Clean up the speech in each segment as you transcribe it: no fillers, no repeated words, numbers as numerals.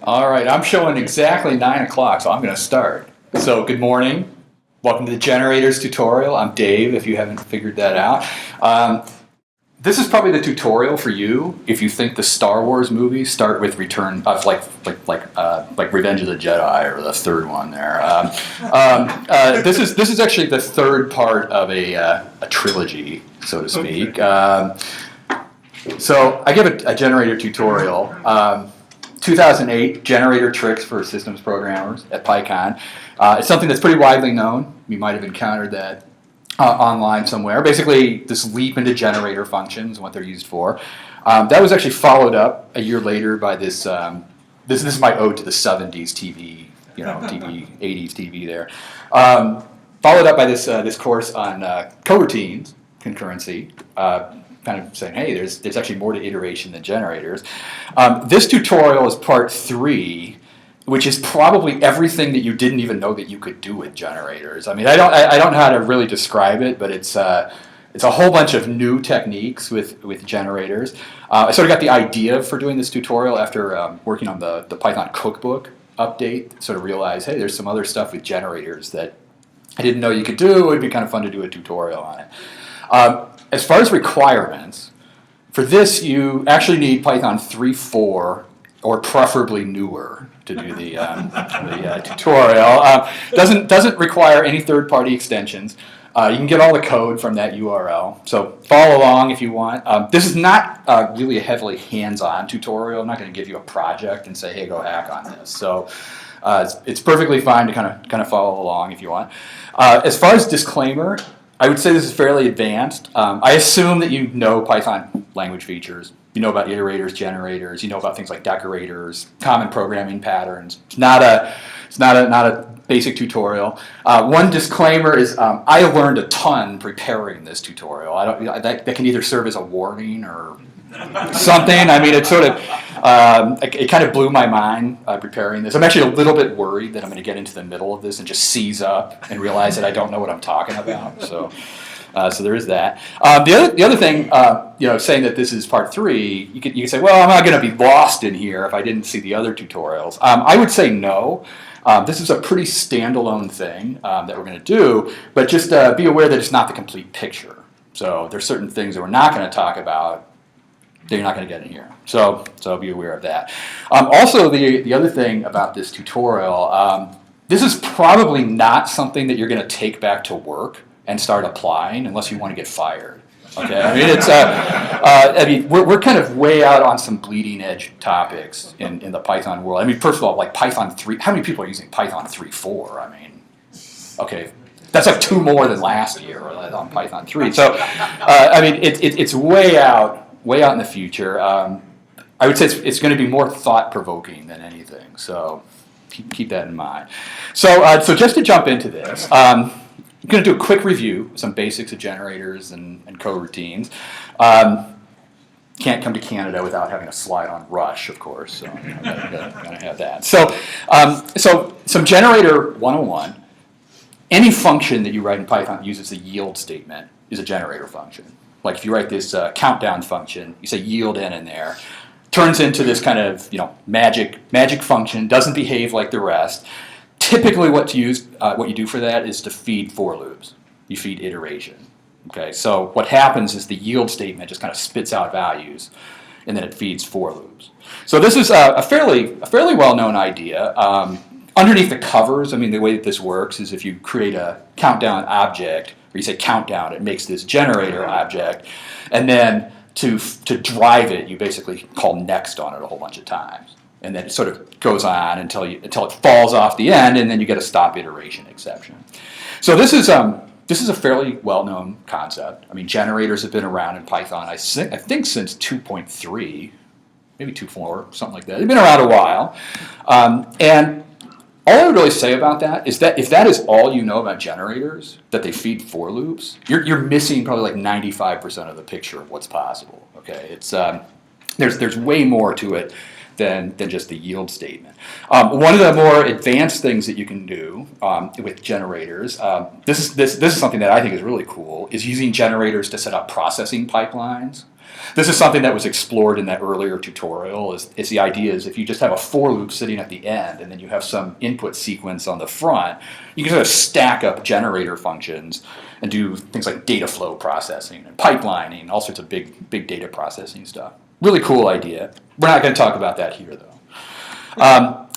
All right, I'm showing exactly 9 o'clock, so I'm going to start. So good morning. Welcome to the Generators tutorial. I'm Dave, if you haven't figured that out. This is probably the tutorial for you if you think the Star Wars movies start with Return of like Revenge of the Jedi or the third one there. This is actually the third part of a trilogy, so to speak. So I give a generator tutorial. 2008, generator tricks for systems programmers at PyCon. It's something that's pretty widely known. You might have encountered that online somewhere. Basically, this leap into generator functions and what they're used for. That was actually followed up a year later by this. This is my ode to the 70s TV, TV, 80s TV there. Followed up by this course on coroutines, concurrency. Kind of saying, hey, there's actually more to iteration than generators. This tutorial is part 3, which is probably everything that you didn't even know that you could do with generators. I mean, I don't know how to really describe it, but it's a whole bunch of new techniques with generators. I sort of got the idea for doing this tutorial after working on the Python cookbook update. Sort of realized, hey, there's some other stuff with generators that I didn't know you could do. It would be kind of fun to do a tutorial on it. As far as requirements, for this you actually need Python 3.4 or preferably newer to do the tutorial. Doesn't require any third-party extensions. You can get all the code from that URL, so follow along if you want. This is not really a heavily hands-on tutorial. I'm not going to give you a project and say, hey, go hack on this. So it's perfectly fine to kind of follow along if you want. As far as disclaimer, I would say this is fairly advanced. I assume that you know Python language features. You know about iterators, generators. You know about things like decorators, common programming patterns. It's not a basic tutorial. One disclaimer is I learned a ton preparing this tutorial. That can either serve as a warning or something. I mean, it sort of it kind of blew my mind preparing this. I'm actually a little bit worried that I'm going to get into the middle of this and just seize up and realize that I don't know what I'm talking about. So there is that. The other thing, saying that this is part 3, you could say, well, I'm not going to be lost in here if I didn't see the other tutorials. I would say no. This is a pretty standalone thing that we're going to do, but just be aware that it's not the complete picture. So there's certain things that we're not going to talk about that you're not going to get in here. So be aware of that. Also, the other thing about this tutorial, this is probably not something that you're going to take back to work and start applying unless you want to get fired. Okay, I mean, we're kind of way out on some bleeding edge topics in the Python world. I mean, first of all, like Python 3, how many people are using Python 3.4? I mean, okay, that's like 2 more than last year on Python 3. So, I mean, it's way out in the future. I would say it's going to be more thought-provoking than anything. So keep that in mind. So just to jump into this. I'm going to do a quick review, some basics of generators and coroutines. Can't come to Canada without having a slide on Rush, of course. So I'm going to have that. So some generator 101. Any function that you write in Python that uses the yield statement is a generator function. Like if you write this countdown function, you say yield in there, turns into this kind of magic function, doesn't behave like the rest. Typically what you do for that is to feed for loops. You feed iteration. Okay, so what happens is the yield statement just kind of spits out values, and then it feeds for loops. So this is a fairly well-known idea. Underneath the covers, I mean, the way that this works is if you create a countdown object, or you say countdown, it makes this generator object, and then to drive it, you basically call next on it a whole bunch of times. And then it sort of goes on until it falls off the end, and then you get a stop iteration exception. So this is a fairly well-known concept. I mean, generators have been around in Python, I think since 2.3, maybe 2.4, something like that. They've been around a while. And all I would really say about that is that if that is all you know about generators, that they feed for loops, you're missing probably like 95% of the picture of what's possible. Okay, it's there's way more to it than just the yield statement. One of the more advanced things that you can do with generators, this is something that I think is really cool, is using generators to set up processing pipelines. This is something that was explored in that earlier tutorial. Is the idea is if you just have a for loop sitting at the end and then you have some input sequence on the front, you can sort of stack up generator functions and do things like data flow processing and pipelining, all sorts of big data processing stuff. Really cool idea. We're not going to talk about that here, though.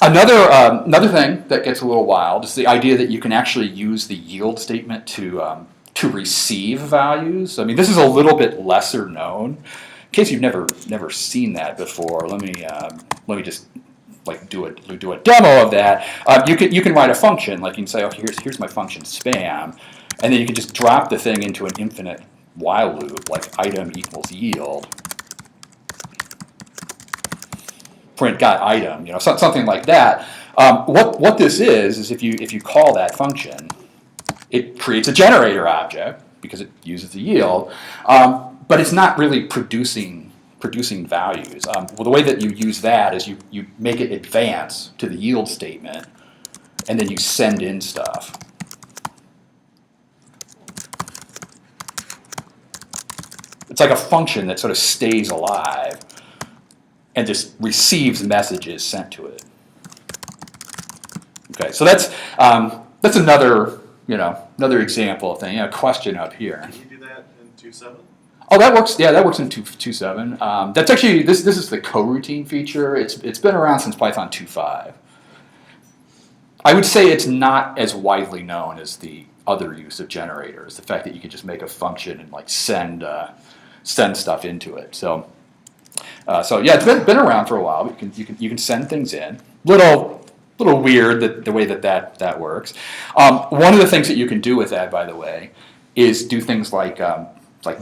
Another thing that gets a little wild is the idea that you can actually use the yield statement to receive values. I mean, this is a little bit lesser known. In case you've never seen that before, let me just like do a demo of that. You can write a function, like you can say, oh, here's my function spam, and then you can just drop the thing into an infinite while loop, like item equals yield. Print got item, something like that. What this is if you call that function, it creates a generator object because it uses the yield, but it's not really producing values. Well, the way that you use that is you make it advance to the yield statement, and then you send in stuff. It's like a function that sort of stays alive and just receives messages sent to it. Okay, so that's another example of thing. Question up here. Can you do that in 2.7? Oh, that works. Yeah, that works in 2.7. That's actually this is the coroutine feature. It's been around since Python 2.5. I would say it's not as widely known as the other use of generators. The fact that you can just make a function and like send stuff into it. So yeah, it's been around for a while. You can send things in. Little weird the way that works. One of the things that you can do with that, by the way, is do things like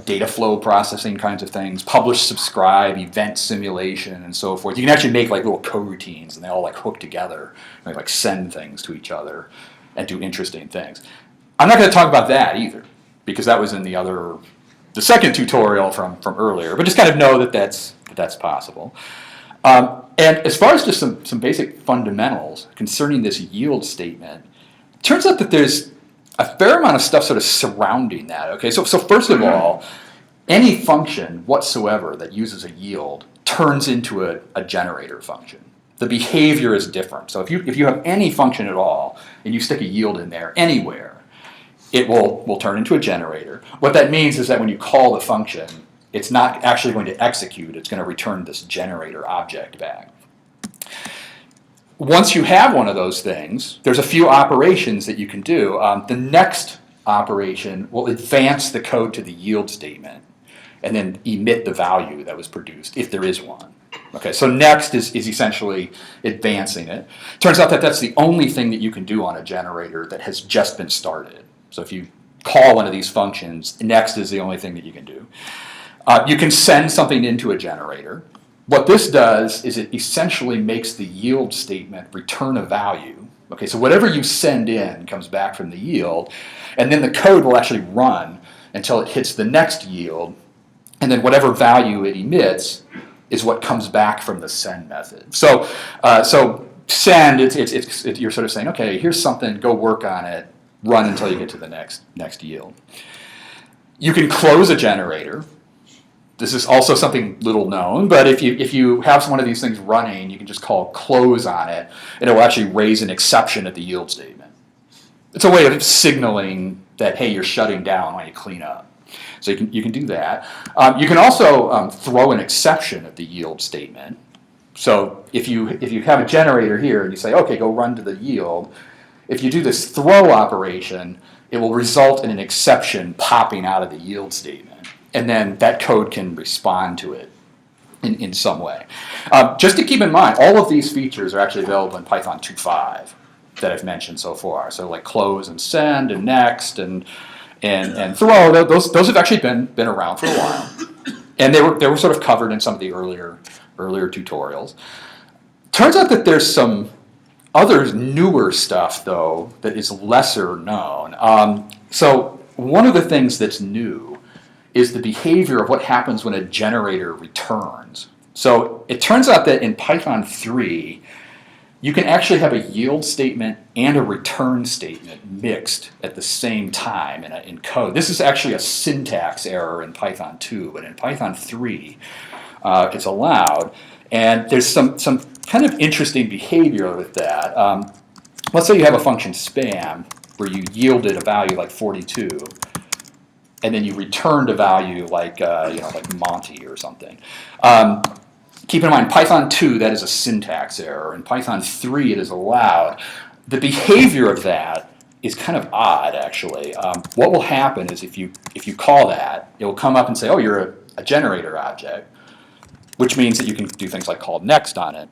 data flow processing kinds of things, publish, subscribe, event simulation, and so forth. You can actually make like little coroutines, and they all like hook together, and they like send things to each other, and do interesting things. I'm not going to talk about that either, because that was in the second tutorial from earlier. But just kind of know that that's possible. And as far as just some basic fundamentals concerning this yield statement, it turns out that there's a fair amount of stuff sort of surrounding that. Okay, so first of all, any function whatsoever that uses a yield turns into a generator function. The behavior is different. So if you have any function at all and you stick a yield in there anywhere, it will turn into a generator. What that means is that when you call the function, it's not actually going to execute. It's going to return this generator object back. Once you have one of those things, there's a few operations that you can do. The next operation will advance the code to the yield statement and then emit the value that was produced, if there is one. Okay, so next is essentially advancing it. Turns out that that's the only thing that you can do on a generator that has just been started. So if you call one of these functions, next is the only thing that you can do. You can send something into a generator. What this does is it essentially makes the yield statement return a value. Okay, so whatever you send in comes back from the yield, and then the code will actually run until it hits the next yield, and then whatever value it emits is what comes back from the send method. So send, you're sort of saying, okay, here's something, go work on it, run until you get to the next yield. You can close a generator. This is also something little known, but if you have one of these things running, you can just call close on it, and it will actually raise an exception at the yield statement. It's a way of signaling that, hey, you're shutting down when you clean up. So you can do that. You can also throw an exception at the yield statement. So if you have a generator here and you say, okay, go run to the yield, if you do this throw operation, it will result in an exception popping out of the yield statement. And then that code can respond to it in some way. Just to keep in mind, all of these features are actually available in Python 2.5 that I've mentioned so far. So like close and send and next and throw, those have actually been around for a while. And they were sort of covered in some of the earlier tutorials. Turns out that there's some other newer stuff, though, that is lesser known. So one of the things that's new is the behavior of what happens when a generator returns. So it turns out that in Python 3, you can actually have a yield statement and a return statement mixed at the same time in code. This is actually a syntax error in Python 2, but in Python 3, it's allowed. And there's some kind of interesting behavior with that. Let's say you have a function spam where you yielded a value like 42, and then you returned a value like like Monty or something. Keep in mind, Python 2, that is a syntax error. In Python 3, it is allowed. The behavior of that is kind of odd, actually. What will happen is if you call that, it will come up and say, oh, you're a generator object, which means that you can do things like call next on it.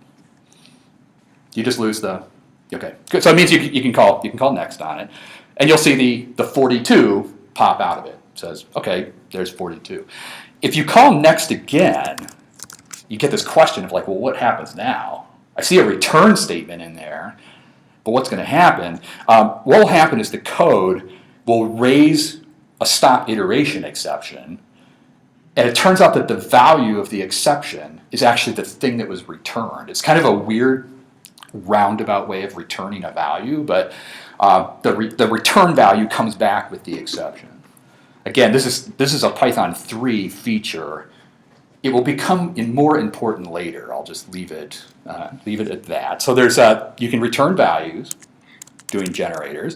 You just lose the, okay. Good. So it means you can call next on it, and you'll see the 42 pop out of it. It says, okay, there's 42. If you call next again, you get this question of like, well, what happens now? I see a return statement in there, but what's going to happen? What will happen is the code will raise a stop iteration exception, and it turns out that the value of the exception is actually the thing that was returned. It's kind of a weird roundabout way of returning a value, but the return value comes back with the exception. Again, this is a Python 3 feature. It will become more important later. I'll just leave it at that. So there's you can return values doing generators,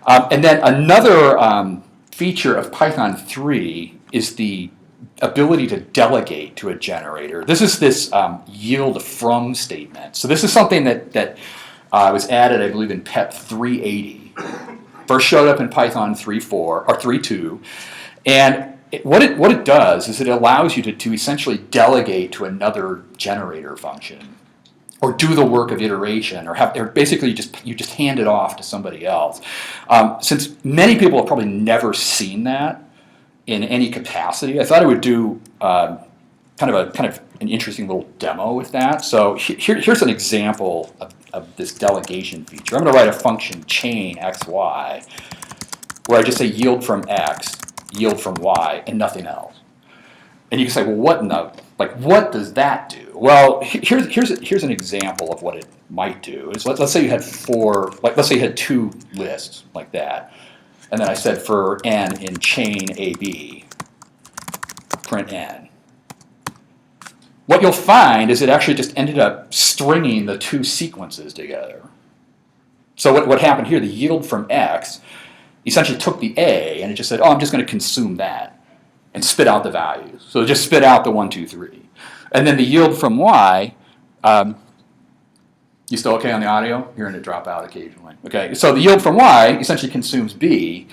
and then another feature of Python 3 is the ability to delegate to a generator. This is this yield from statement. So this is something that was added, I believe, in PEP 380. First showed up in Python 3.4 or 3.2, and what it does is it allows you to essentially delegate to another generator function, or do the work of iteration, or basically you just hand it off to somebody else. Since many people have probably never seen that in any capacity, I thought I would do kind of an interesting little demo with that. So here's an example of this delegation feature. I'm going to write a function chain xy where I just say yield from x, yield from y, and nothing else. And you can say, well, what does that do? Well, here's an example of what it might do. Is let's say you had let's say you had two lists like that, and then I said for n in chain AB, print n. What you'll find is it actually just ended up stringing the two sequences together. So what happened here, the yield from x essentially took the A and it just said, oh, I'm just going to consume that and spit out the values. So it just spit out the 1, 2, 3. And then the yield from Y, you still okay on the audio? You're going to drop out occasionally. Okay, so the yield from Y essentially consumes B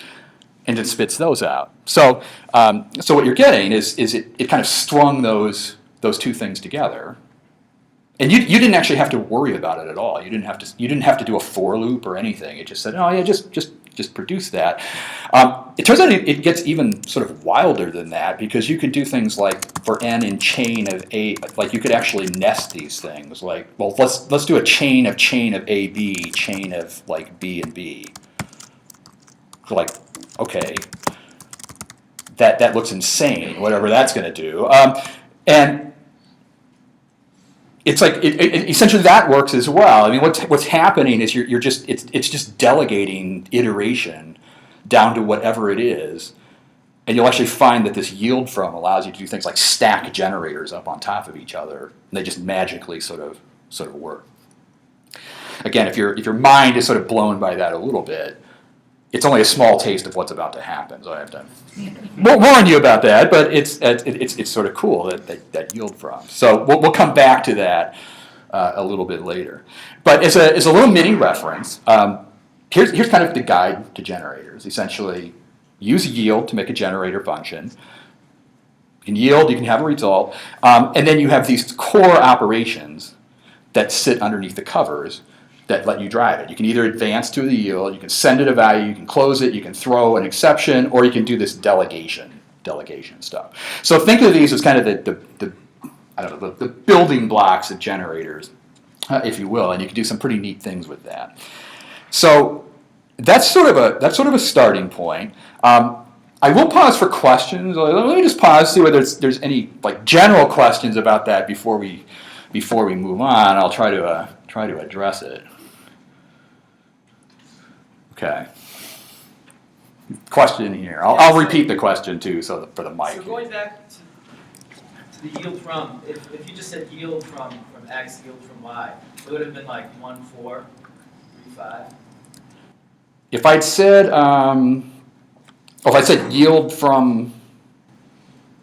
and it spits those out. So what you're getting is it kind of strung those two things together. And you didn't actually have to worry about it at all. You didn't have to do a for loop or anything. It just said, oh yeah, just produce that. It turns out it gets even sort of wilder than that, because you could do things like for n in chain of A, like you could actually nest these things. Like, well, let's do a chain of AB, chain of like B and B. Like, okay, that looks insane, whatever that's going to do. And it's like essentially that works as well. I mean, what's happening is it's just delegating iteration down to whatever it is, and you'll actually find that this yield from allows you to do things like stack generators up on top of each other, and they just magically sort of work. Again, if your mind is sort of blown by that a little bit, it's only a small taste of what's about to happen. So I have to warn you about that, but it's sort of cool that yield from. So we'll come back to that a little bit later. But as a little mini reference, here's kind of the guide to generators. Essentially, use yield to make a generator function. You can yield, you can have a result, and then you have these core operations that sit underneath the covers that let you drive it. You can either advance to the yield, you can send it a value, you can close it, you can throw an exception, or you can do this delegation stuff. So think of these as kind of the building blocks of generators, if you will, and you can do some pretty neat things with that. So that's sort of a starting point. I will pause for questions. Let me just pause, see whether there's any like general questions about that before we move on. I'll try to try to address it. Okay. Question here. I'll repeat the question too, so for the mic. So going back to the yield from, if you just said yield from X, yield from Y, it would have been like 1, 4, 3, 5. If I'd said, if I said yield from,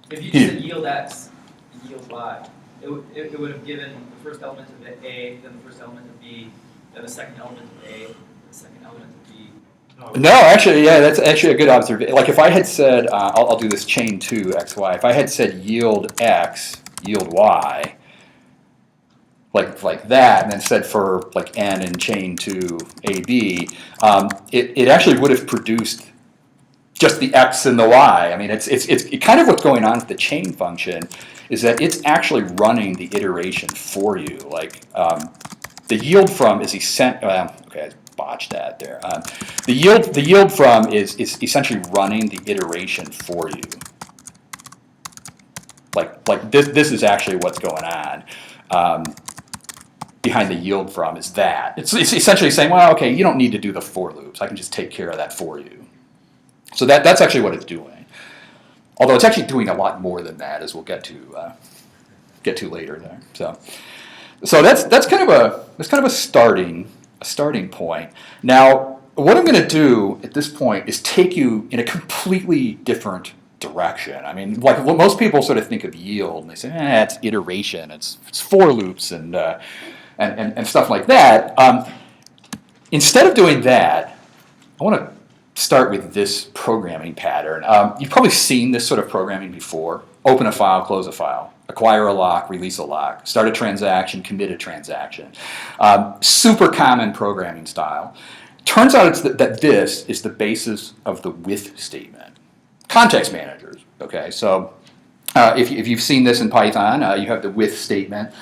if you just said yield X, yield Y, it would have given the first element of the A, then the first element of B, then the second element of A, the second element of B. no, actually, yeah, that's actually a good observation. Like if I had said, I'll do this chain 2, X, Y. If I had said yield X, yield Y, like that, and then said for like N and chain 2, AB, it actually would have produced just the X and the Y. I mean, it's kind of what's going on with the chain function is that it's actually running the iteration for you. Like the yield from is okay, I botched that there. The yield from is essentially running the iteration for you. Like this is actually what's going on. Behind the yield from is that. It's essentially saying, well, okay, you don't need to do the for loops. I can just take care of that for you. So that's actually what it's doing. Although it's actually doing a lot more than that, as we'll get to later there. So that's kind of a starting point. Now, what I'm going to do at this point is take you in a completely different direction. I mean, like most people sort of think of yield, and they say, it's iteration, it's for loops, and stuff like that. Instead of doing that, I want to start with this programming pattern. You've probably seen this sort of programming before. Open a file, close a file, acquire a lock, release a lock, start a transaction, commit a transaction. Super common programming style. Turns out that this is the basis of the with statement. Context managers, okay? So if you've seen this in Python, you have the with statement.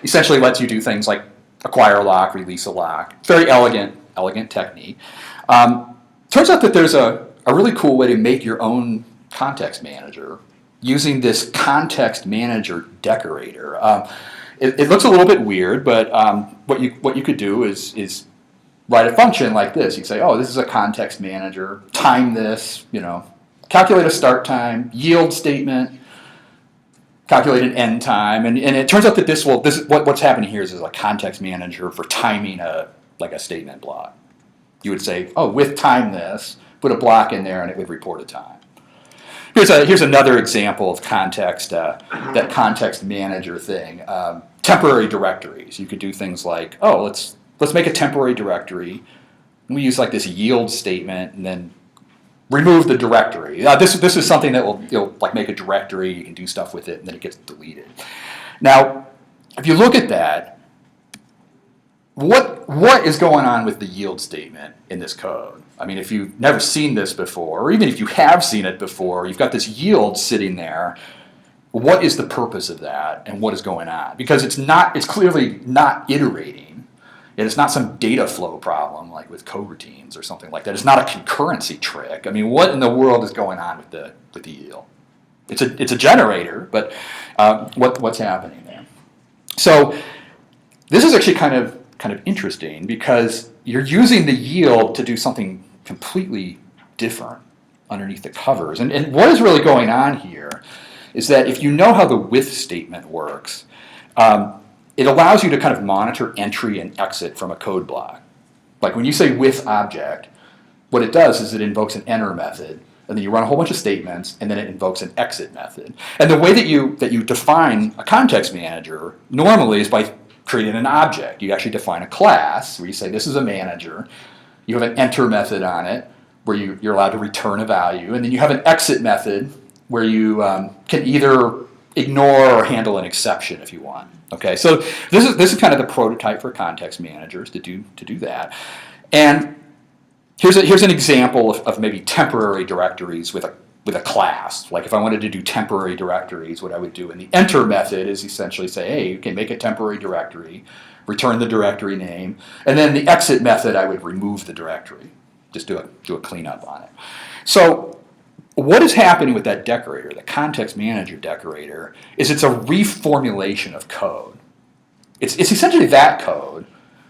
Essentially lets you do things like acquire a lock, release a lock. It's very elegant technique. Turns out that there's a really cool way to make your own context manager using this context manager decorator. It looks a little bit weird, but what you could do is write a function like this. You say, oh, this is a context manager, time this, calculate a start time, yield statement, calculate an end time, and it turns out that what's happening here is a context manager for timing a statement block. You would say, oh, with time this, put a block in there, and it would report a time. Here's another example of context, that context manager thing. Temporary directories. You could do things like, oh, let's make a temporary directory. And we use like this yield statement, and then remove the directory. This is something that will like make a directory. You can do stuff with it, and then it gets deleted. Now, if you look at that, what is going on with the yield statement in this code? I mean, if you've never seen this before, or even if you have seen it before, you've got this yield sitting there. What is the purpose of that, and what is going on? Because it's clearly not iterating. It's not some data flow problem like with coroutines or something like that. It's not a concurrency trick. I mean, what in the world is going on with the yield? It's a generator, but what's happening there? So this is actually kind of interesting because you're using the yield to do something completely different underneath the covers. And what is really going on here is that if you know how the with statement works, it allows you to kind of monitor entry and exit from a code block. Like when you say with object, what it does is it invokes an enter method, and then you run a whole bunch of statements, and then it invokes an exit method. And the way that you define a context manager normally is by creating an object. You actually define a class where you say this is a manager. You have an enter method on it where you're allowed to return a value, and then you have an exit method where you can either ignore or handle an exception if you want. Okay, so this is kind of the prototype for context managers to do that. And here's an example of maybe temporary directories with a class. Like if I wanted to do temporary directories, what I would do in the enter method is essentially say, hey, you can make a temporary directory, return the directory name, and then the exit method I would remove the directory, just do a cleanup on it. So what is happening with that decorator, the context manager decorator, is it's a reformulation of code. It's essentially that code,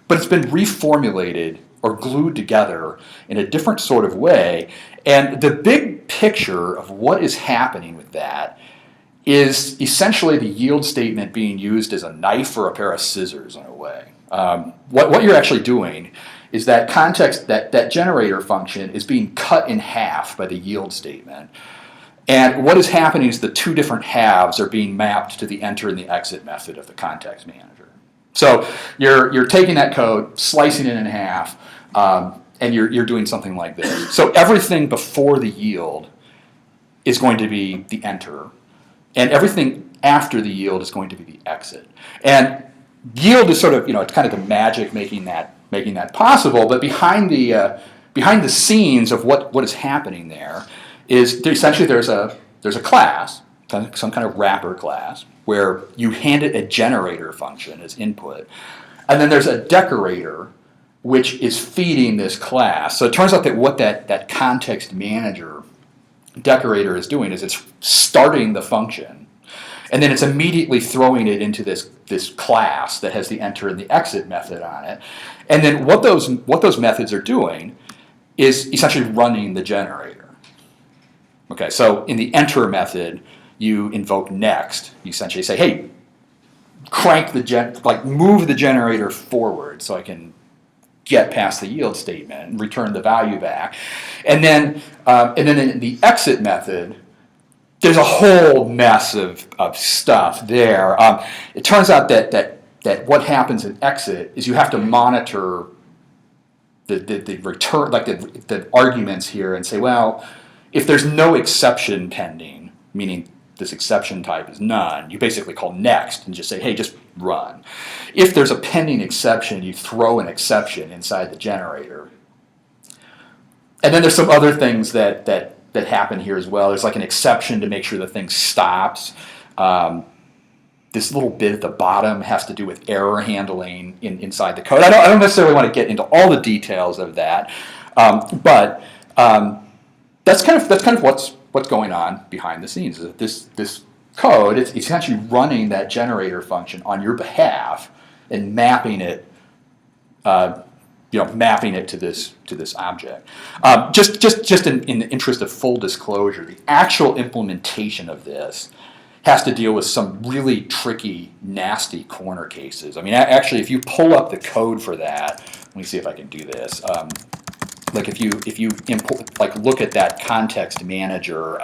but it's been reformulated or glued together in a different sort of way. And the big picture of what is happening with that is essentially the yield statement being used as a knife or a pair of scissors in a way. What you're actually doing is that context, that generator function is being cut in half by the yield statement. And what is happening is the two different halves are being mapped to the enter and the exit method of the context manager. So you're taking that code, slicing it in half, and you're doing something like this. So everything before the yield is going to be the enter, and everything after the yield is going to be the exit. And yield is sort of, it's kind of the magic making that possible. But behind the scenes of what is happening there is essentially there's a class, some kind of wrapper class, where you hand it a generator function as input, and then there's a decorator which is feeding this class. So it turns out that what that context manager decorator is doing is it's starting the function, and then it's immediately throwing it into this class that has the enter and the exit method on it. And then what those methods are doing is essentially running the generator. Okay, so in the enter method, you invoke next. You essentially say, hey, crank move the generator forward so I can get past the yield statement and return the value back. And then in the exit method, there's a whole mess of stuff there. It turns out that what happens in exit is you have to monitor the return, like the arguments here, and say, well, if there's no exception pending, meaning this exception type is none, you basically call next and just say, hey, just run. If there's a pending exception, you throw an exception inside the generator. And then there's some other things that happen here as well. There's like an exception to make sure the thing stops. This little bit at the bottom has to do with error handling inside the code. I don't necessarily want to get into all the details of that, but that's kind of what's going on behind the scenes. This code, it's essentially running that generator function on your behalf and mapping it, mapping it to this object. Just in the interest of full disclosure, the actual implementation of this has to deal with some really tricky, nasty corner cases. I mean, actually, if you pull up the code for that, let me see if I can do this. Like if you import, like look at that context manager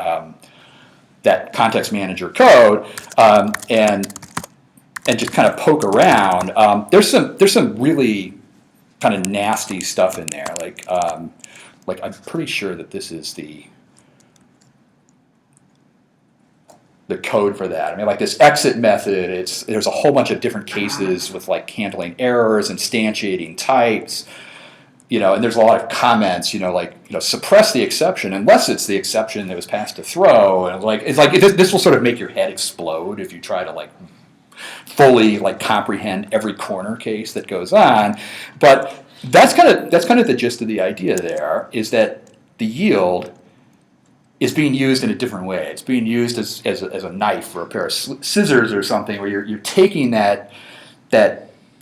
code, and just kind of poke around, there's some really kind of nasty stuff in there. Like I'm pretty sure that this is the code for that. I mean, like this exit method, there's a whole bunch of different cases with like handling errors, instantiating types, and there's a lot of comments, suppress the exception unless it's the exception that was passed to throw, and this will sort of make your head explode if you try to fully comprehend every corner case that goes on. But that's kind of the gist of the idea. There is that the yield is being used in a different way. It's being used as a knife or a pair of scissors or something, where you're taking that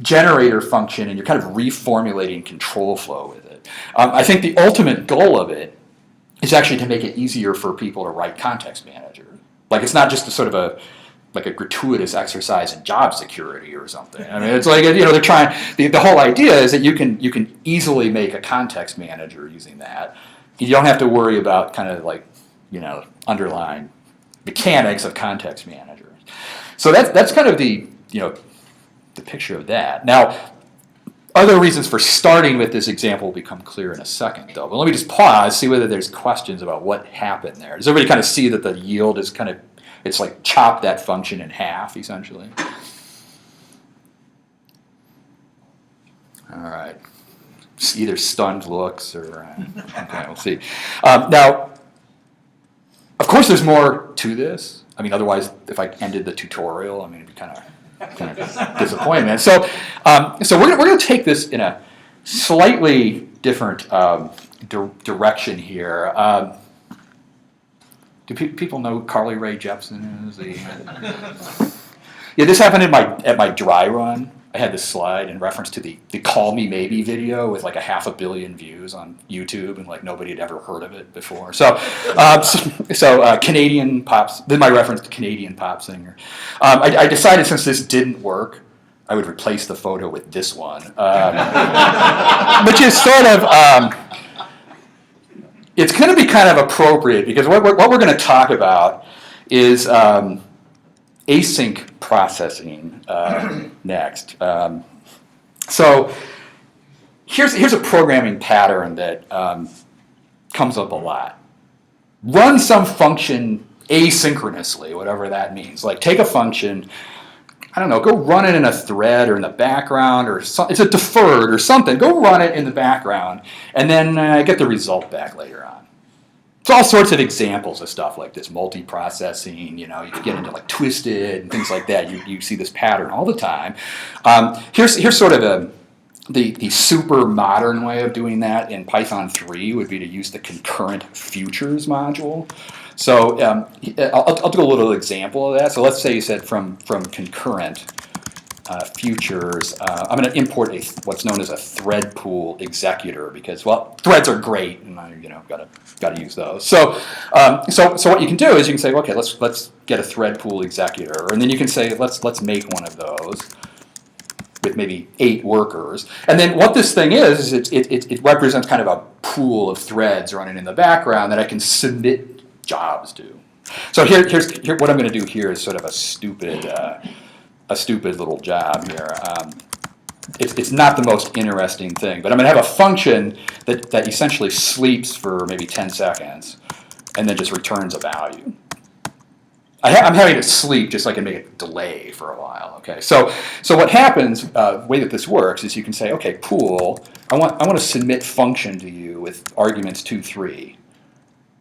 generator function and you're kind of reformulating control flow with it. I think the ultimate goal of it is actually to make it easier for people to write context manager. Like it's not just a sort of a gratuitous exercise in job security or something. I mean, it's like, they're trying. The whole idea is that you can easily make a context manager using that. You don't have to worry about kind of underlying mechanics of context managers. So that's kind of the picture of that. Now, other reasons for starting with this example will become clear in a second, though. But let me just pause, see whether there's questions about what happened there. Does everybody kind of see that the yield is kind of, it's like chop that function in half, essentially? All right. Either stunned looks or, okay, we'll see. Now, of course, there's more to this. I mean, otherwise, if I ended the tutorial, I mean, it'd be kind of disappointment. So we're going to take this in a slightly different direction here. Do people know who Carly Rae Jepsen is? Yeah, this happened at my dry run. I had this slide in reference to the Call Me Maybe video with like 500 million views on YouTube, and like nobody had ever heard of it before. So Canadian pops. This is my reference to Canadian pop singer. I decided since this didn't work, I would replace the photo with this one, which is sort of. It's going to be kind of appropriate because what we're going to talk about is async processing next. So here's a programming pattern that comes up a lot. Run some function asynchronously, whatever that means. Like take a function, I don't know, go run it in a thread or in the background or it's a deferred or something. Go run it in the background and then get the result back later on. There's all sorts of examples of stuff like this, multi-processing, you can get into like twisted and things like that. You see this pattern all the time. Here's sort of the super modern way of doing that in Python 3 would be to use the concurrent futures module. So I'll do a little example of that. So let's say you said from concurrent futures, I'm going to import what's known as a thread pool executor because, well, threads are great, and got to use those. So what you can do is you can say, okay, let's get a thread pool executor, and then you can say let's make one of those with maybe 8 workers, and then what this thing is it represents kind of a pool of threads running in the background that I can submit jobs to. So here's what I'm going to do here is sort of a stupid little job here. It's not the most interesting thing, but I'm going to have a function that essentially sleeps for maybe 10 seconds and then just returns a value. I'm having it sleep just so I can make it delay for a while. Okay, so what happens, the way that this works is you can say, okay, pool, I want to submit function to you with arguments 2, 3,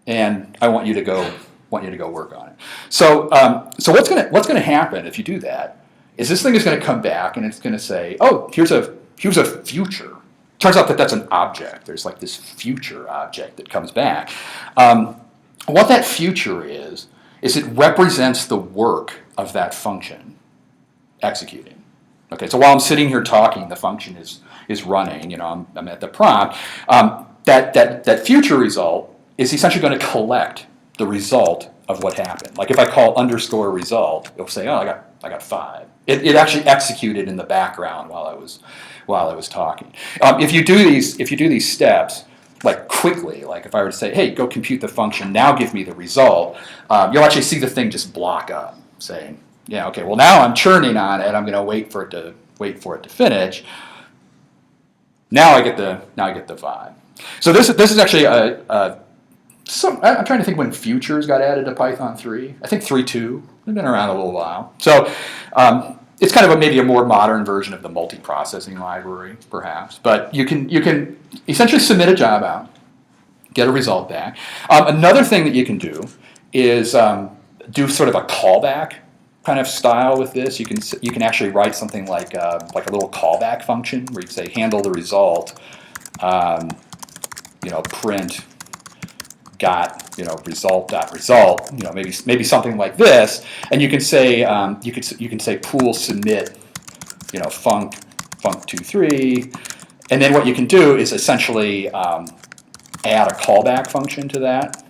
and I want you to go work on it. So what's going to happen if you do that is this thing is going to come back and it's going to say, oh, here's a future. Turns out that that's an object. There's like this future object that comes back. What that future is it represents the work of that function executing. Okay, so while I'm sitting here talking, the function is running. I'm at the prompt. That future result is essentially going to collect the result of what happened. Like if I call underscore result, it'll say, oh, I got 5. It actually executed in the background while I was talking. If you do these steps like quickly, like if I were to say, hey, go compute the function, now give me the result, you'll actually see the thing just block up, saying, yeah, okay, well now I'm churning on it. I'm going to wait for it to finish. Now I get the 5. So this is actually I'm trying to think when futures got added to Python 3. I think 3.2. They've been around a little while. So it's kind of maybe a more modern version of the multi-processing library, perhaps. But you can essentially submit a job out, get a result back. Another thing that you can do is do sort of a callback kind of style with this. You can actually write something like a little callback function where you say handle the result, print got result.result, maybe something like this, and you can say you can say pool submit func 2.3, and then what you can do is essentially add a callback function to that,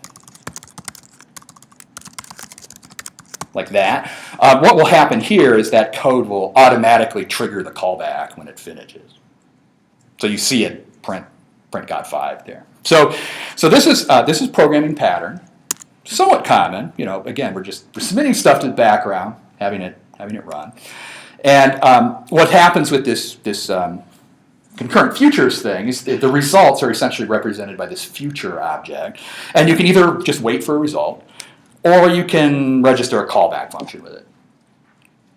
like that. What will happen here is that code will automatically trigger the callback when it finishes. So you see it print got 5 there. So this is programming pattern, somewhat common. Again, we're submitting stuff to the background, having it run, and what happens with this concurrent futures thing is the results are essentially represented by this future object, and you can either just wait for a result, or you can register a callback function with it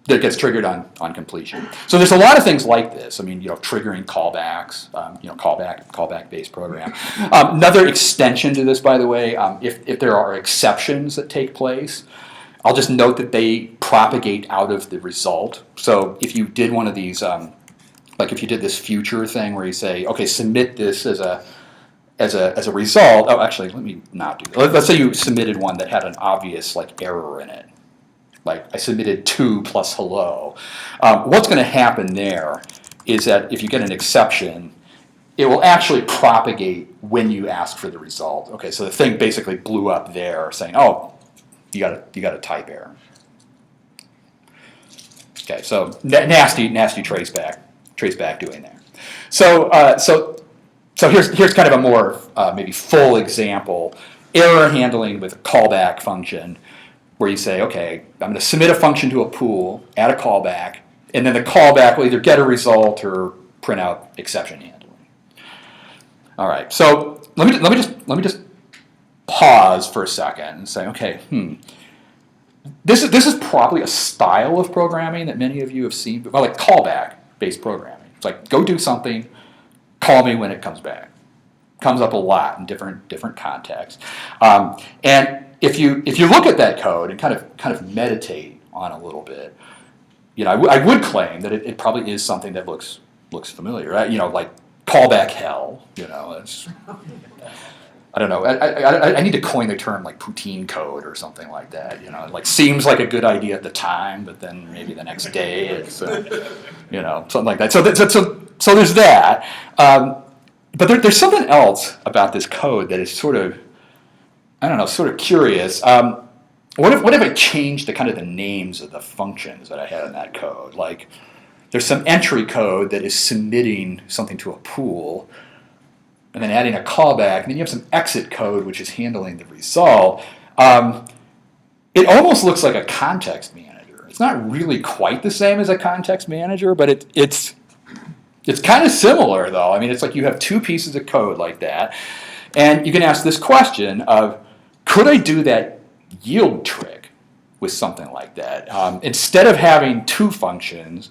that gets triggered on completion. So there's a lot of things like this. I mean, triggering callbacks, callback-based program. Another extension to this, by the way, if there are exceptions that take place, I'll just note that they propagate out of the result. So if you did one of these, like if you did this future thing where you say, okay, submit this as a result. Oh, actually, let me not do that. Let's say you submitted one that had an obvious error in it. like I submitted 2 plus hello. What's going to happen there is that if you get an exception, it will actually propagate when you ask for the result. Okay, so the thing basically blew up there, saying, "Oh, you got a type error." Okay, so nasty traceback doing there. So here's kind of a more maybe full example. Error handling with a callback function, where you say, okay, I'm going to submit a function to a pool, add a callback, and then the callback will either get a result or print out exception handling. All right, so let me just pause for a second and say, okay, this is probably a style of programming that many of you have seen, but like callback-based programming. It's like go do something, call me when it comes back. Comes up a lot in different contexts, and if you look at that code and kind of meditate on it a little bit, I would claim that it probably is something that looks familiar, right? Like Callback Hell. It's, I don't know. I need to coin the term like poutine code or something like that. It like seems like a good idea at the time, but then maybe the next day it's something like that. So there's that. But there's something else about this code that is sort of, I don't know, sort of curious. What if I changed the names of the functions that I had in that code? Like, there's some entry code that is submitting something to a pool, and then adding a callback, and then you have some exit code which is handling the result. It almost looks like a context manager. It's not really quite the same as a context manager, but it's kind of similar, though. I mean, it's like you have 2 pieces of code like that, and you can ask this question of, could I do that yield trick with something like that? Instead of having 2 functions,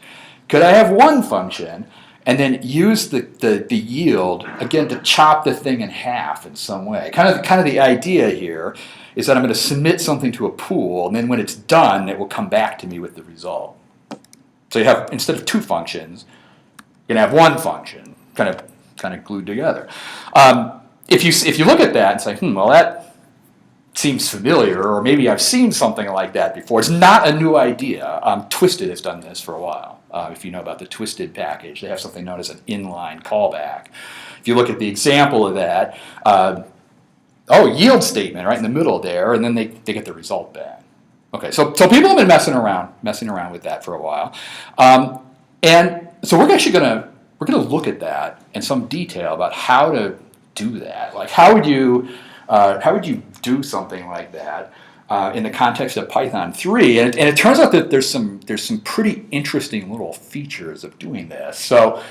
could I have 1 function and then use the yield, again, to chop the thing in half in some way? Kind of the idea here is that I'm going to submit something to a pool, and then when it's done, it will come back to me with the result. So you have, instead of 2 functions, you can have 1 function, kind of glued together. If you look at that and say, well, that seems familiar, or maybe I've seen something like that before. It's not a new idea. Twisted has done this for a while. If you know about the Twisted package, they have something known as an inline callback. If you look at the example of that, yield statement right in the middle there, and then they get the result back. Okay, so people have been messing around with that for a while, and so we're actually gonna look at that in some detail about how to do that. Like, how would you do something like that in the context of Python 3? And it turns out that there's some pretty interesting little features of doing this. So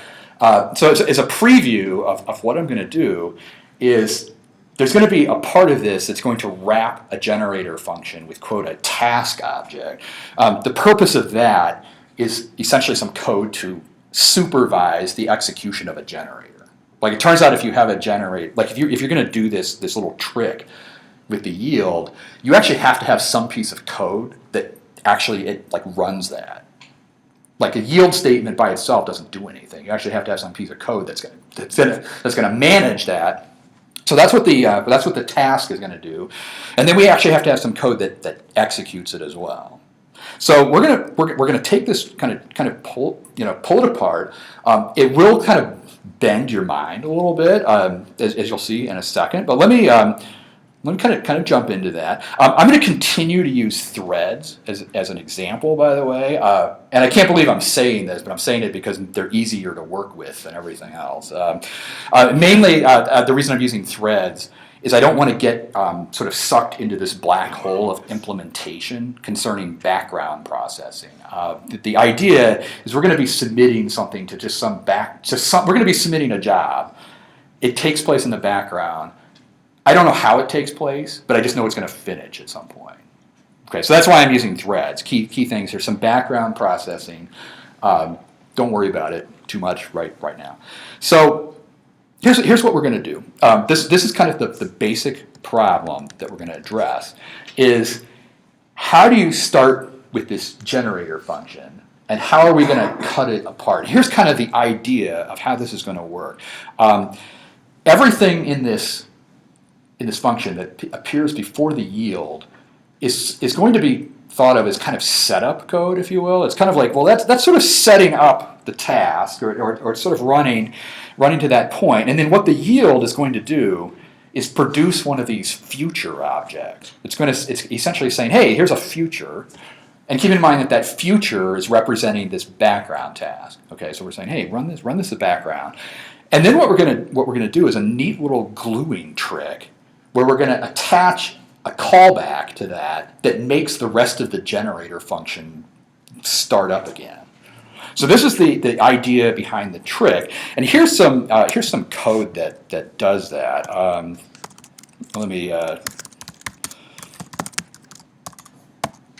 as a preview of what I'm going to do is there's going to be a part of this that's going to wrap a generator function with, quote, a task object. The purpose of that is essentially some code to supervise the execution of a generator. Like, it turns out if you have a generator, like if you're going to do this little trick with the yield, you actually have to have some piece of code that actually runs that. Like, a yield statement by itself doesn't do anything. You actually have to have some piece of code that's going to manage that. So that's what the task is going to do, and then we actually have to have some code that executes it as well. So we're gonna take this kind of pull it apart. It will kind of bend your mind a little bit, as you'll see in a second. But let me kind of jump into that. I'm going to continue to use threads as an example, by the way. And I can't believe I'm saying this, but I'm saying it because they're easier to work with than everything else. Mainly, the reason I'm using threads is I don't want to get sort of sucked into this black hole of implementation concerning background processing. The idea is we're going to be submitting something to we're going to be submitting a job. It takes place in the background. I don't know how it takes place, but I just know it's going to finish at some point. Okay, so that's why I'm using threads. Key things. There's some background processing. Don't worry about it too much right now. So here's what we're going to do. This is kind of the basic problem that we're going to address, is how do you start with this generator function, and how are we going to cut it apart? Here's kind of the idea of how this is going to work. Everything in this function that appears before the yield is going to be thought of as kind of setup code, if you will. It's kind of like, well, that's sort of setting up the task, or sort of running to that point. And then what the yield is going to do is produce one of these future objects. It's essentially saying, hey, here's a future. And keep in mind that future is representing this background task. Okay, so we're saying, hey, run this as background. And then what we're gonna do is a neat little gluing trick where we're gonna attach a callback to that makes the rest of the generator function start up again. So this is the idea behind the trick. And here's some code that does that. Let me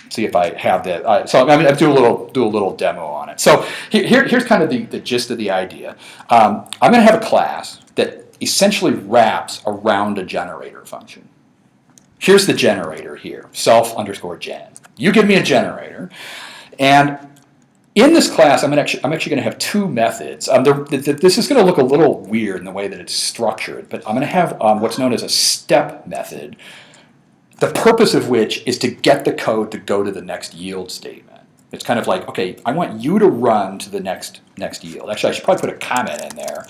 see if I have that. So I'm going to do a little demo on it. So here's kind of the gist of the idea. I'm going to have a class that essentially wraps around a generator function. Here's the generator here, self_gen. You give me a generator, and in this class, I'm actually going to have two methods. This is going to look a little weird in the way that it's structured, but I'm going to have what's known as a step method, the purpose of which is to get the code to go to the next yield statement. It's kind of like, okay, I want you to run to the next yield. Actually, I should probably put a comment in there.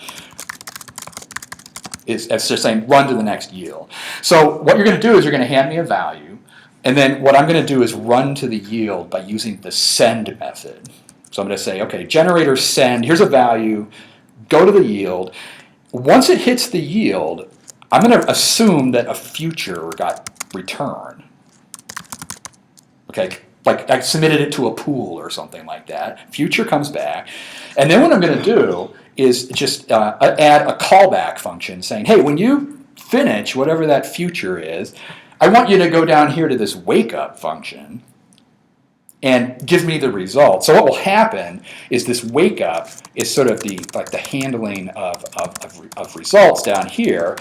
It's just saying run to the next yield. So what you're going to do is you're going to hand me a value, and then what I'm going to do is run to the yield by using the send method. So I'm going to say, okay, generator send, here's a value, go to the yield. Once it hits the yield, I'm going to assume that a future got returned. Okay, like I submitted it to a pool or something like that. Future comes back. And then what I'm going to do is just add a callback function saying, hey, when you finish whatever that future is, I want you to go down here to this wake up function and give me the result. So what will happen is this wake up is sort of the handling of results down here.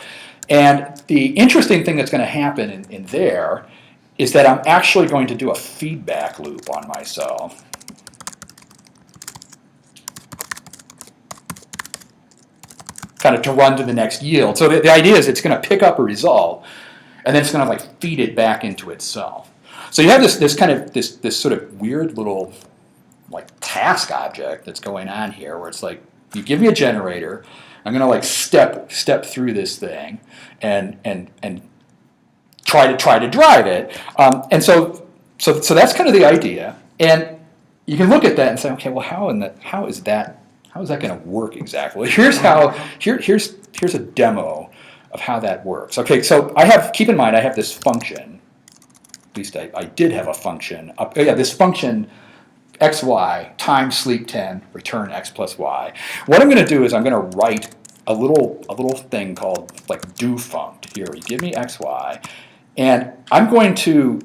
And the interesting thing that's going to happen in there is that I'm actually going to do a feedback loop on myself. Kind of to run to the next yield. So the idea is it's going to pick up a result, and then it's going to like feed it back into itself. So you have this sort of weird little like task object that's going on here, where it's like you give me a generator, I'm going to like step through this thing and try to drive it, and so that's kind of the idea. And you can look at that and say, okay, well, how is that going to work exactly? Here's a demo of how that works. Okay, so keep in mind I have this function. At least I did have a function. This function xy times sleep 10 return x plus y. What I'm going to do is I'm going to write a little thing called like dofunct here. You give me xy, and I'm going to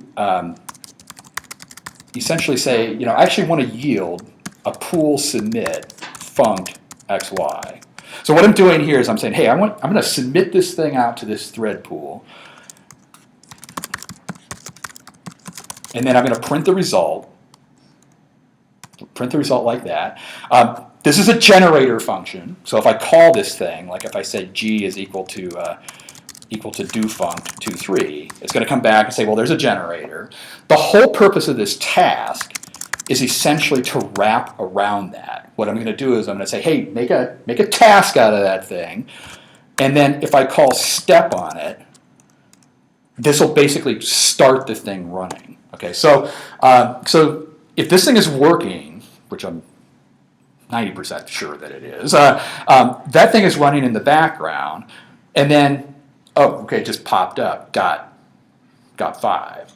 essentially say, I actually want to yield a pool submit funct xy. So what I'm doing here is I'm saying, hey, I'm going to submit this thing out to this thread pool, and then I'm going to print the result. Print the result like that. This is a generator function. So if I call this thing, like if I say g is equal to dofunct 23, it's going to come back and say, well, there's a generator. The whole purpose of this task is essentially to wrap around that. What I'm going to do is I'm going to say, hey, make a task out of that thing, and then if I call step on it, this will basically start the thing running. Okay, so if this thing is working, which I'm 90% sure that it is, that thing is running in the background, and then, oh, okay, it just popped up, got 5.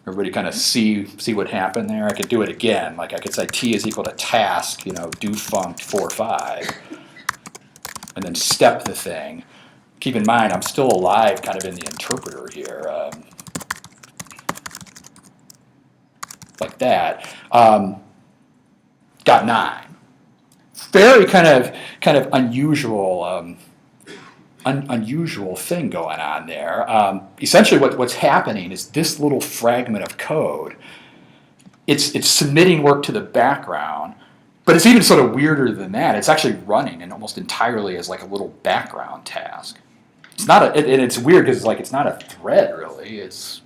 Everybody kind of see what happened there? I could do it again. Like I could say t is equal to task, dofunct 4.5, and then step the thing. Keep in mind, I'm still alive kind of in the interpreter here. Like that. Got 9. Very kind of unusual unusual thing going on there. Essentially what's happening is this little fragment of code, it's submitting work to the background, but it's even sort of weirder than that. It's actually running and almost entirely as like a little background task. It's not and it's weird because it's not a thread really. It's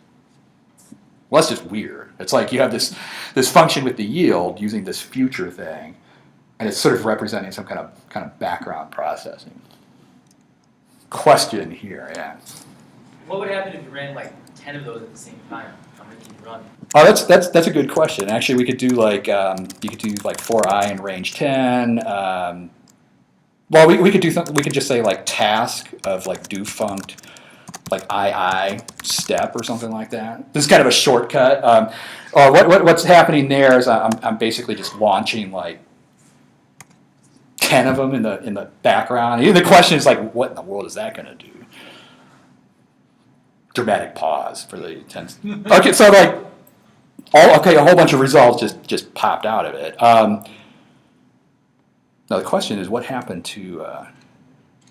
Well, that's just weird. It's like you have this function with the yield using this future thing, and it's sort of representing some kind of background processing. Question here, yeah. What would happen if you ran like 10 of those at the same time? How many can you run? Oh, that's a good question. Actually, we could do like you could do like for I in range 10. Well, we could do something. We could just say like task of like do funct like I step or something like that. This is kind of a shortcut. What's happening there is I'm basically just launching like 10 of them in the background. The question is like, what in the world is that going to do? Dramatic pause for the 10. Okay, so like, a whole bunch of results just popped out of it. Now the question is, what happened to?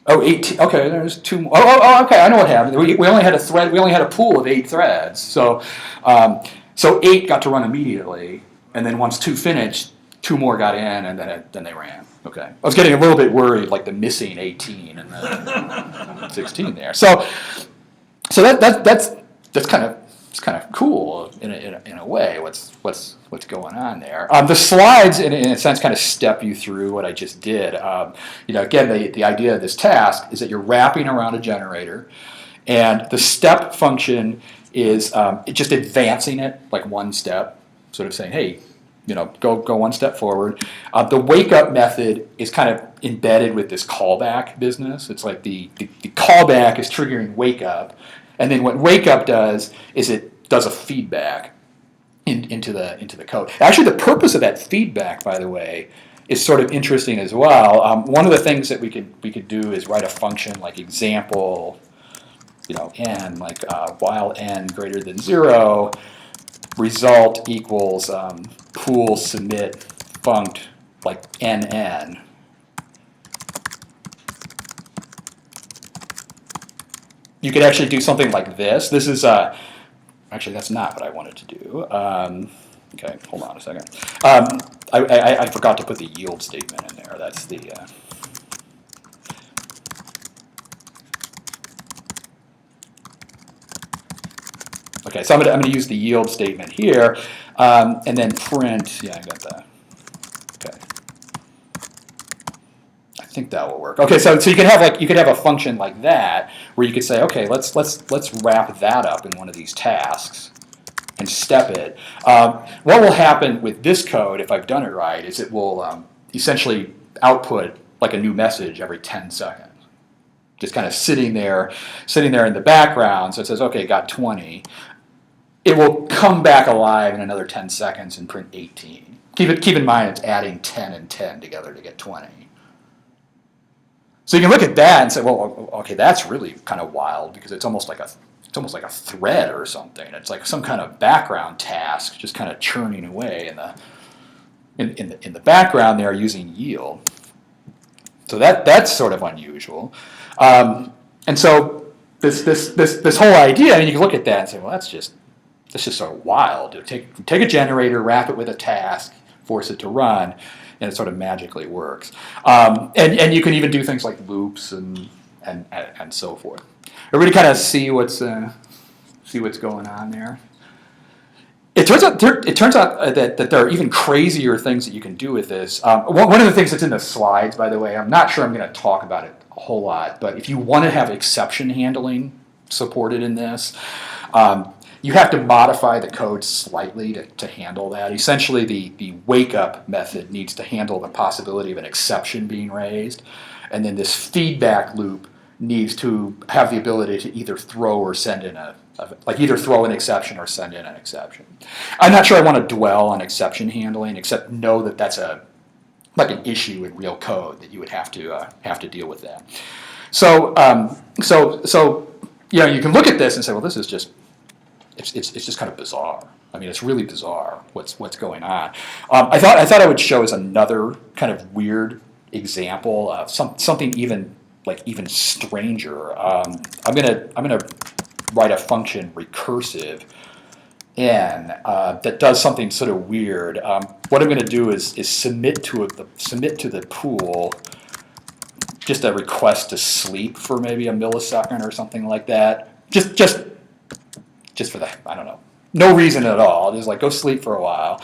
18. Okay, there's 2 more. Okay, I know what happened. We only had a thread. We only had a pool of 8 threads. So 8 got to run immediately, and then once 2 finished, 2 more got in, and then they ran. Okay, I was getting a little bit worried, like the missing 18 and the 16 there. So that's kind of cool in a way. What's going on there? The slides, in a sense, kind of step you through what I just did. Again, the idea of this task is that you're wrapping around a generator, and the step function is just advancing it like one step, sort of saying, hey, go one step forward. The wake up method is kind of embedded with this callback business. It's like the callback is triggering wake up, and then what wake up does is it does a feedback into the code. Actually, the purpose of that feedback, by the way, is sort of interesting as well. One of the things that we could do is write a function like example, n, like while n greater than 0, result equals pool submit funct like nn. You could actually do something like this. This is actually that's not what I wanted to do. Okay, hold on a second. I forgot to put the yield statement in there. That's the okay, so I'm gonna use the yield statement here, and then print. Yeah, I got that. Okay, I think that will work. Okay, so you could have a function like that where you could say, okay, let's wrap that up in one of these tasks and step it. What will happen with this code, if I've done it right, is it will essentially output like a new message every 10 seconds. Just kind of sitting there in the background. So it says, okay, got 20. It will come back alive in another 10 seconds and print 18. Keep in mind it's adding 10 and 10 together to get 20. So you can look at that and say, well, okay, that's really kind of wild because it's almost like a thread or something. It's like some kind of background task just kind of churning away in the background there using yield. So that's sort of unusual. And so this whole idea, I mean, you can look at that and say, well, that's just sort of wild. Take a generator, wrap it with a task, force it to run, and it sort of magically works. And you can even do things like loops and so forth. Everybody kind of see what's going on there. It turns out that there are even crazier things that you can do with this. One of the things that's in the slides, by the way, I'm not sure I'm going to talk about it a whole lot, but if you want to have exception handling supported in this, you have to modify the code slightly to handle that. Essentially, the wake up method needs to handle the possibility of an exception being raised, and then this feedback loop needs to have the ability to either throw or send in either throw an exception or send in an exception. I'm not sure I want to dwell on exception handling, except know that that's like an issue in real code that you would have to deal with that. So you can look at this and say, well, this is just it's just kind of bizarre. I mean, it's really bizarre what's going on. I thought I would show as another kind of weird example of something even stranger. I'm gonna write a function recursive n that does something sort of weird. What I'm going to do is submit to the pool just a request to sleep for maybe a millisecond or something like that. Just for the, I don't know, no reason at all. Just like go sleep for a while,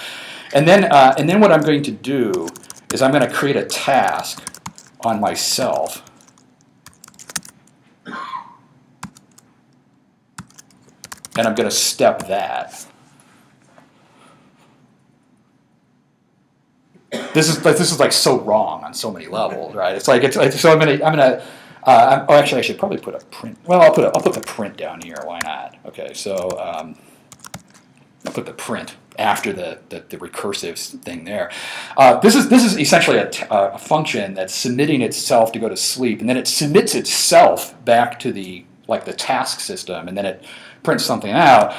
and then what I'm going to do is I'm going to create a task on myself. And I'm going to step that. This is like so wrong on so many levels, right? It's like so I'm gonna oh, actually I should probably put a print. Well, I'll put the print down here. Why not? Okay, so I'll put the print after the recursive thing there. This is essentially a function that's submitting itself to go to sleep, and then it submits itself back to the task system, and then it prints something out.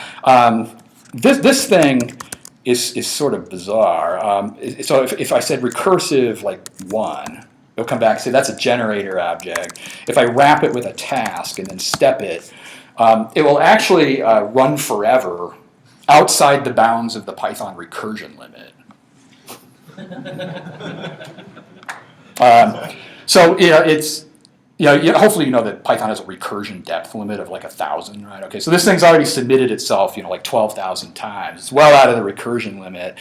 This thing is sort of bizarre. So if I said recursive 1, it'll come back and say that's a generator object. If I wrap it with a task and then step it, it will actually run forever outside the bounds of the Python recursion limit. So it's hopefully you know that Python has a recursion depth limit of 1,000, right? Okay, so this thing's already submitted itself 12,000 times. It's well out of the recursion limit.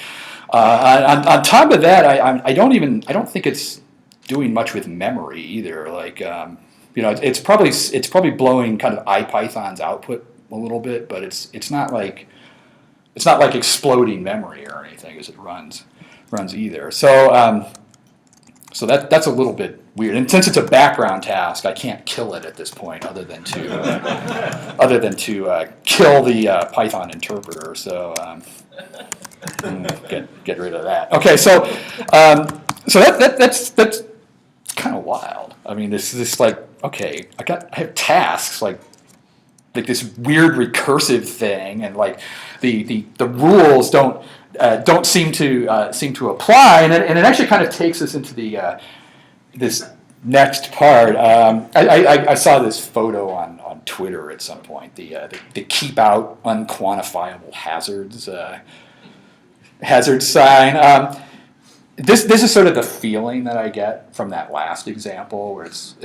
On top of that, I don't think it's doing much with memory either. It's probably blowing kind of IPython's output a little bit, but it's not like exploding memory or anything as it runs either. So that's a little bit weird. And since it's a background task, I can't kill it at this point, other than to kill the Python interpreter. So get rid of that. Okay, so that's kind of wild. I mean, this okay, I have tasks like this weird recursive thing, and the rules don't seem to apply, and it actually kind of takes us into the this next part. I saw this photo on Twitter at some point. The keep out unquantifiable hazards hazard sign. This is sort of the feeling that I get from that last example, where it's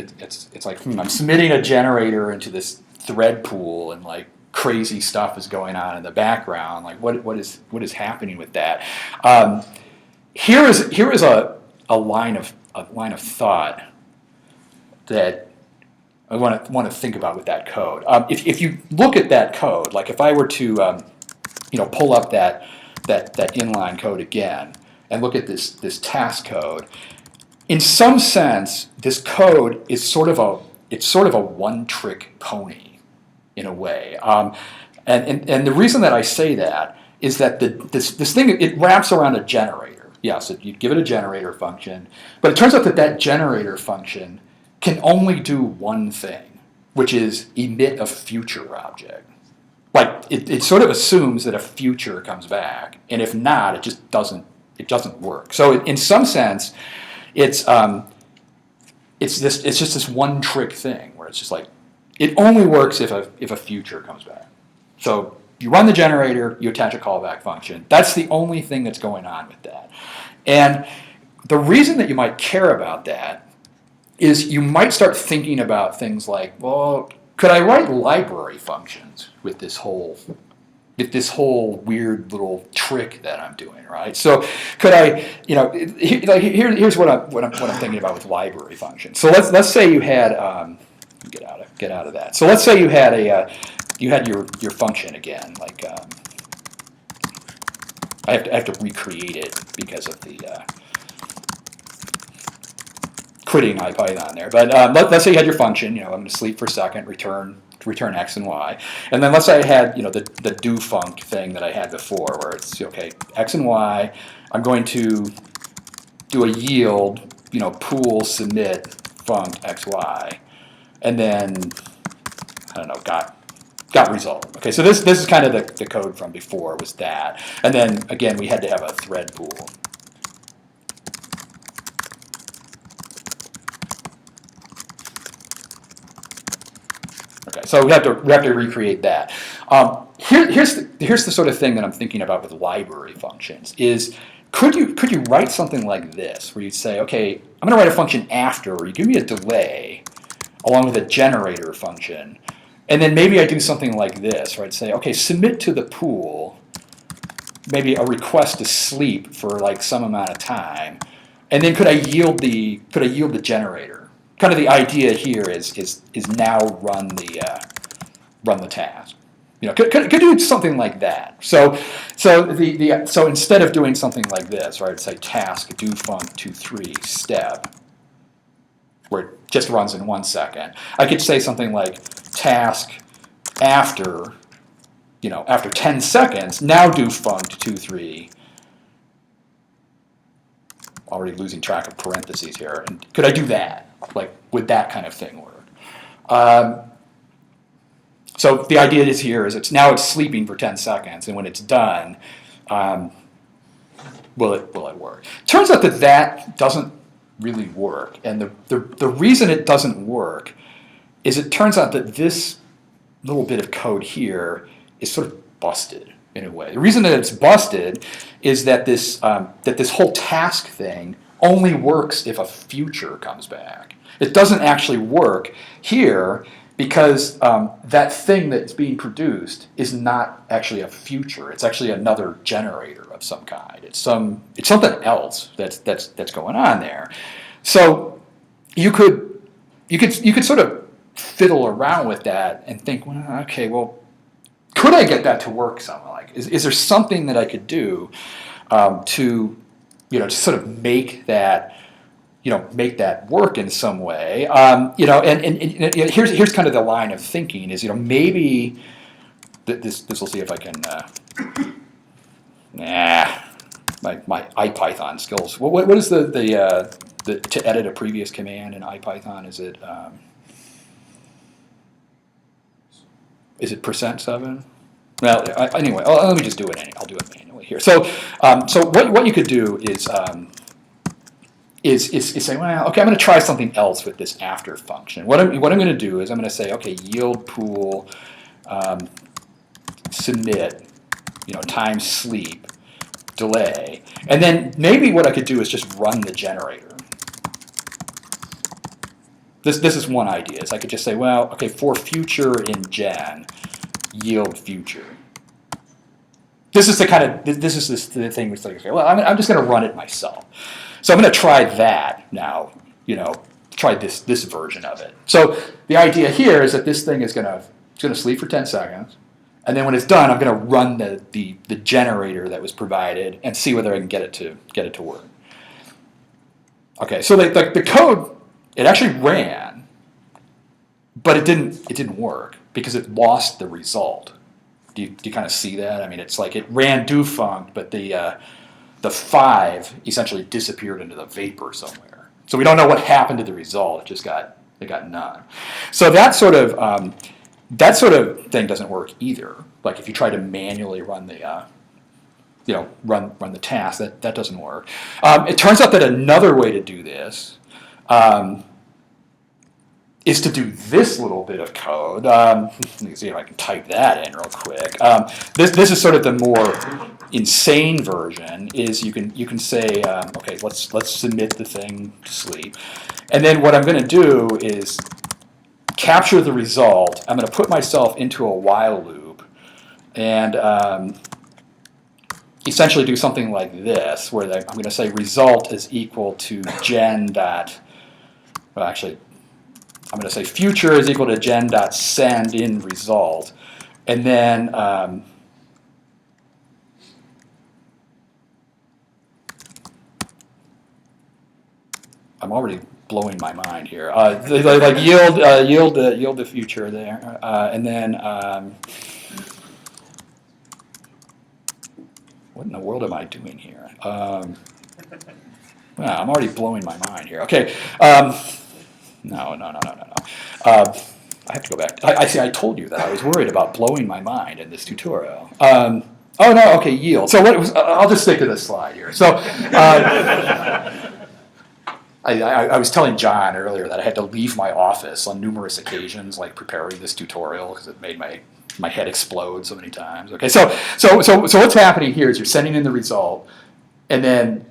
like I'm submitting a generator into this thread pool, and crazy stuff is going on in the background. What is happening with that? Here is a line of thought that I want to think about with that code. If you look at that code, if I were to pull up that inline code again and look at this task code, in some sense this code is sort of a one-trick pony in a way. And the reason that I say that is that this thing, it wraps around a generator. Yes, you give it a generator function, but it turns out that generator function can only do one thing, which is emit a future object. It sort of assumes that a future comes back, and if not, it just doesn't work. So in some sense, it's just this one trick thing where it's just it only works if a future comes back. So you run the generator, you attach a callback function. That's the only thing that's going on with that. And the reason that you might care about that is you might start thinking about things like, well, could I write library functions with this whole weird little trick that I'm doing, right? So could I, here's what I'm thinking about with library functions. So let's say you had get out of that. So let's say you had your function again, I have to recreate it because of the quitting IPython there. But let's say you had your function. I'm going to sleep for a second, return x and y, and then let's say I had the do func thing that I had before, where it's okay, x and y. I'm going to do a yield, pool submit func xy, and then I don't know, got result. Okay, so this is kind of the code from before, was that. And then again, we had to have a thread pool. Okay, so we have to recreate that. Here's the sort of thing that I'm thinking about with library functions is, could you write something like this, where you'd say, okay, I'm going to write a function after, where you give me a delay along with a generator function, and then maybe I do something like this, where I'd say, okay, submit to the pool maybe a request to sleep for like some amount of time, and then could I yield the generator? Kind of the idea here is now run the task. Could do something like that. So instead of doing something like this, right, say task do func 2.3 step, where it just runs in 1 second, I could say something like task after 10 seconds, now do func 2.3. Already losing track of parentheses here. And could I do that? Like, would that kind of thing work? So the idea is here is it's sleeping for 10 seconds, and when it's done, will it work? Turns out that doesn't really work, and the reason it doesn't work is it turns out that this little bit of code here is sort of busted in a way. The reason that it's busted is that this whole task thing only works if a future comes back. It doesn't actually work here because that thing that's being produced is not actually a future. It's actually another generator of some kind. It's something else that's going on there. So you could sort of fiddle around with that and think, well, okay, well, could I get that to work somewhere? Like, is there something that I could do to sort of make that work in some way? And here's kind of the line of thinking is, maybe this will see if I can. My IPython skills. What is the to edit a previous command in IPython? Is it %7? Well, anyway, let me just do it. I'll do it manually here. So what you could do is say, well, okay, I'm going to try something else with this after function. What I'm going to do is I'm going to say, okay, yield pool submit, times sleep delay, and then maybe what I could do is just run the generator. This is one idea. Is I could just say, well, okay, for future in gen, yield future. This is the thing which, like, okay, well, I'm just going to run it myself. So I'm going to try that now. Try this version of it. So the idea here is that this thing is going to sleep for 10 seconds, and then when it's done, I'm going to run the generator that was provided and see whether I can get it to work. Okay, so the code. It actually ran, but it didn't work because it lost the result. Do you kind of see that? I mean, it's like it ran do func, but the 5 essentially disappeared into the vapor somewhere. So we don't know what happened to the result. It got none. So that sort of thing doesn't work either. Like if you try to manually run the run the task, that doesn't work. It turns out that another way to do this is to do this little bit of code. Let me see if I can type that in real quick. This is sort of the more insane version. Is you can say, okay, let's submit the thing to sleep, and then what I'm going to do is capture the result. I'm going to put myself into a while loop, and essentially do something like this, where I'm going to say result is equal to gen dot. Well, actually, I'm going to say future is equal to gen dot send in result, and then I'm already blowing my mind here. Like yield the future there, and then what in the world am I doing here? Well, I'm already blowing my mind here. Okay. No. I have to go back. I see. I told you that I was worried about blowing my mind in this tutorial. Oh no. Okay, yield. So what was? I'll just stick to this slide here. So I was telling John earlier that I had to leave my office on numerous occasions, like preparing this tutorial, because it made my head explode so many times. Okay. So what's happening here is you're sending in the result, and then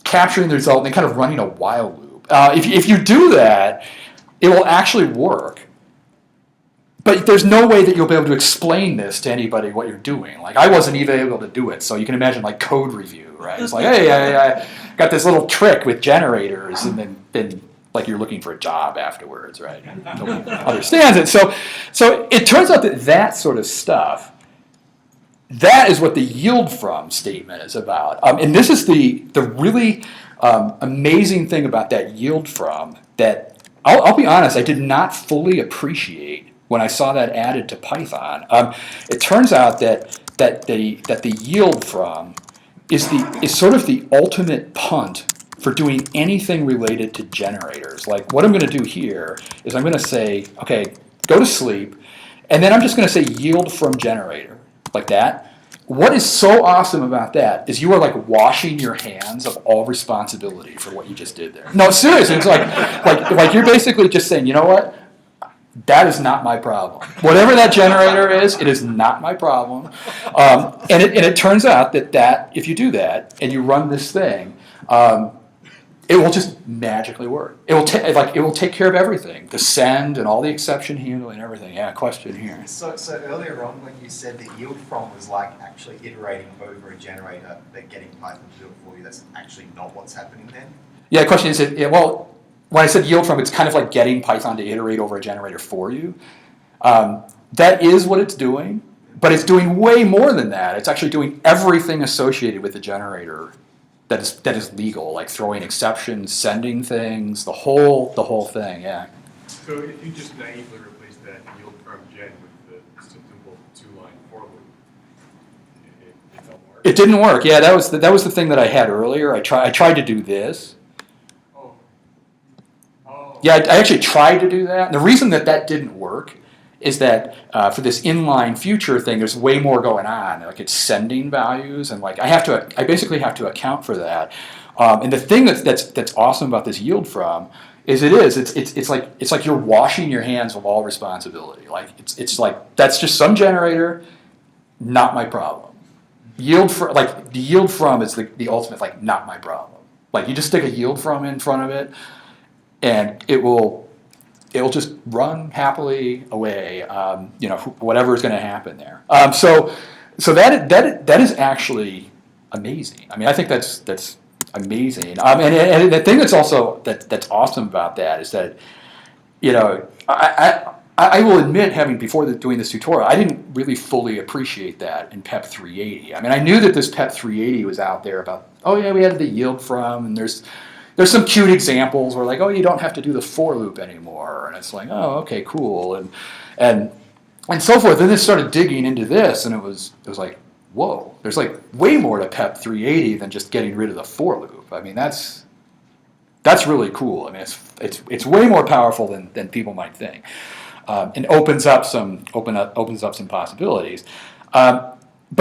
capturing the result, and then kind of running a while loop. If you do that, it will actually work. but there's no way that you'll be able to explain this to anybody what you're doing. Like I wasn't even able to do it, so you can imagine like code review, right? It's like, hey, I got this little trick with generators, and then like you're looking for a job afterwards, right? Nobody understands it. So it turns out that sort of stuff, that is what the yield from statement is about. And this is the really amazing thing about that yield from that I'll be honest, I did not fully appreciate when I saw that added to Python. It turns out that the yield from is sort of the ultimate punt for doing anything related to generators. Like what I'm going to do here is I'm going to say, okay, go to sleep, and then I'm just going to say yield from generator, like that. What is so awesome about that is you are like washing your hands of all responsibility for what you just did there. No, seriously, it's like you're basically just saying, you know what? That is not my problem. Whatever that generator is, it is not my problem. And it turns out that if you do that and you run this thing, it will just magically work. It will take care of everything, the send and all the exception handling and everything. Yeah, question here. So earlier on when you said that yield from was like actually iterating over a generator, but getting Python to do it for you, that's actually not what's happening then? Yeah, the question is, well, when I said yield from, it's kind of like getting Python to iterate over a generator for you. That is what it's doing, but it's doing way more than that. It's actually doing everything associated with the generator that is legal, like throwing exceptions, sending things, the whole thing, yeah. So if you just naively replace that yield from gen with the simple two-line for loop, it don't work? It didn't work. Yeah, that was the thing that I had earlier. I tried to do this. Oh. Yeah, I actually tried to do that. And the reason that didn't work is that for this inline future thing, there's way more going on. Like it's sending values, and like I basically have to account for that. And the thing that's awesome about this yield from is it's like you're washing your hands of all responsibility. Like it's like that's just some generator, not my problem. Yield from the yield from is the ultimate like not my problem. Like you just stick a yield from in front of it, and it'll just run happily away, whatever is going to happen there. So that is actually amazing. I mean, I think that's amazing. And the thing that's also that's awesome about that is that, I will admit, before doing this tutorial, I didn't really fully appreciate that in PEP 380. I mean, I knew that this PEP 380 was out there about, oh yeah, we had the yield from, and there's some cute examples where like, oh, you don't have to do the for loop anymore, and it's like, oh, okay, cool, and so forth. Then they started digging into this, and it was like, whoa, there's like way more to PEP 380 than just getting rid of the for loop. I mean, that's really cool. I mean, it's way more powerful than people might think, and opens up some possibilities. But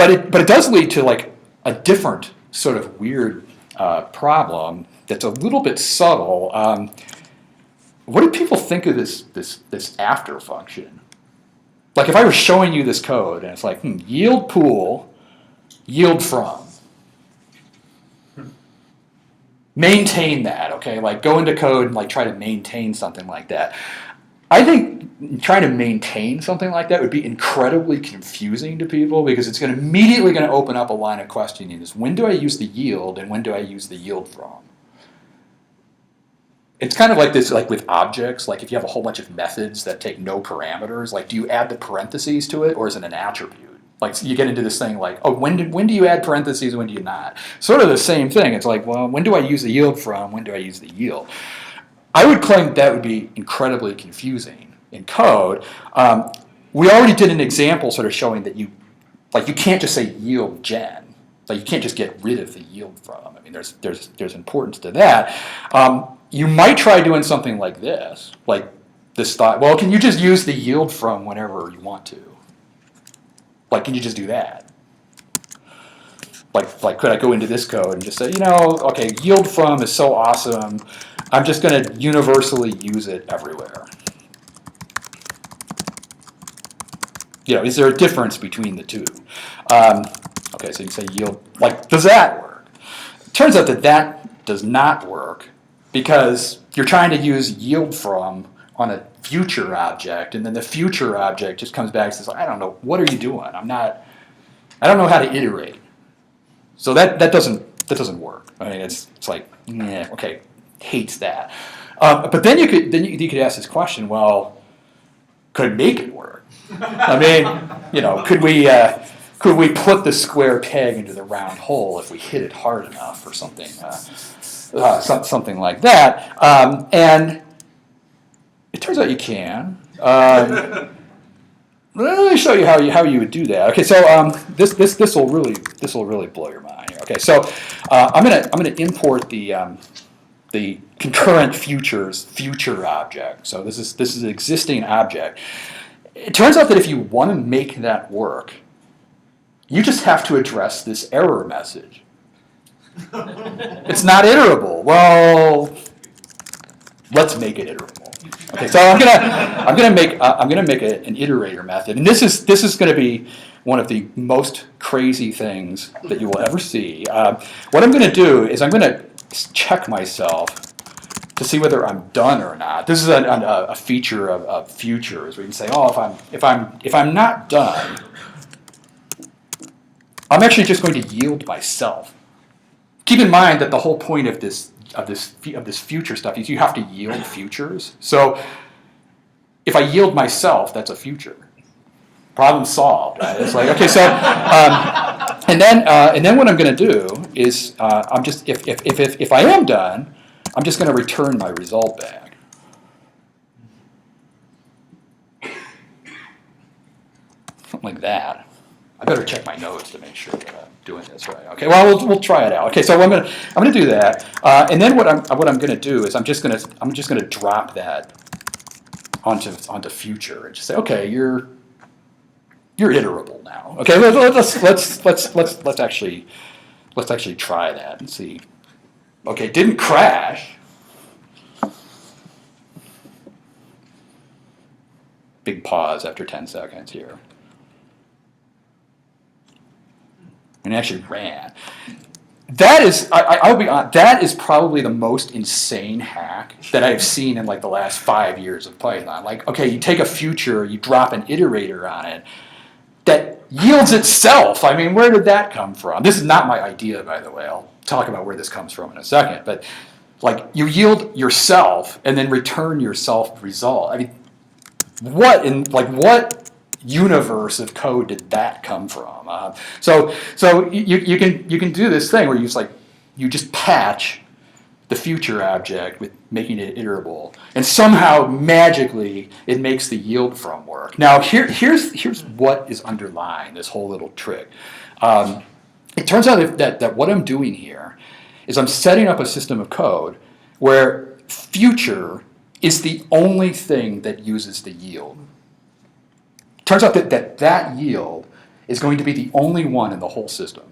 it does lead to like a different sort of weird problem that's a little bit subtle. What do people think of this after function? Like if I were showing you this code and it's like yield pool, yield from, maintain that, okay? Like go into code and like try to maintain something like that. I think trying to maintain something like that would be incredibly confusing to people because it's immediately going to open up a line of questioning: is when do I use the yield and when do I use the yield from? It's kind of like this, like with objects, like if you have a whole bunch of methods that take no parameters, like do you add the parentheses to it or is it an attribute? Like so you get into this thing like, oh, when do you add parentheses, when do you not? Sort of the same thing. It's like, well, when do I use the yield from, when do I use the yield? I would claim that would be incredibly confusing in code. We already did an example sort of showing that you can't just say yield gen. Like you can't just get rid of the yield from. I mean, there's importance to that. You might try doing something like this, like this thought, well, can you just use the yield from whenever you want to? Like, can you just do that? Like could I go into this code and just say, okay, yield from is so awesome, I'm just going to universally use it everywhere. Is there a difference between the two? Okay, so you say yield, like, does that work? It turns out that does not work because you're trying to use yield from on a future object, and then the future object just comes back and says, I don't know, what are you doing? I don't know how to iterate. So that doesn't work. I mean, it's like, okay, hates that. But then you could ask this question, well, could make it work? I mean, could we put the square peg into the round hole if we hit it hard enough or something, something like that? And it turns out you can. Let me show you how you would do that. Okay, so this will really blow your mind here. Okay, so I'm gonna import the concurrent futures future object. So this is an existing object. It turns out that if you want to make that work, you just have to address this error message. It's not iterable. Well, let's make it iterable. Okay, so I'm gonna make an iterator method, and this is going to be one of the most crazy things that you will ever see. What I'm going to do is I'm going to check myself to see whether I'm done or not. This is a feature of futures where you can say, oh, if I'm not done, I'm actually just going to yield myself. Keep in mind that the whole point of this future stuff is you have to yield futures. So if I yield myself, that's a future. Problem solved. Right? It's like, okay, so and then what I'm going to do is I'm just if I am done, I'm just going to return my result back. Something like that. I better check my notes to make sure that I'm doing this right. Okay, well we'll try it out. Okay, so I'm gonna do that, and then what I'm gonna do is I'm just gonna drop that onto future and just say, okay, you're iterable now. Okay, let's actually try that and see. Okay, it didn't crash. Big pause after 10 seconds here. And it actually ran. That is, I'll be honest, that is probably the most insane hack that I've seen in like the last 5 years of Python. Like, okay, you take a future, you drop an iterator on it that yields itself. I mean, where did that come from? This is not my idea, by the way. I'll talk about where this comes from in a second. But like, you yield yourself and then return yourself result. I mean, what universe of code did that come from? So you can do this thing where you just patch the future object with making it iterable, and somehow magically it makes the yield from work. Now here's what is underlying this whole little trick. It turns out that what I'm doing here is I'm setting up a system of code where future is the only thing that uses the yield. Turns out that yield is going to be the only one in the whole system.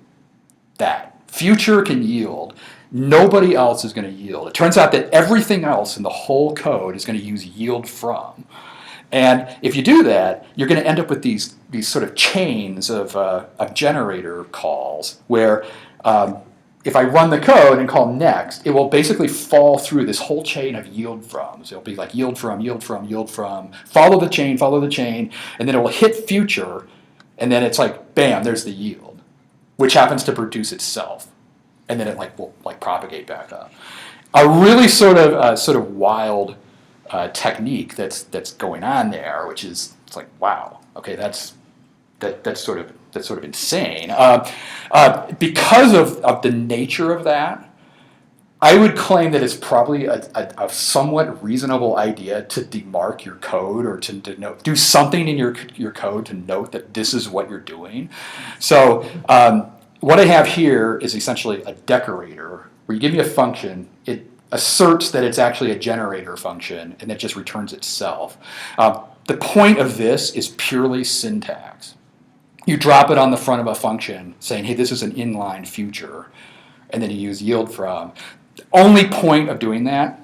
That future can yield. Nobody else is going to yield. It turns out that everything else in the whole code is going to use yield from. And if you do that, you're going to end up with these sort of chains of generator calls where if I run the code and call next, it will basically fall through this whole chain of yield from. So it'll be like yield from, yield from, yield from, follow the chain, and then it will hit future, and then it's like, bam, there's the yield, which happens to produce itself. And then it will propagate back up. A really sort of wild technique that's going on there, which is, it's like, wow, okay, that's sort of insane. Because of the nature of that, I would claim that it's probably a somewhat reasonable idea to demark your code or to do something in your code to note that this is what you're doing. So what I have here is essentially a decorator where you give me a function, it asserts that it's actually a generator function, and it just returns itself. The point of this is purely syntax. You drop it on the front of a function saying, hey, this is an inline future, and then you use yield from. The only point of doing that,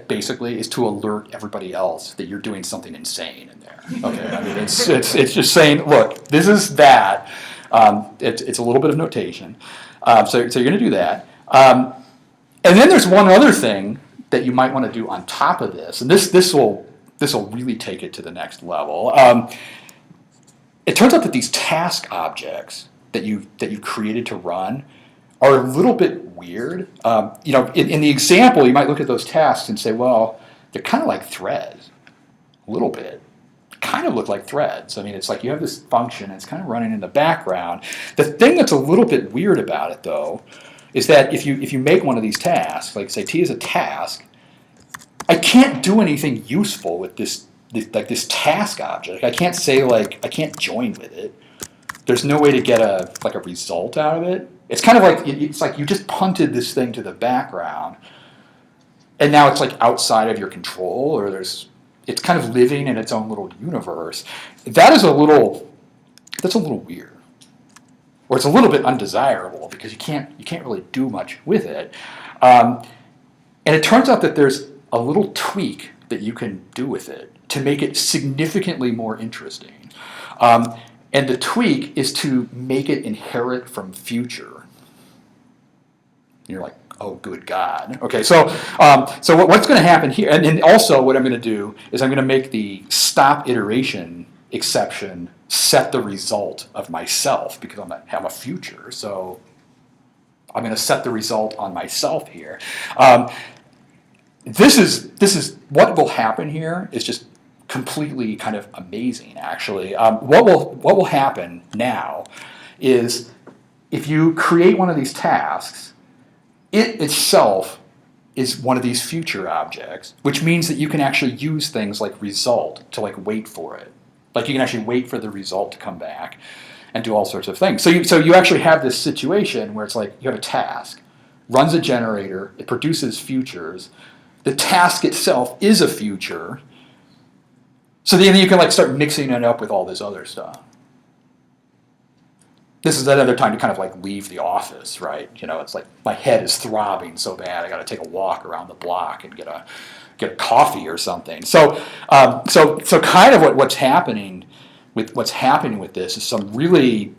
basically, is to alert everybody else that you're doing something insane in there. Okay, I mean, it's just saying, look, this is that. It's a little bit of notation. So you're going to do that. And then there's one other thing that you might want to do on top of this, and this will this will really take it to the next level. It turns out that these task objects that you created to run are a little bit weird. In the example, you might look at those tasks and say, well, they're kind of like threads, a little bit. Kind of look like threads. I mean, it's like you have this function, and it's kind of running in the background. The thing that's a little bit weird about it, though, is that if you make one of these tasks, like say T is a task, I can't do anything useful with this task object. I can't say I can't join with it. There's no way to get a result out of it. It's kind of like you just punted this thing to the background, and now it's like outside of your control, or it's kind of living in its own little universe. That's a little weird, or it's a little bit undesirable because you can't really do much with it. And it turns out that there's a little tweak that you can do with it to make it significantly more interesting. And the tweak is to make it inherit from future. You're like, oh, good God. Okay, so what's going to happen here, and also what I'm going to do is I'm going to make the stop iteration exception set the result of myself, because I'm a future, so I'm going to set the result on myself here. This is what will happen here is just completely kind of amazing, actually. What will happen now is if you create one of these tasks, it itself is one of these future objects, which means that you can actually use things like result to wait for it. Like you can actually wait for the result to come back and do all sorts of things. So you actually have this situation where it's like you have a task, runs a generator, it produces futures. The task itself is a future. So then you can start mixing it up with all this other stuff. This is another time to kind of leave the office, right? It's like my head is throbbing so bad I got to take a walk around the block and get a coffee or something. So kind of what's happening with this is some really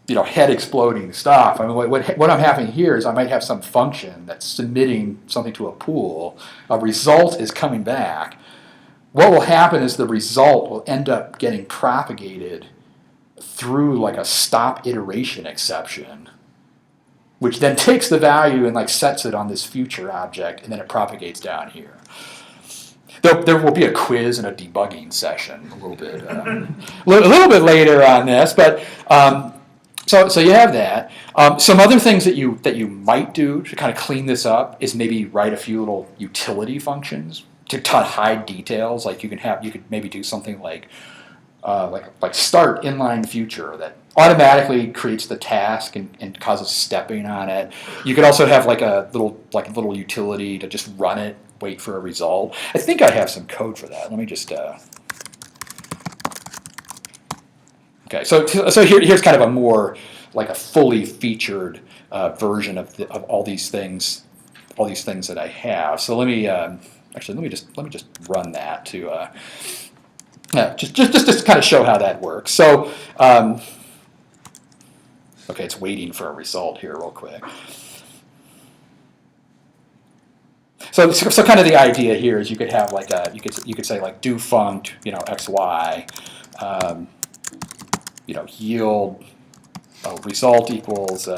head exploding stuff. I mean, what I'm having here is I might have some function that's submitting something to a pool. A result is coming back. What will happen is the result will end up getting propagated through a stop iteration exception, which then takes the value and sets it on this future object, and then it propagates down here. There will be a quiz and a debugging session a little bit later on this, but so you have that. Some other things that you might do to kind of clean this up is maybe write a few little utility functions to hide details. You could maybe do something like start inline future that automatically creates the task and causes stepping on it. You could also have a little utility to just run it, wait for a result. I think I have some code for that. Let me just. Okay, so here's kind of a more a fully featured version of all these things that I have. So let me let me just run that to. Just to kind of show how that works. So, okay, it's waiting for a result here real quick. So kind of the idea here is you could have you could say do funct xy, yield result equals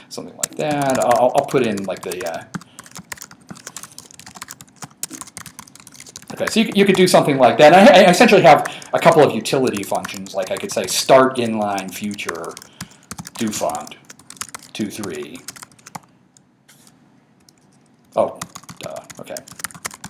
something like that. I'll put in the okay, so you could do something like that. I essentially have a couple of utility functions. I could say start inline future do funct 2.3. Oh, okay.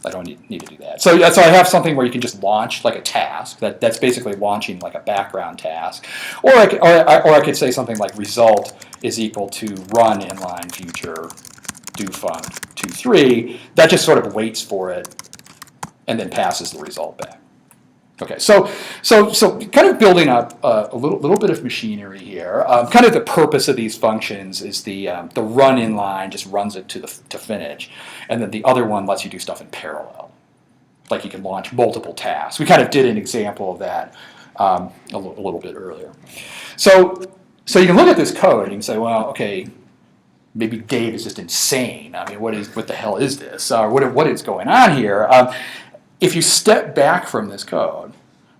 I don't need to do that. So I have something where you can just launch a task that's basically launching a background task, or I could say something like result is equal to run inline future do funct 2.3. That just sort of waits for it and then passes the result back. Okay, so kind of building up a little bit of machinery here. Kind of the purpose of these functions is the run inline just runs it to finish, and then the other one lets you do stuff in parallel. You can launch multiple tasks. We kind of did an example of that a little bit earlier. So you can look at this code and you can say, well, okay, maybe Dave is just insane. I mean, what the hell is this? Or what is going on here? If you step back from this code,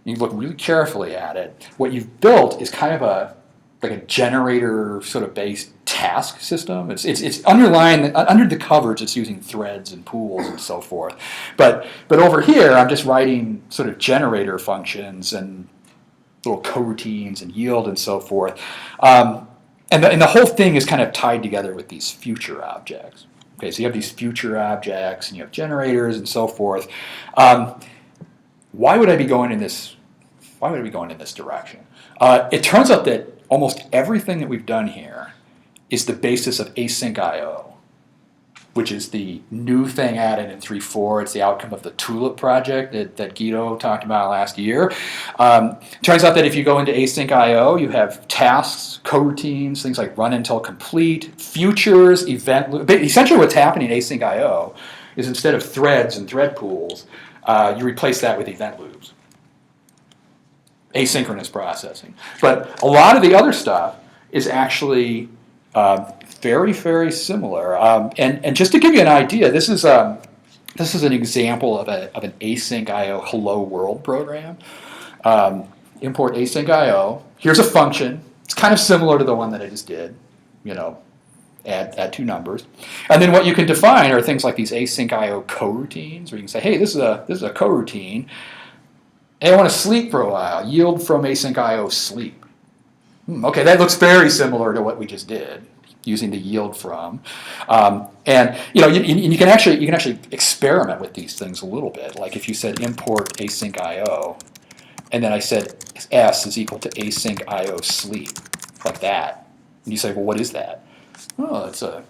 and you look really carefully at it, what you've built is kind of a generator sort of based task system. It's underlying under the covers. It's using threads and pools and so forth. But over here, I'm just writing sort of generator functions and little coroutines and yield and so forth. And the whole thing is kind of tied together with these future objects. Okay, so you have these future objects and you have generators and so forth. Why would I be going in this? Why would I be going in this direction? It turns out that almost everything that we've done here is the basis of async I/O, which is the new thing added in 3.4. It's the outcome of the Tulip project that Guido talked about last year. Turns out that if you go into async I/O, you have tasks, coroutines, things like run until complete, futures, event loop. Essentially what's happening in async I/O is instead of threads and thread pools, you replace that with event loops. Asynchronous processing. But a lot of the other stuff is actually very, very similar. And just to give you an idea, this is an example of an async I/O hello world program. Import async I/O. Here's a function. It's kind of similar to the one that I just did. Add two numbers. And then what you can define are things like these async I/O coroutines, where you can say, hey, this is a coroutine. And I want to sleep for a while. Yield from async I/O sleep. Okay, that looks very similar to what we just did, using the yield from. And you can actually experiment with these things a little bit. Like if you said import async I/O, and then I said s is equal to async I/O sleep, like that. And you say, well, what is that? Oh, it's a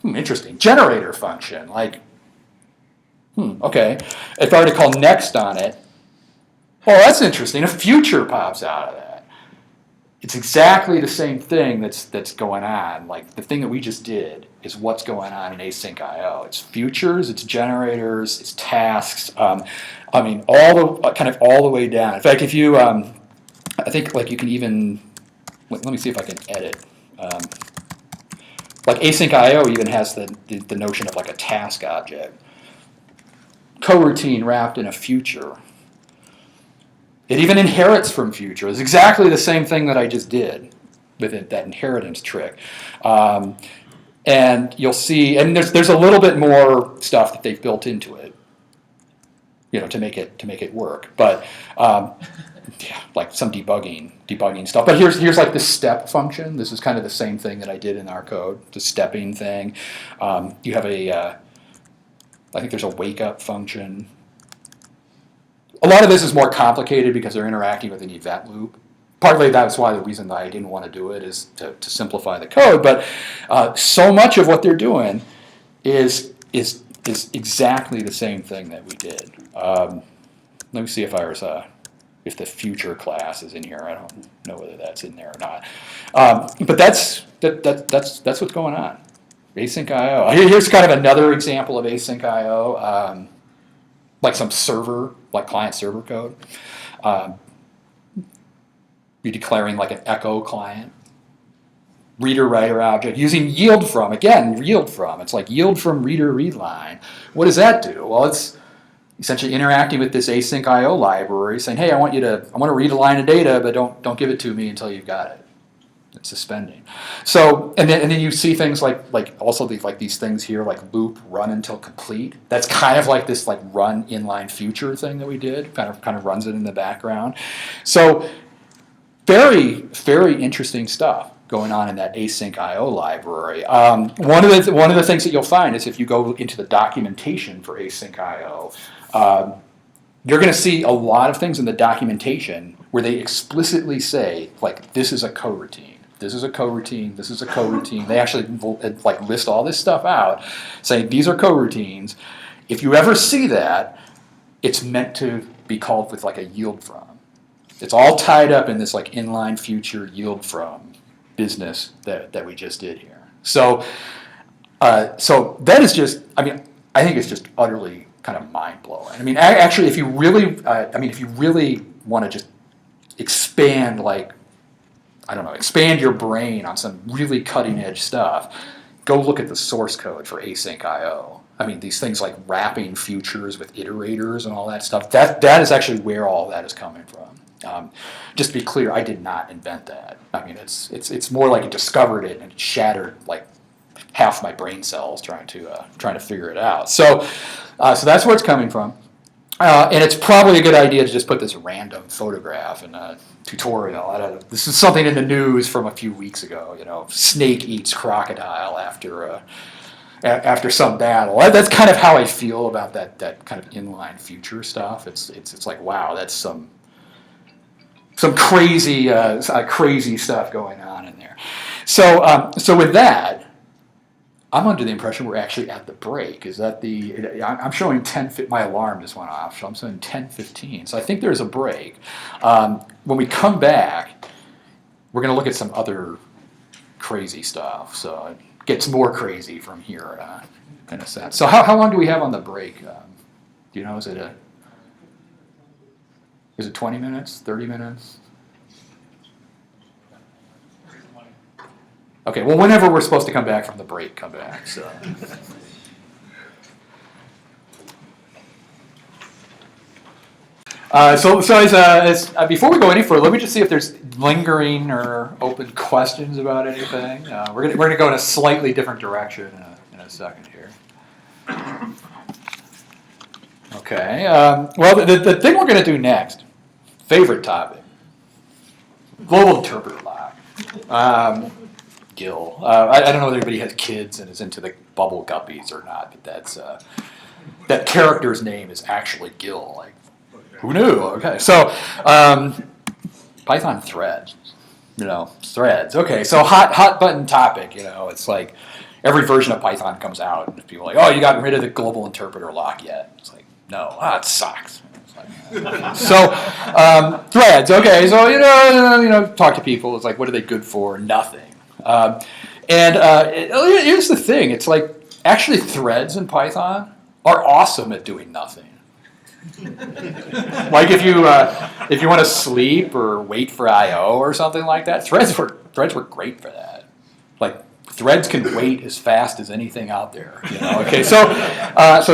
interesting generator function. Like, okay. If I were to call next on it, oh, that's interesting. A future pops out of that. It's exactly the same thing that's going on. Like the thing that we just did is what's going on in async I/O. It's futures, it's generators, it's tasks. I mean, all the way down. In fact, if you, I think like you can even. Let me see if I can edit. Like async I/O even has the notion of like a task object. Coroutine wrapped in a future. It even inherits from future. It's exactly the same thing that I just did with it, that inheritance trick. And you'll see, and there's a little bit more stuff that they've built into it, to make it work. But like some debugging stuff. But here's like the step function. This is kind of the same thing that I did in our code, the stepping thing. You have I think there's a wake up function. A lot of this is more complicated because they're interacting with an event loop. Partly that's why the reason that I didn't want to do it is to simplify the code. But so much of what they're doing is exactly the same thing that we did. Let me see if if the future class is in here. I don't know whether that's in there or not. But that's what's going on. Async I/O. Here's kind of another example of async I/O. Like some server, like client-server code. You're declaring like an echo client. Reader-writer object using yield from. Again, yield from. It's like yield from reader-read line. What does that do? Well, it's essentially interacting with this async I/O library, saying, hey, I want to read a line of data, but don't give it to me until you've got it. It's suspending. So and then you see things like also these things here like loop run until complete. That's kind of like this like run inline future thing that we did. Kind of runs it in the background. So very, very interesting stuff going on in that async I/O library. One of the things that you'll find is if you go into the documentation for async I/O, you're going to see a lot of things in the documentation where they explicitly say like this is a coroutine. This is a coroutine, this is a coroutine. They actually like list all this stuff out, saying these are coroutines. If you ever see that, it's meant to be called with like a yield from. It's all tied up in this like inline future yield from business that we just did here. So that is just, I think it's just utterly kind of mind-blowing. I mean, actually, if you really want to just expand expand your brain on some really cutting edge stuff, go look at the source code for async IO. I mean, these things like wrapping futures with iterators and all that stuff, that is actually where all that is coming from. Just to be clear, I did not invent that. I mean, it's more like I discovered it and it shattered like half my brain cells trying to figure it out. So that's where it's coming from. And it's probably a good idea to just put this random photograph in a tutorial. This is something in the news from a few weeks ago. You know, snake eats crocodile after some battle. That's kind of how I feel about that kind of inline future stuff. It's like, wow, that's some crazy crazy stuff going on in there. So with that, I'm under the impression we're actually at the break. Is that I'm showing 10. My alarm just went off, so I'm saying 10:15. So I think there's a break. When we come back, we're going to look at some other crazy stuff. So it gets more crazy from here, in a sense. So how long do we have on the break? Do you know? Is it 20 minutes? 30 minutes? Okay, well, whenever we're supposed to come back from the break, come back. So before we go any further, let me just see if there's lingering or open questions about anything. We're gonna go in a slightly different direction in a second here. Okay. Well, the thing we're gonna do next, favorite topic, global interpreter lock. Gil. I don't know if anybody has kids and is into the bubble guppies or not, but that character's name is actually Gil. Like, who knew? Okay, so Python threads, threads. Okay, so hot button topic. It's like every version of Python comes out, and people are like, oh, you got rid of the global interpreter lock yet? It's like, no, it sucks. So threads. Okay, so talk to people. It's like, what are they good for? Nothing. Here's the thing. It's like, actually threads in Python are awesome at doing nothing. Like if you want to sleep or wait for I/O or something like that, threads were great for that. Like threads can wait as fast as anything out there. Okay, so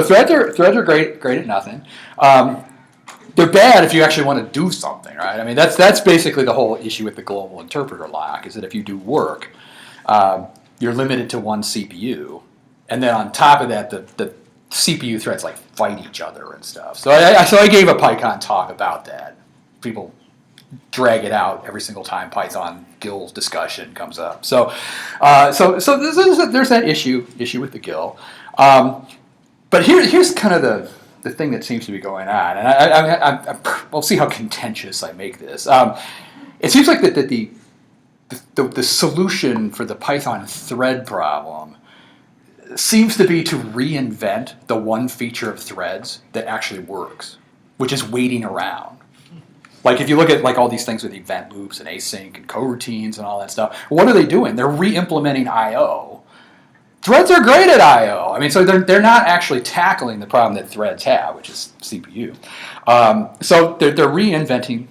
threads are great at nothing. They're bad if you actually want to do something, right? I mean, that's basically the whole issue with the global interpreter lock, is that if you do work, you're limited to one CPU, and then on top of that, the CPU threads like fight each other and stuff. So I gave a PyCon talk about that. People drag it out every single time Python GIL discussion comes up. So there's that issue with the GIL. But here's kind of the thing that seems to be going on, and we'll see how contentious I make this. It seems like that the solution for the Python thread problem seems to be to reinvent the one feature of threads that actually works, which is waiting around. Like if you look at like all these things with event loops and async and coroutines and all that stuff, what are they doing? They're re-implementing I/O. Threads are great at I/O. I mean, so they're not actually tackling the problem that threads have, which is CPU. So they're reinventing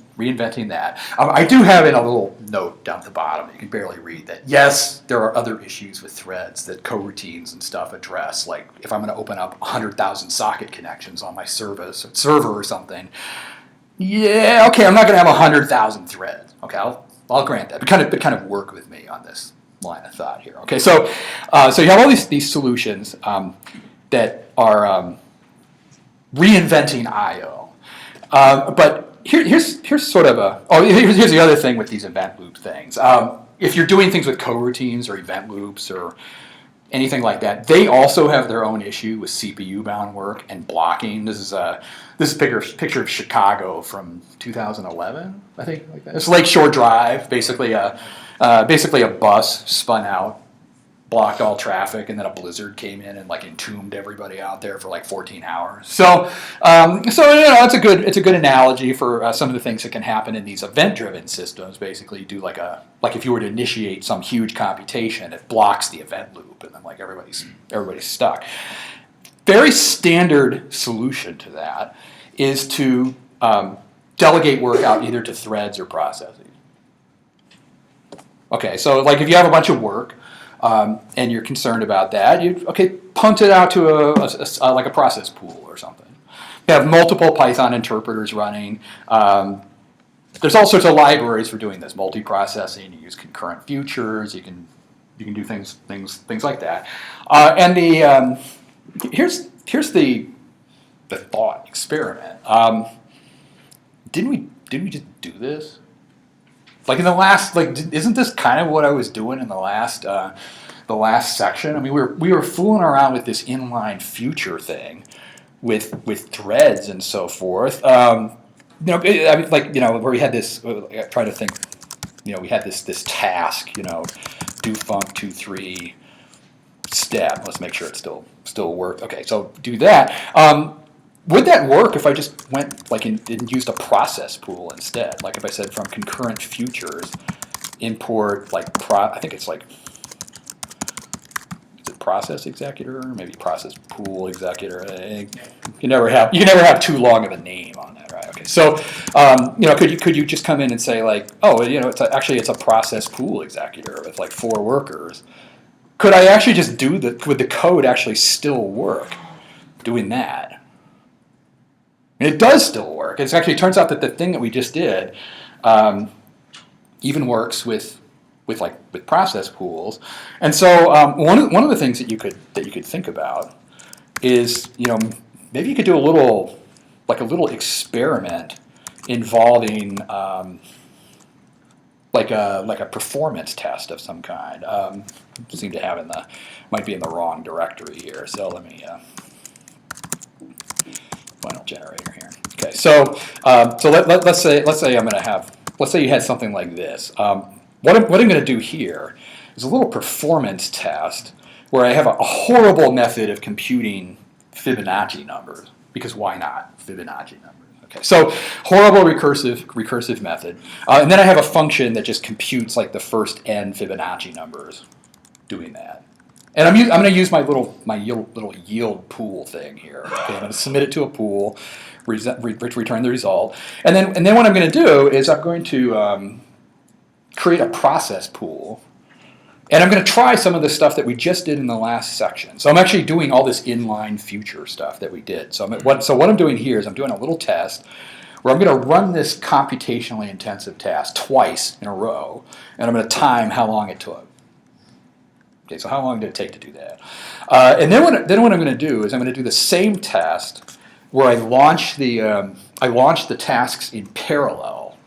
that. I do have in a little note down at the bottom, you can barely read, that yes, there are other issues with threads that coroutines and stuff address. Like if I'm going to open up 100,000 socket connections on my server or something, yeah, okay, I'm not going to have 100,000 threads. Okay, I'll grant that. But kind of work with me on this line of thought here. Okay, so you have all these solutions that are reinventing I/O, but here's sort of here's the other thing with these event loop things. If you're doing things with coroutines or event loops or anything like that, they also have their own issue with CPU bound work and blocking. This is a picture of Chicago from 2011, I think, like that. It's Lakeshore Drive, basically a bus spun out, blocked all traffic, and then a blizzard came in and like entombed everybody out there for like 14 hours. So it's a good analogy for some of the things that can happen in these event-driven systems. Basically, you do like if you were to initiate some huge computation, it blocks the event loop, and then like everybody's stuck. Very standard solution to that is to delegate work out either to threads or processes. Okay, so like if you have a bunch of work, and you're concerned about that, you punt it out to like a process pool or something. You have multiple Python interpreters running. There's all sorts of libraries for doing this, multiprocessing. You use concurrent futures. You can do things like that. And here's the thought experiment. Didn't we just do this? Like in the last, isn't this kind of what I was doing in the last section? I mean, we were fooling around with this inline future thing, with threads and so forth. Where we had this. I try to think. We had this task. Do func 2.3 step. Let's make sure it still worked. Okay, so do that. Would that work if I just went and used a process pool instead? Like if I said from concurrent futures, import I think it's is it process executor, maybe process pool executor. You never have too long of a name on that, right? Okay, so could you just come in and say it's a process pool executor with 4 workers? Could I actually just would the code actually still work doing that? And it does still work. It turns out that the thing that we just did even works with process pools. And so one of the things that you could think about is maybe you could do a little experiment involving a performance test of some kind. Seem to have might be in the wrong directory here. So let me. Final generator here. Okay, so let's say you had something like this. What I'm going to do here is a little performance test where I have a horrible method of computing Fibonacci numbers, because why not Fibonacci numbers? Okay, so horrible recursive method, and then I have a function that just computes the first n Fibonacci numbers, doing that. And I'm going to use my little yield pool thing here. Okay, I'm going to submit it to a pool, return the result, and then what I'm going to do is I'm going to create a process pool, and I'm going to try some of the stuff that we just did in the last section. So I'm actually doing all this inline future stuff that we did. So what I'm doing here is I'm doing a little test where I'm going to run this computationally intensive task twice in a row, and I'm going to time how long it took. Okay, so how long did it take to do that? And then what I'm going to do is I'm going to do the same test where I launch the tasks in parallel.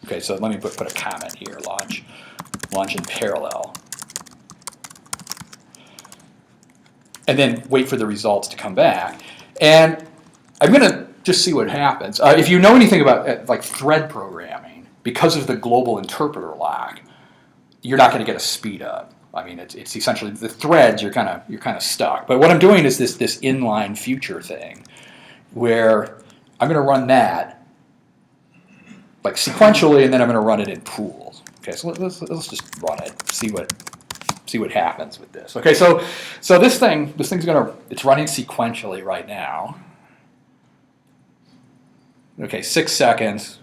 Okay, so let me put a comment here. Launch in parallel, and then wait for the results to come back. And I'm going to just see what happens. If you know anything about thread programming, because of the global interpreter lock, you're not going to get a speed up. I mean, it's essentially the threads. You're kind of stuck. But what I'm doing is this inline future thing, where I'm going to run that sequentially, and then I'm going to run it in pools. Okay, so let's just run it. See what happens with this. Okay, so this thing's it's running sequentially right now. Okay, 6 seconds,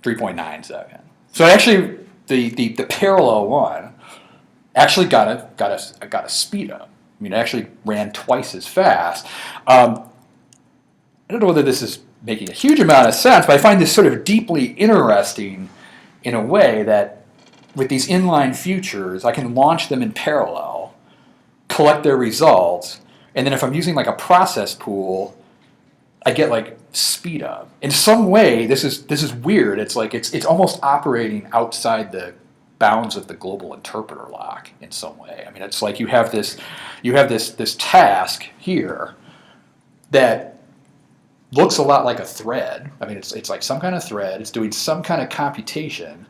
3.9 seconds. So actually, the parallel one actually got a speed up. I mean, it actually ran twice as fast. I don't know whether this is making a huge amount of sense, but I find this sort of deeply interesting in a way that with these inline futures, I can launch them in parallel, collect their results, and then if I'm using a process pool, I get speed up. In some way, this is weird. It's it's almost operating outside the bounds of the global interpreter lock in some way. I mean, it's you have this task here that looks a lot like a thread. I mean, it's like some kind of thread. It's doing some kind of computation,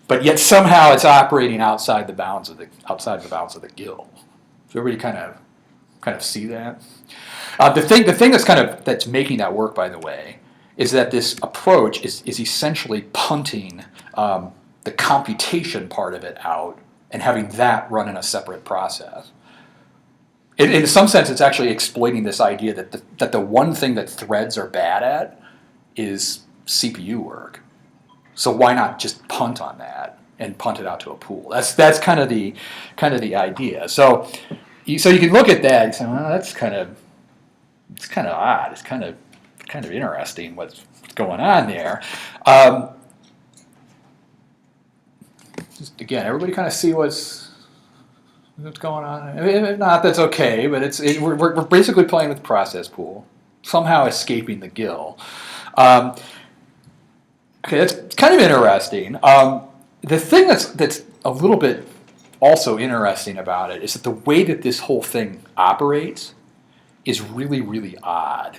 but yet somehow it's operating outside the bounds of the guild. So everybody kind of see that. The thing that's making that work, by the way, is that this approach is essentially punting the computation part of it out and having that run in a separate process. In some sense, it's actually exploiting this idea that the one thing that threads are bad at is CPU work. So why not just punt on that and punt it out to a pool. That's kind of the idea. So you can look at that and say, well, it's kind of odd. It's kind of interesting what's going on there. Just again, everybody kind of see what's going on. If not, that's okay. But we're basically playing with the process pool, somehow escaping the GIL. Okay, that's kind of interesting. The thing that's a little bit also interesting about it is that the way that this whole thing operates is really, really odd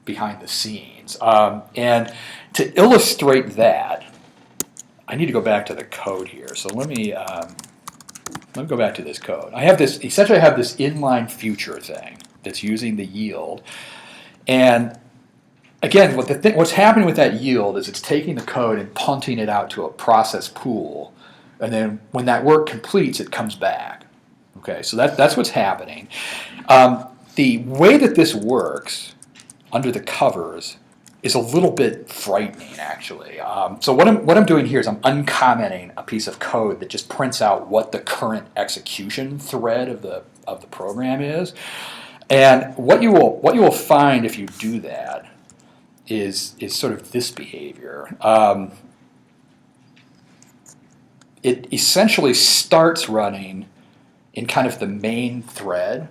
behind the scenes. And to illustrate that, I need to go back to the code here. So let me go back to this code. I have this inline future thing that's using the yield. And again, what's happening with that yield is it's taking the code and punting it out to a process pool. And then when that work completes, it comes back. Okay, so that's what's happening. The way that this works under the covers is a little bit frightening, actually. So what I'm doing here is I'm uncommenting a piece of code that just prints out what the current execution thread of the program is. And what you will find if you do that is sort of this behavior. It essentially starts running in kind of the main thread,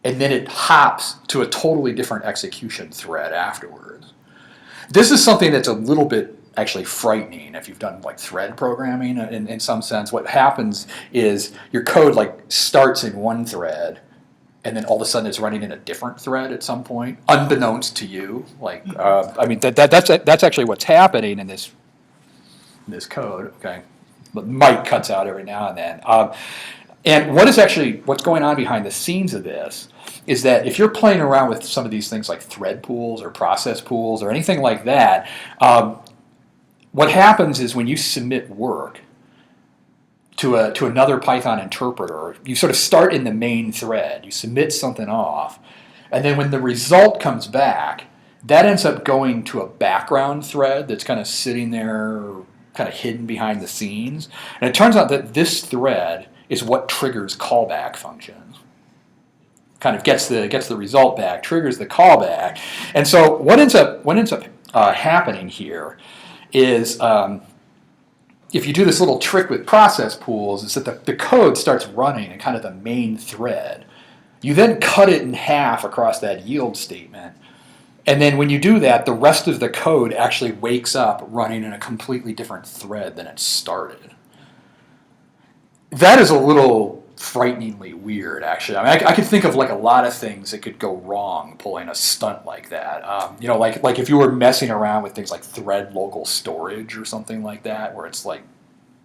and then it hops to a totally different execution thread afterwards. This is something that's a little bit actually frightening if you've done like thread programming in some sense. What happens is your code like starts in one thread, and then all of a sudden it's running in a different thread at some point, unbeknownst to you. Like, I mean, that's actually what's happening in this code. Okay, but Mike cuts out every now and then. And what's going on behind the scenes of this is that if you're playing around with some of these things like thread pools or process pools or anything like that, what happens is when you submit work to another Python interpreter, you sort of start in the main thread, you submit something off, and then when the result comes back, that ends up going to a background thread that's kind of sitting there, kind of hidden behind the scenes. And it turns out that this thread is what triggers callback functions. Kind of gets the result back, triggers the callback. And so what ends up happening here is if you do this little trick with process pools, is that the code starts running in kind of the main thread. You then cut it in half across that yield statement. And then when you do that, the rest of the code actually wakes up running in a completely different thread than it started. That is a little frighteningly weird, actually. I mean, I could think of like a lot of things that could go wrong pulling a stunt like that. Like if you were messing around with things like thread local storage or something like that, where it's like,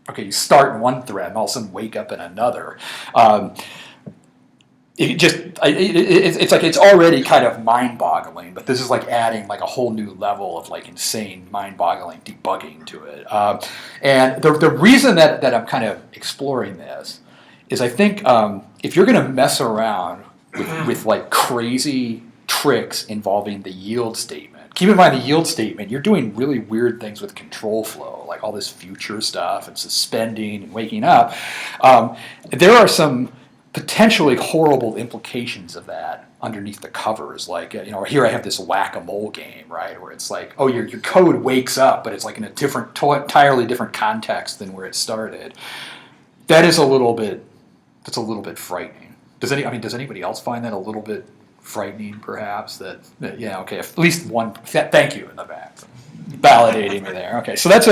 okay, you start in one thread and all of a sudden wake up in another. It's like it's already kind of mind-boggling, but this is like adding like a whole new level of like insane mind-boggling debugging to it. And the reason that I'm kind of exploring this is I think if you're going to mess around with like crazy tricks involving the yield statement, keep in mind the yield statement, you're doing really weird things with control flow, like all this future stuff and suspending and waking up. There are some potentially horrible implications of that underneath the covers. Like, here I have this whack-a-mole game, right, where it's like, oh, your code wakes up, but it's like in a entirely different context than where it started. That's a little bit frightening. Does anybody else find that a little bit frightening, perhaps? Okay, at least one. Thank you in the back, validating me there. Okay, so that's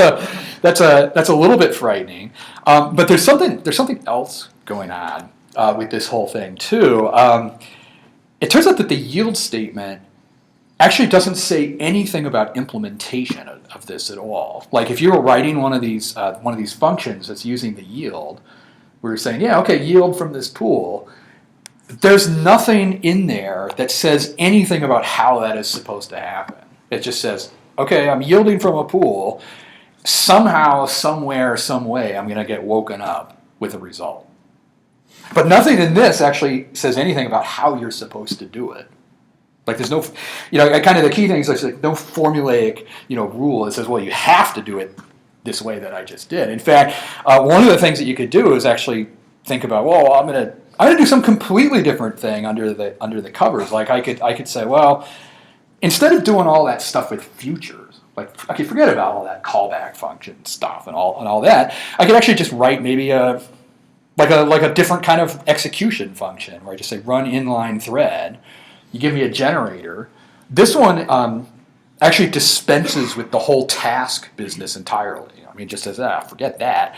a little bit frightening. But there's something else going on with this whole thing too. It turns out that the yield statement actually doesn't say anything about implementation of this at all. Like if you were writing one of these functions that's using the yield, we were saying, yeah, okay, yield from this pool. There's nothing in there that says anything about how that is supposed to happen. It just says, okay, I'm yielding from a pool. Somehow, somewhere, some way, I'm going to get woken up with a result. But nothing in this actually says anything about how you're supposed to do it. Like there's no, kind of the key thing is there's like no formulaic, rule that says, well, you have to do it this way that I just did. In fact, one of the things that you could do is actually think about, well, I'm gonna do some completely different thing under the covers. Like I could say, well, instead of doing all that stuff with futures, like I could forget about all that callback function stuff and all that. I could actually just write maybe a different kind of execution function where I just say run inline thread. You give me a generator. This one actually dispenses with the whole task business entirely. I mean, just says, forget that.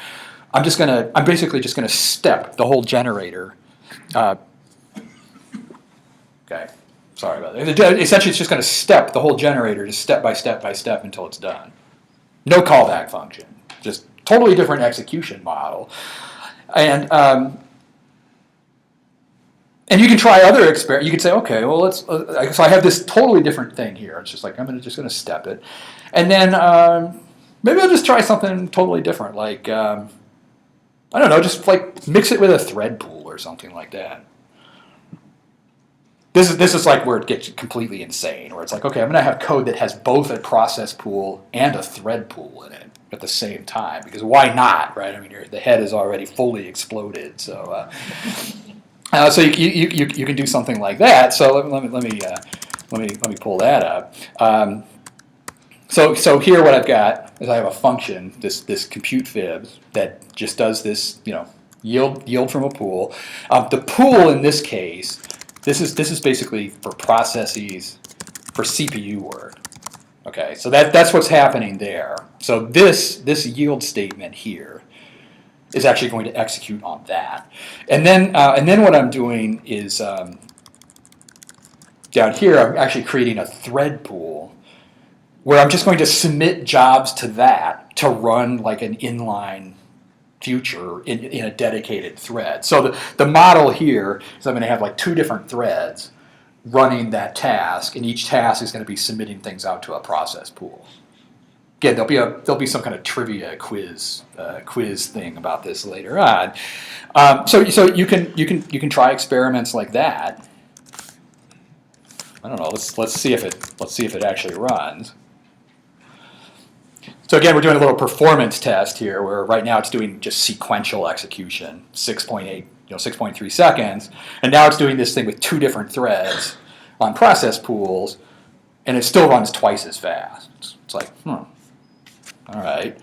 I'm basically just gonna step the whole generator. Okay, sorry about that. Essentially, it's just gonna step the whole generator just step by step by step until it's done. No callback function, just totally different execution model. And you can try other experiments. You could say, okay, well, let's. So I have this totally different thing here. It's just like I'm just gonna step it, and then maybe I'll just try something totally different, like I don't know, just like mix it with a thread pool or something like that. This is like where it gets completely insane, where it's like, okay, I'm gonna have code that has both a process pool and a thread pool in it at the same time, because why not, right? I mean, the head is already fully exploded, so so you can do something like that. So let me pull that up. So here what I've got is I have a function, this compute fib, that just does this, yield from a pool. The pool in this case, this is basically for processes for CPU work. Okay, so that's what's happening there. So this yield statement here is actually going to execute on that, and then what I'm doing is down here I'm actually creating a thread pool where I'm just going to submit jobs to that to run like an inline future in a dedicated thread. So the model here is I'm going to have like two different threads running that task, and each task is going to be submitting things out to a process pool. Again, there'll be some kind of trivia quiz thing about this later on. So you can try experiments like that. I don't know. Let's see if it actually runs. So again, we're doing a little performance test here, where right now it's doing just sequential execution, 6.3 seconds, and now it's doing this thing with two different threads on process pools, and it still runs twice as fast. It's like, all right.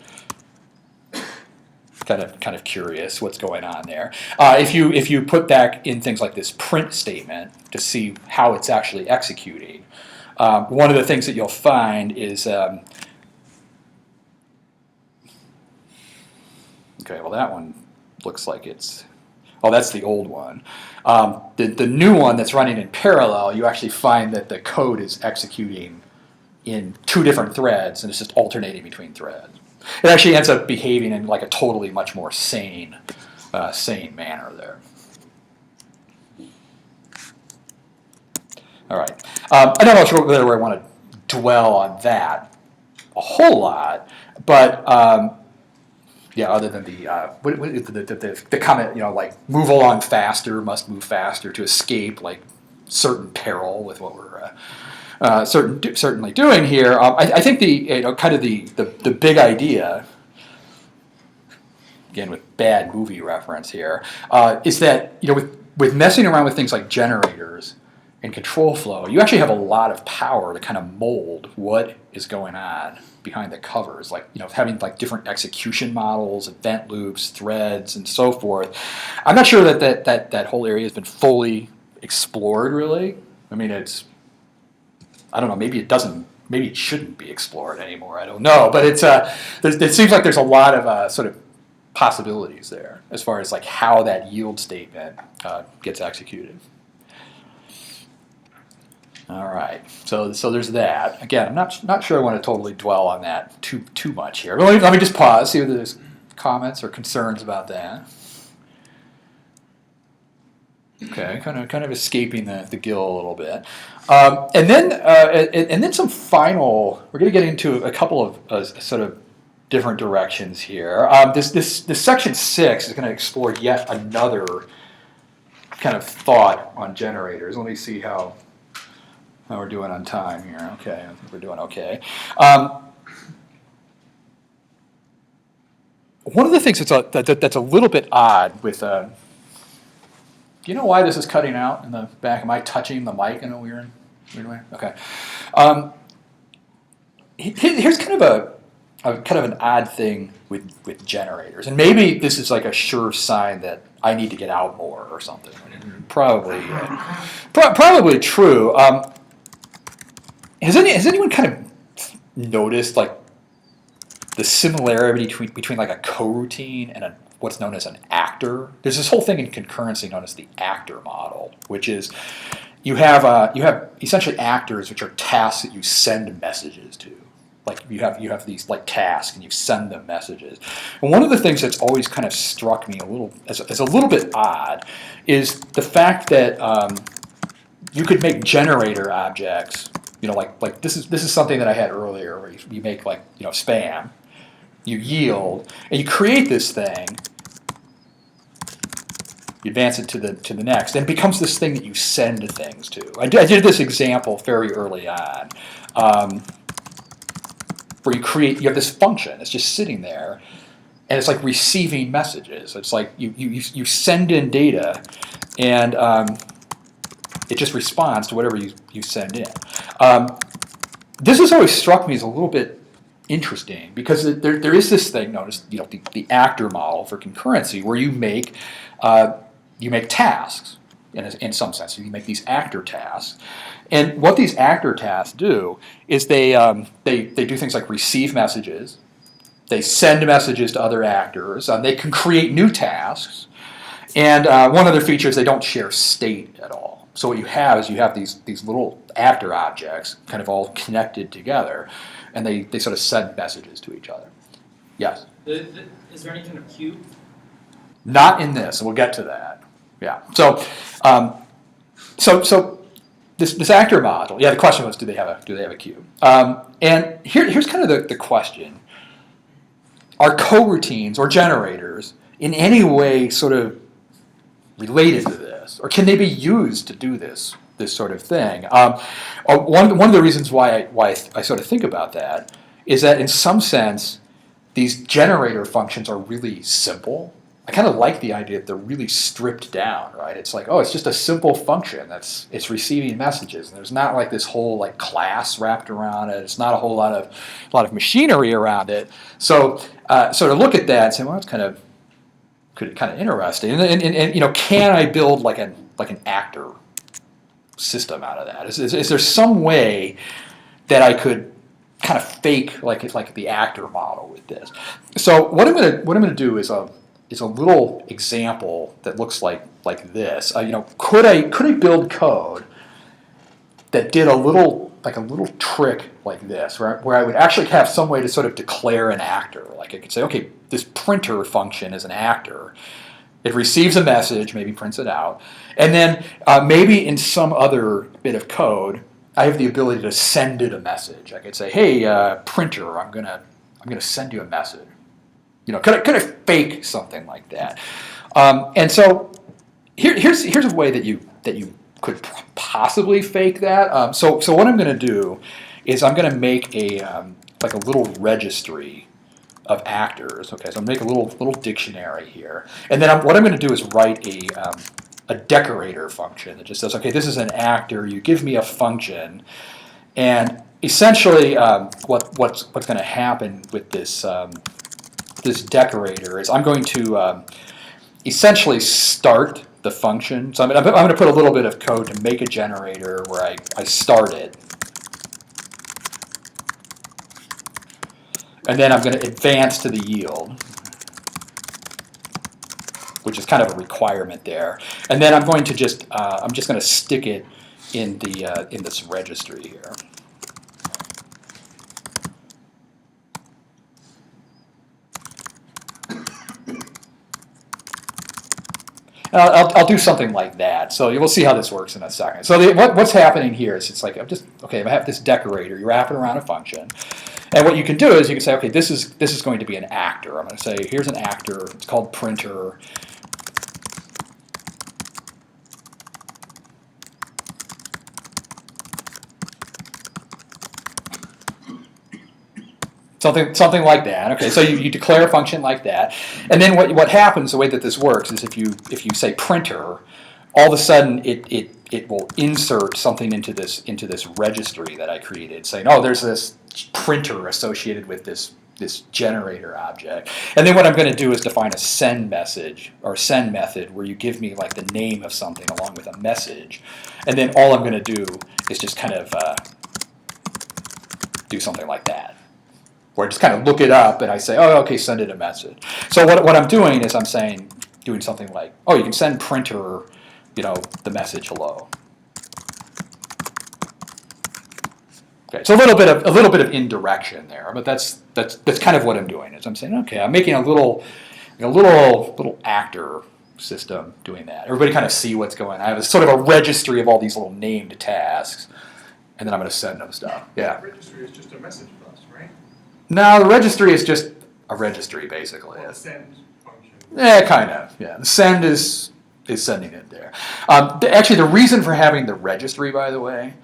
Kind of curious what's going on there. If you put back in things like this print statement to see how it's actually executing, one of the things that you'll find is okay, well that one looks like it's, that's the old one. The new one that's running in parallel, you actually find that the code is executing in two different threads, and it's just alternating between threads. It actually ends up behaving in like a totally much more sane manner there. All right. I'm not sure whether I want to dwell on that a whole lot, but yeah, other than the comment, like move along faster, must move faster to escape like certain peril with what we're certainly doing here. I think the big idea, again with bad movie reference here, is that with messing around with things like generators and control flow, you actually have a lot of power to kind of mold what is going on behind the covers, like having like different execution models, event loops, threads, and so forth. I'm not sure that whole area has been fully explored, really. I mean, I don't know. Maybe it doesn't. Maybe it shouldn't be explored anymore. I don't know. But it seems like there's a lot of sort of possibilities there as far as like how that yield statement gets executed. All right. So there's that. Again, I'm not sure I want to totally dwell on that too much here. Let me just pause, see if there's comments or concerns about that. Okay, kind of escaping the gill a little bit, and then some final. We're going to get into a couple of sort of different directions here. This section 6 is going to explore yet another kind of thought on generators. Let me see how we're doing on time here. Okay, I think we're doing okay. one of the things that's a little bit odd with, do you know why this is cutting out in the back? Am I touching the mic in a weird way? Okay. Here's kind of an odd thing with generators, and maybe this is like a sure sign that I need to get out more or something. Probably true. Has anyone kind of noticed like the similarity between like a coroutine and what's known as an actor? There's this whole thing in concurrency known as the actor model, which is you have essentially actors, which are tasks that you send messages to. Like you have these like tasks, and you send them messages. And one of the things that's always kind of struck me as a little bit odd is the fact that you could make generator objects. You know, like this is something that I had earlier, where you make like spam, you yield, and you create this thing. You advance it to the next, and it becomes this thing that you send things to. I did this example very early on. Where you have this function that's just sitting there, and it's like receiving messages. It's like you send in data, and it just responds to whatever you send in. This has always struck me as a little bit interesting, because there is this thing known as the actor model for concurrency, where you make tasks. In some sense, you make these actor tasks, and what these actor tasks do is they do things like receive messages, they send messages to other actors, they can create new tasks, and one of their features, they don't share state at all. So what you have is these little actor objects kind of all connected together, and they sort of send messages to each other. Yes? Is there any kind of queue? Not in this, and we'll get to that. Yeah. So this actor model. Yeah. The question was, do they have a queue? And here's kind of the question: are coroutines or generators in any way sort of related to this, or can they be used to do this sort of thing? One of the reasons why I sort of think about that is that in some sense these generator functions are really simple. I kind of like the idea that they're really stripped down, right? It's like, it's just a simple function it's receiving messages, and there's not like this whole like class wrapped around it. It's not a whole lot of machinery around it. So to look at that and say, well, it's kind of interesting. And can I build like an actor system out of that? Is there some way that I could kind of fake like the actor model with this? So what I'm gonna do is a little example that looks like this. Could I build code that did a little trick like this, where I would actually have some way to sort of declare an actor? Like I could say, okay, this printer function is an actor. It receives a message, maybe prints it out, and then maybe in some other bit of code, I have the ability to send it a message. I could say, hey, printer, I'm gonna send you a message. Could I fake something like that? And so here's a way that you could possibly fake that. So what I'm going to do is I'm going to make a little registry of actors. Okay, so I'm going to make a little dictionary here, and then what I'm going to do is write a decorator function that just says, okay, this is an actor. You give me a function, and essentially what's going to happen with this decorator is I'm going to essentially start the function. So I'm going to put a little bit of code to make a generator where I start it. And then I'm going to advance to the yield, which is kind of a requirement there. And then I'm going to I'm just going to stick it in this registry here. I'll do something like that. So you'll see how this works in a second. So what's happening here is I have this decorator. You wrap it around a function, and what you can do is you can say, okay, this is going to be an actor. I'm going to say, here's an actor. It's called printer. Something like that. Okay, so you declare a function like that, and then what happens, the way that this works is if you say printer, all of a sudden it will insert something into this registry that I created, saying, oh, there's this printer associated with this generator object. And then what I'm going to do is define a send message or send method where you give me like the name of something along with a message, and then all I'm going to do is just kind of do something like that. Where I just kind of look it up and I say, oh, okay, send it a message. So what I'm doing is I'm doing something like, oh, you can send printer, the message hello. Okay, so a little bit of indirection there, but that's kind of what I'm doing. Is I'm saying, okay, I'm making a little actor system doing that. Everybody kind of see what's going on. I have sort of a registry of all these little named tasks, and then I'm going to send them stuff. Yeah. The registry is just a message bus, right? No, the registry is just a registry, basically. Well, the send function. Yeah, kind of. Yeah, the send is sending it there. Actually, the reason for having the registry, by the way,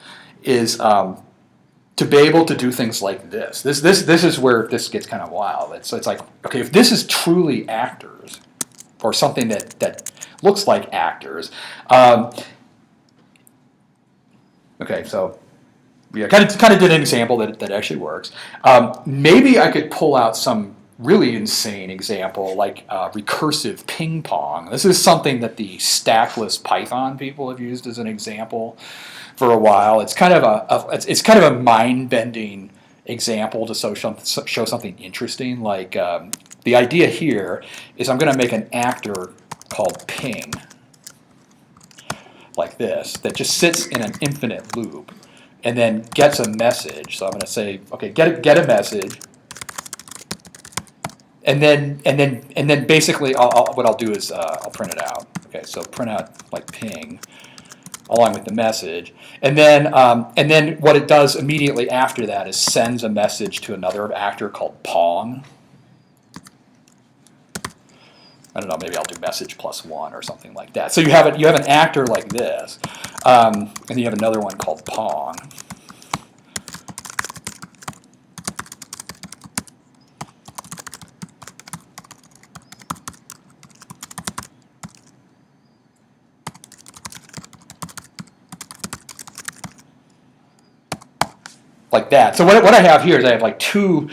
is to be able to do things like this. This is where this gets kind of wild. It's like, okay, if this is truly actors, or something that looks like actors. Okay, so. Yeah, kind of did an example that actually works. Maybe I could pull out some really insane example like recursive ping pong. This is something that the stackless Python people have used as an example for a while. It's kind of a mind-bending example to show something interesting. Like the idea here is I'm going to make an actor called ping, like this, that just sits in an infinite loop. And then gets a message. So I'm going to say, okay, get a message, and then basically, what I'll do is I'll print it out. Okay, so print out like ping, along with the message, and then what it does immediately after that is sends a message to another actor called pong. I don't know, maybe I'll do message +1 or something like that. So you have an actor like this, and then you have another one called pong. Like that. So what I have here is I have like two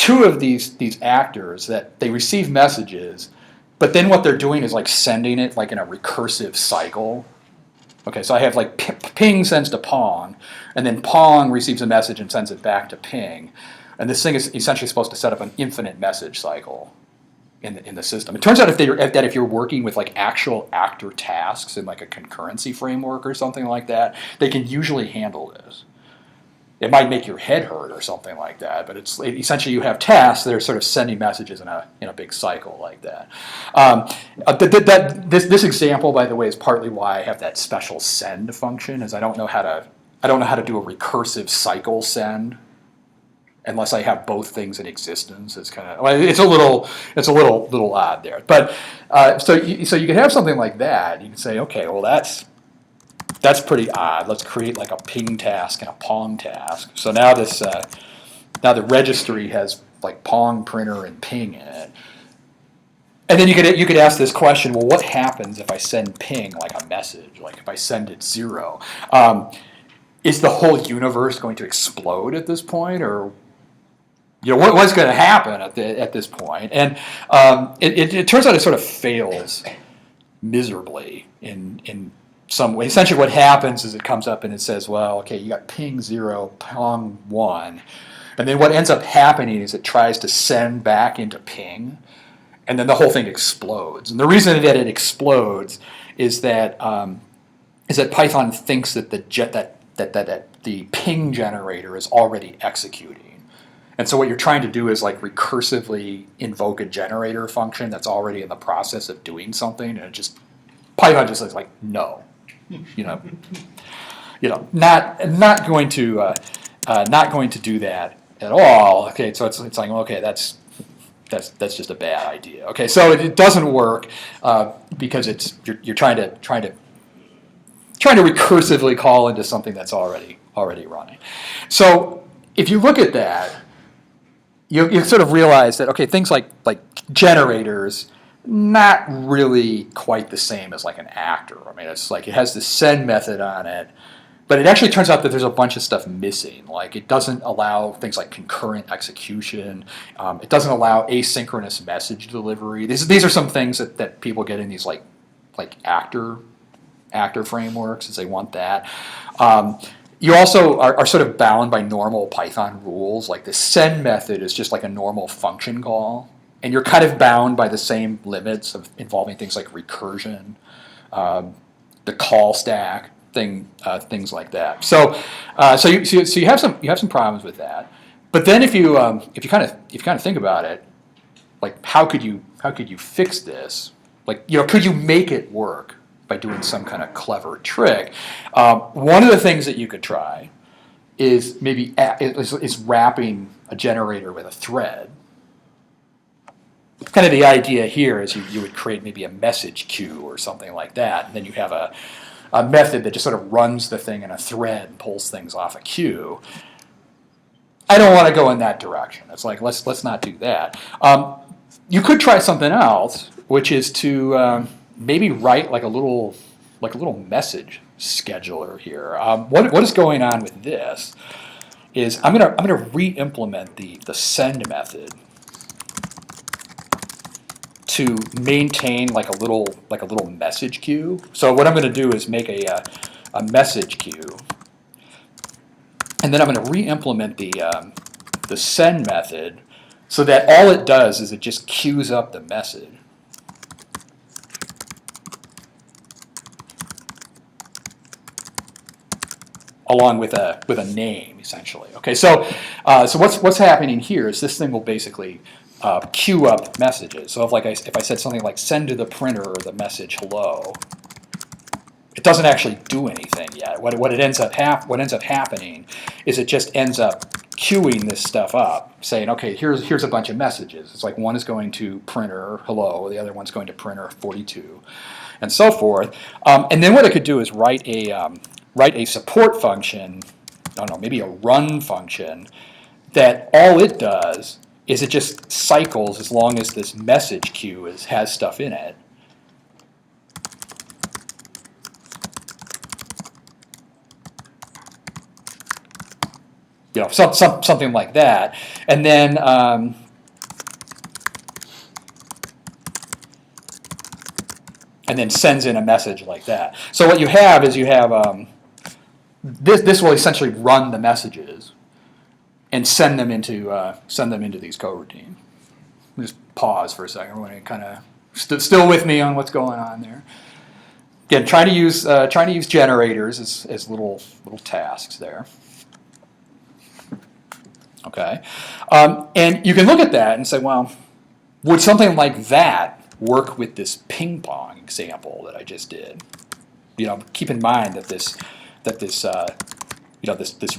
of these actors that they receive messages. But then what they're doing is like sending it like in a recursive cycle. Okay, so I have like ping sends to pong, and then pong receives a message and sends it back to ping. And this thing is essentially supposed to set up an infinite message cycle in the system. It turns out if you're working with like actual actor tasks in like a concurrency framework or something like that, they can usually handle this. It might make your head hurt or something like that, but essentially you have tasks that are sort of sending messages in a big cycle like that. This example, by the way, is partly why I have that special send function. Is I don't know how to do a recursive cycle send unless I have both things in existence. It's a little odd there. But so you can have something like that. You can say, okay, well that's pretty odd. Let's create like a ping task and a pong task. So now now the registry has like pong, printer, and ping in it. And then you could ask this question: well, what happens if I send ping like a message? Like if I send it 0, is the whole universe going to explode at this point, or what's going to happen at this point? And it turns out it sort of fails miserably in some way. Essentially what happens is it comes up and it says, well, okay, you got ping 0, pong 1. And then what ends up happening is it tries to send back into ping, and then the whole thing explodes. And the reason that it explodes is that Python thinks that the ping generator is already executing. And so what you're trying to do is like recursively invoke a generator function that's already in the process of doing something, and Python just is like, no. Not going to do that at all. Okay, so it's like, okay, that's just a bad idea. Okay, so it doesn't work because you're trying to recursively call into something that's already running. So if you look at that, you sort of realize that, okay, things like generators, not really quite the same as like an actor. I mean, it's like it has the send method on it, but it actually turns out that there's a bunch of stuff missing. Like it doesn't allow things like concurrent execution. It doesn't allow asynchronous message delivery. These are some things that people get in these like actor frameworks, as they want that. You also are sort of bound by normal Python rules. Like the send method is just like a normal function call, and you're kind of bound by the same limits of involving things like recursion, the call stack things like that. So you have some problems with that. But then if you kind of think about it, like how could you fix this? Like, could you make it work by doing some kind of clever trick? One of the things that you could try is maybe is wrapping a generator with a thread. Kind of the idea here is you would create maybe a message queue or something like that, and then you have a method that just sort of runs the thing in a thread and pulls things off a queue. I don't want to go in that direction. It's like let's not do that. You could try something else, which is to maybe write like a little message scheduler here. What is going on with this is I'm gonna re-implement the send method to maintain like a little message queue. So what I'm going to do is make a message queue, and then I'm going to re-implement the send method so that all it does is it just queues up the message. Along with a name, essentially. Okay, so what's happening here is this thing will basically queue up messages. So if I said something like send to the printer the message hello, it doesn't actually do anything yet. What ends up happening is it just ends up queuing this stuff up, saying, okay, here's a bunch of messages. It's like one is going to printer hello, the other one's going to printer 42, and so forth. And then what it could do is write a support function, I don't know, maybe a run function, that all it does is it just cycles as long as this message queue has stuff in it. Something like that, and then sends in a message like that. So what you have is this will essentially run the messages and send them into these coroutines. Just pause for a second. Everyone kind of still with me on what's going on there. Again, trying to use generators as little tasks there. Okay, and you can look at that and say, well, would something like that work with this ping pong example that I just did? Keep in mind that this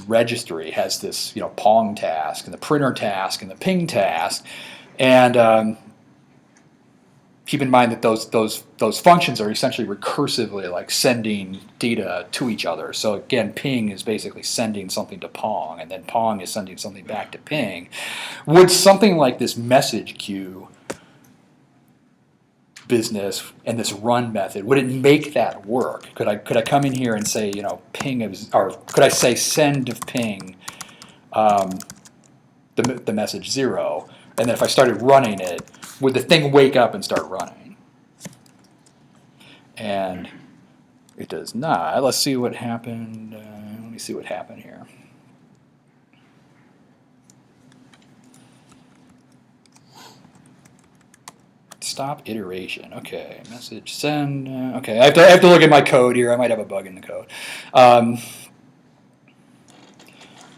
registry has this pong task and the printer task and the ping task, and keep in mind that those functions are essentially recursively like sending data to each other. So again, ping is basically sending something to pong, and then pong is sending something back to ping. Would something like this message queue business and this run method, would it make that work? Could I come in here and say, ping or could I say send of ping the message 0, and then if I started running it, would the thing wake up and start running? And it does not. Let's see what happened. Let me see what happened here. Stop iteration. Okay, message send. Okay, I have to look at my code here. I might have a bug in the code.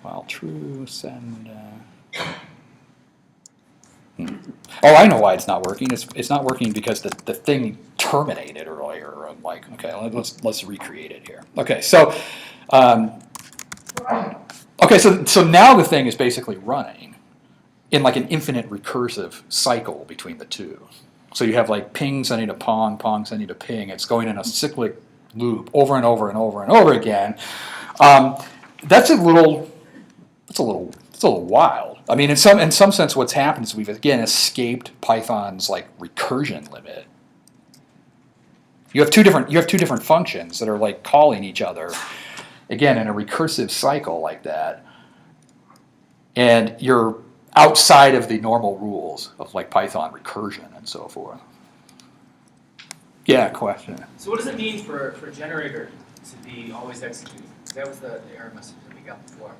While true, send. Oh, I know why it's not working. It's not working because the thing terminated earlier. I'm like, okay, let's recreate it here. Okay, so so now the thing is basically running in like an infinite recursive cycle between the two. So you have like ping sending to pong, pong sending to ping. It's going in a cyclic loop over and over and over and over again. That's a little wild. I mean, in some sense, what's happened is we've again escaped Python's like recursion limit. You have two different functions that are like calling each other, again in a recursive cycle like that, and you're outside of the normal rules of like Python recursion and so forth. Yeah, question. So what does it mean for generator to be always executing? That was the error message that we got before.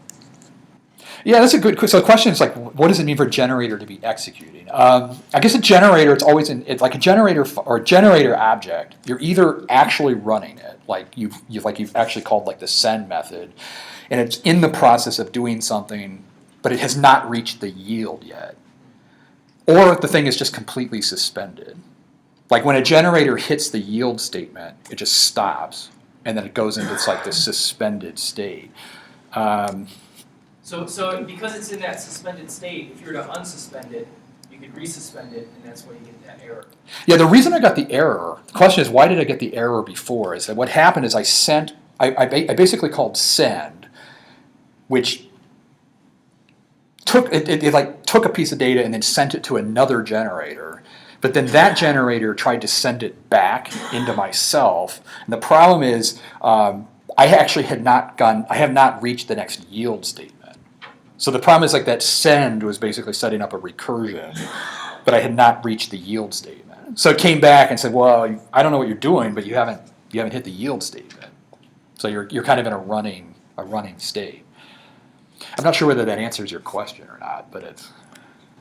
Yeah, that's a good. So the question is like, what does it mean for a generator to be executing? I guess a generator, it's always it's like a generator or a generator object. You're either actually running it, like you've actually called like the send method, and it's in the process of doing something, but it has not reached the yield yet, or the thing is just completely suspended. Like when a generator hits the yield statement, it just stops, and then it goes into like this suspended state. So because it's in that suspended state, if you were to unsuspend it, you could resuspend it, and that's why you get that error. Yeah, the reason I got the error, the question is why did I get the error before, is that what happened is I basically called send, which took took a piece of data and then sent it to another generator. But then that generator tried to send it back into myself. And the problem is I have not reached the next yield statement. So the problem is like that send was basically setting up a recursion, but I had not reached the yield statement. So it came back and said, well, I don't know what you're doing, but you haven't hit the yield statement. So you're kind of in a running state. I'm not sure whether that answers your question or not, but it's.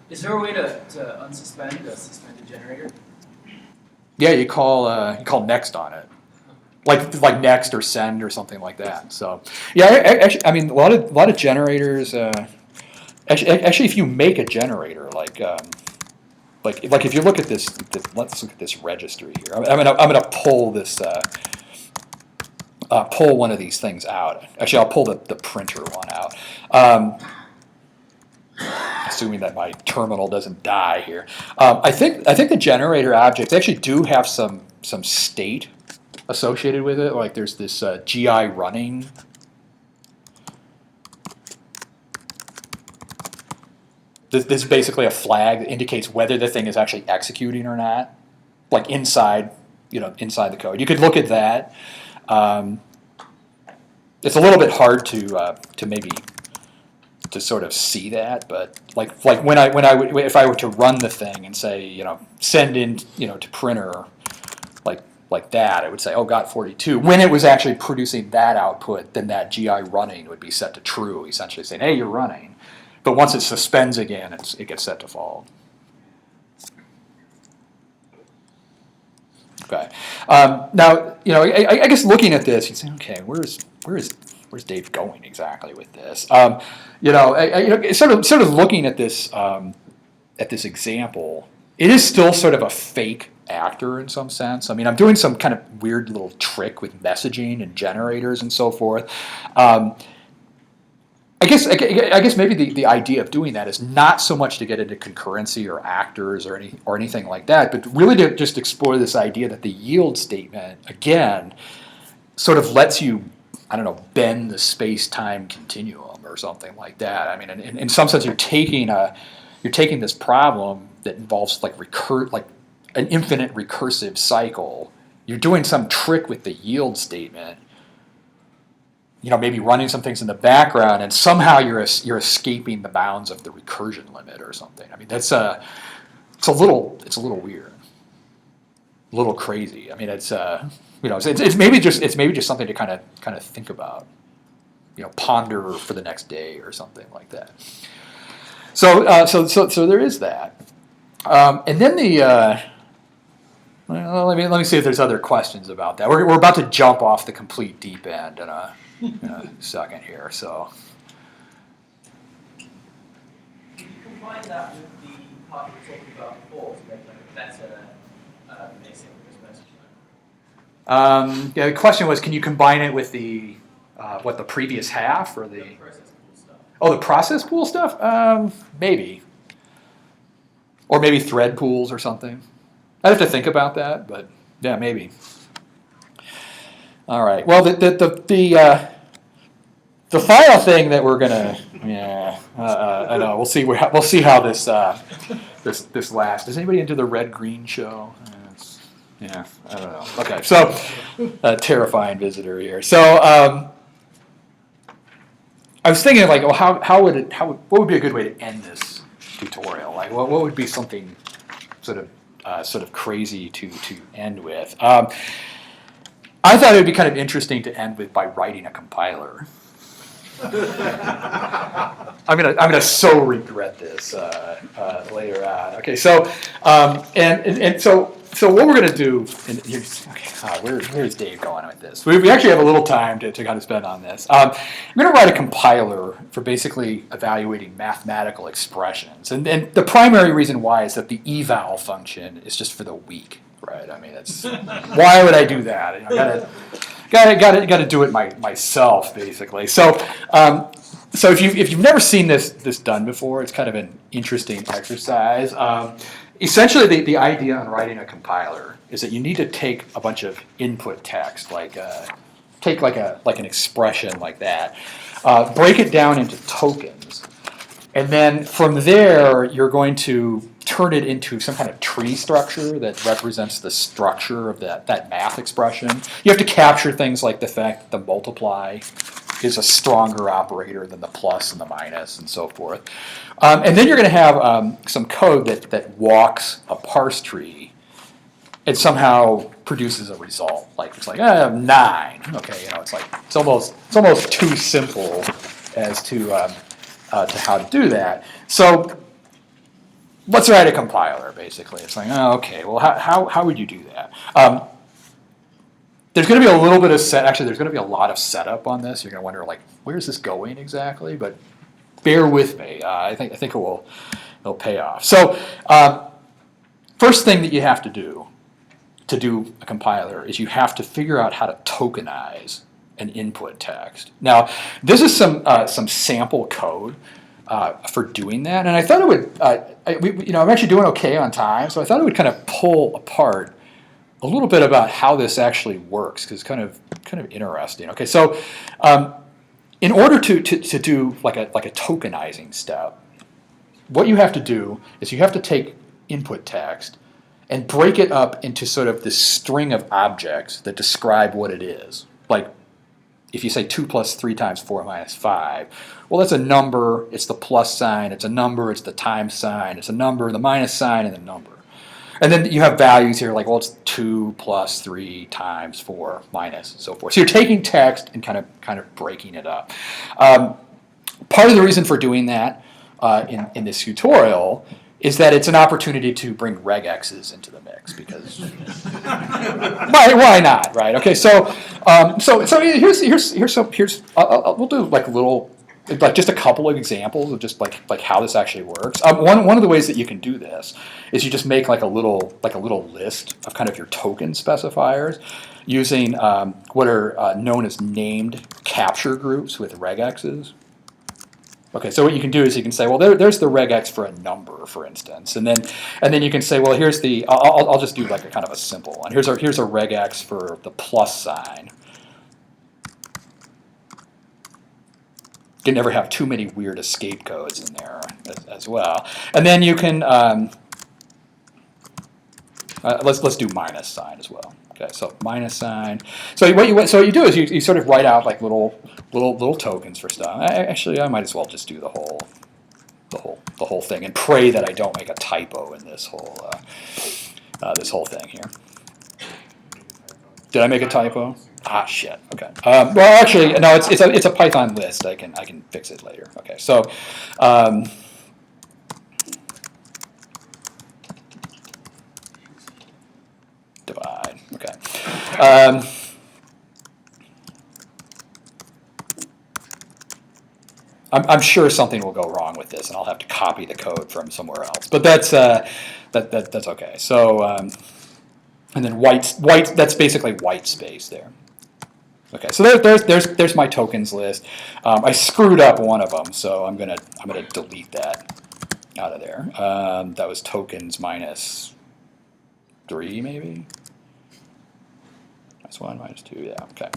Is there a way to unsuspend a suspended generator? Yeah, you call next on it, like next or send or something like that. So yeah, actually, I mean a lot of generators. Actually, if you make a generator like if you look at this, let's look at this registry here. I'm gonna pull this pull one of these things out. Actually, I'll pull the printer one out. Assuming that my terminal doesn't die here. I think the generator objects actually do have some state associated with it. Like there's this GI running. This is basically a flag that indicates whether the thing is actually executing or not, like inside the code. You could look at that. It's a little bit hard to maybe to sort of see that, but like if I were to run the thing and say send in to printer like that, it would say got 42. When it was actually producing that output, then that GI running would be set to true, essentially saying hey, you're running. But once it suspends again, it gets set to false. Okay. Now I guess looking at this, you say okay, where's Dave going exactly with this? Sort of looking at this example, it is still sort of a fake actor in some sense. I mean, I'm doing some kind of weird little trick with messaging and generators and so forth. I guess maybe the idea of doing that is not so much to get into concurrency or actors or anything like that, but really to just explore this idea that the yield statement again sort of lets you, I don't know, bend the space-time continuum or something like that. I mean, in some sense, you're taking this problem that involves like an infinite recursive cycle. You're doing some trick with the yield statement. Maybe running some things in the background, and somehow you're escaping the bounds of the recursion limit or something. I mean, it's a little weird, a little crazy. I mean, it's maybe just something to kind of think about, ponder for the next day or something like that. So there is that, and then let me see if there's other questions about that. We're about to jump off the complete deep end in a second here. So Can you combine that with the part we were talking about before to make a better asynchronous message? yeah, the question was, can you combine it with the the previous half or the process pool stuff. the process pool stuff? Maybe, or maybe thread pools or something. I'd have to think about that, but yeah, maybe. All right. Well, The final thing that we're gonna, I know. We'll see how this this lasts. Is anybody into the red green show? Yeah, I don't know. Okay, so terrifying visitor here. So I was thinking, like, well, what would be a good way to end this tutorial? Like, what would be something sort of crazy to end with? I thought it would be kind of interesting to end with by writing a compiler. I'm gonna so regret this later on. Okay, so so what we're gonna do? Where's Dave going with this? We actually have a little time to kind of spend on this. I'm gonna write a compiler for basically evaluating mathematical expressions, and the primary reason why is that the eval function is just for the weak, right? I mean, that's why would I do that? Got to do it myself, basically. So if you've never seen this done before, it's kind of an interesting exercise. Essentially, the idea on writing a compiler is that you need to take a bunch of input text, take like an expression like that, break it down into tokens, and then from there you're going to turn it into some kind of tree structure that represents the structure of that math expression. You have to capture things like the fact that the multiply is a stronger operator than the plus and the minus and so forth. And then you're going to have some code that walks a parse tree and somehow produces a result. Like it's like 9. Okay, it's almost too simple as to how to do that. So let's write a compiler, basically. It's like, okay, well, how would you do that? There's going to be a little bit of there's going to be a lot of setup on this. You're going to wonder, like, where's this going exactly? But bear with me. I think it'll pay off. So first thing that you have to do a compiler is you have to figure out how to tokenize an input text. Now, this is some sample code for doing that, and I thought it would. I'm actually doing okay on time, so I thought it would kind of pull apart a little bit about how this actually works, because it's kind of interesting. Okay, so in order to do like a tokenizing step, what you have to do is you have to take input text and break it up into sort of this string of objects that describe what it is. Like, if you say 2 plus 3 times 4 minus 5, well, that's a number, it's the plus sign, it's a number, it's the times sign, it's a number, the minus sign, and the number. And then you have values here like, well, it's 2 plus 3 times 4 minus, and so forth. So you're taking text and kind of breaking it up. Part of the reason for doing that in this tutorial is that it's an opportunity to bring regexes into the mix, because why not, right? Okay, so here's we'll do like just a couple of examples of just like how this actually works. One of the ways that you can do this is you just make like a little list of kind of your token specifiers using what are known as named capture groups with regexes. Okay, so what you can do is you can say, well, there's the regex for a number, for instance, and then you can say, well, here's the I'll just do like a kind of a simple one. Here's a regex for the plus sign. You can never have too many weird escape codes in there as well. And then you can let's do minus sign as well. Okay, so minus sign. So what you do is you sort of write out like little tokens for stuff. Actually, I might as well just do the whole thing and pray that I don't make a typo in this whole thing here. Did I make a typo? Ah, shit. Okay. Well, actually, no. It's a Python list. I can fix it later. Okay. So. Divide. Okay. I'm sure something will go wrong with this, and I'll have to copy the code from somewhere else. But that's okay. So, and then white. That's basically white space there. Okay. So there's my tokens list. I screwed up one of them, so I'm gonna delete that out of there. That was tokens minus 3, maybe. -1, -2. Yeah. Okay.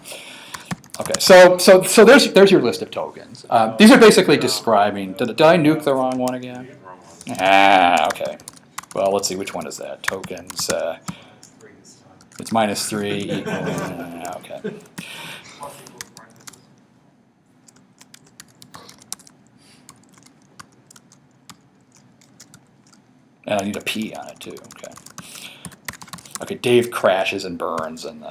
Okay, so there's your list of tokens. These are basically describing. Did I nuke the wrong one again? Ah, okay. Well, let's see, which one is that? Tokens. It's -3 equal. Okay. And I need a P on it too. Okay. Okay. Dave crashes and burns, and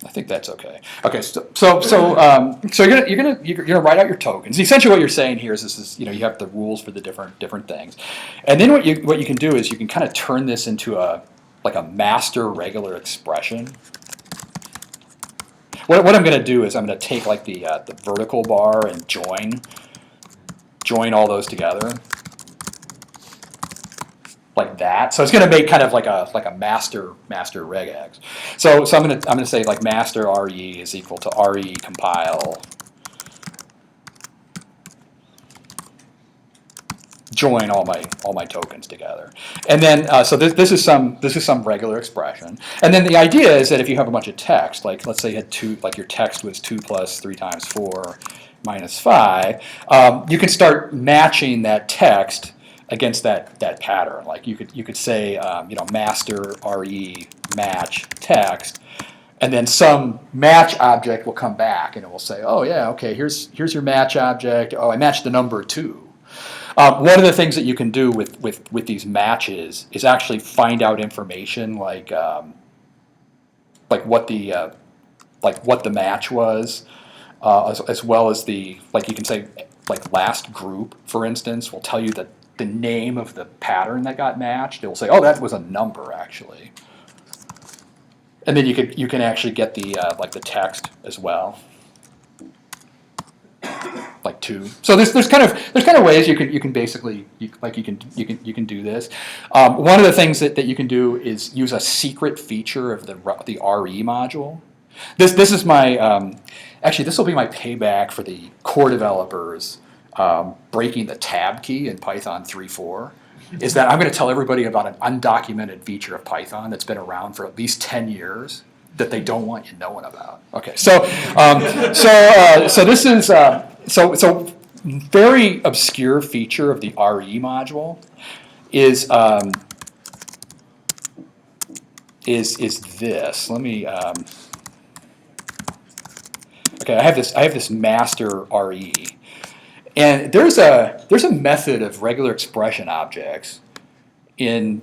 I think that's okay. Okay, so you're gonna write out your tokens. Essentially, what you're saying here is this is you have the rules for the different things, and then what you can do is you can kind of turn this into a master regular expression. What I'm gonna do is I'm gonna take like the vertical bar and join all those together. Like that, so it's going to make kind of like a master regex. So I'm going to say like master re is equal to re compile join all my tokens together, and then so this is some regular expression, and then the idea is that if you have a bunch of text, like let's say you had two, like your text was 2 plus 3 times 4 minus 5, you can start matching that text against that pattern. Like you could say master re match text, and then some match object will come back and it will say, oh yeah, okay, here's your match object. Oh, I matched the number 2. One of the things that you can do with these matches is actually find out information like what the match was, as well as you can say like last group, for instance, will tell you that the name of the pattern that got matched. It will say, oh, that was a number actually, and then you can actually get the the text as well, like 2. So there's kind of ways you can basically you can do this. One of the things that you can do is use a secret feature of the RE module. This is my actually this will be my payback for the core developers. Breaking the tab key in Python 3.4 is that I'm going to tell everybody about an undocumented feature of Python that's been around for at least 10 years that they don't want you knowing about. Okay, so this is so very obscure feature of the RE module is this. Let me. Okay, I have this master RE. And there's a method of regular expression objects that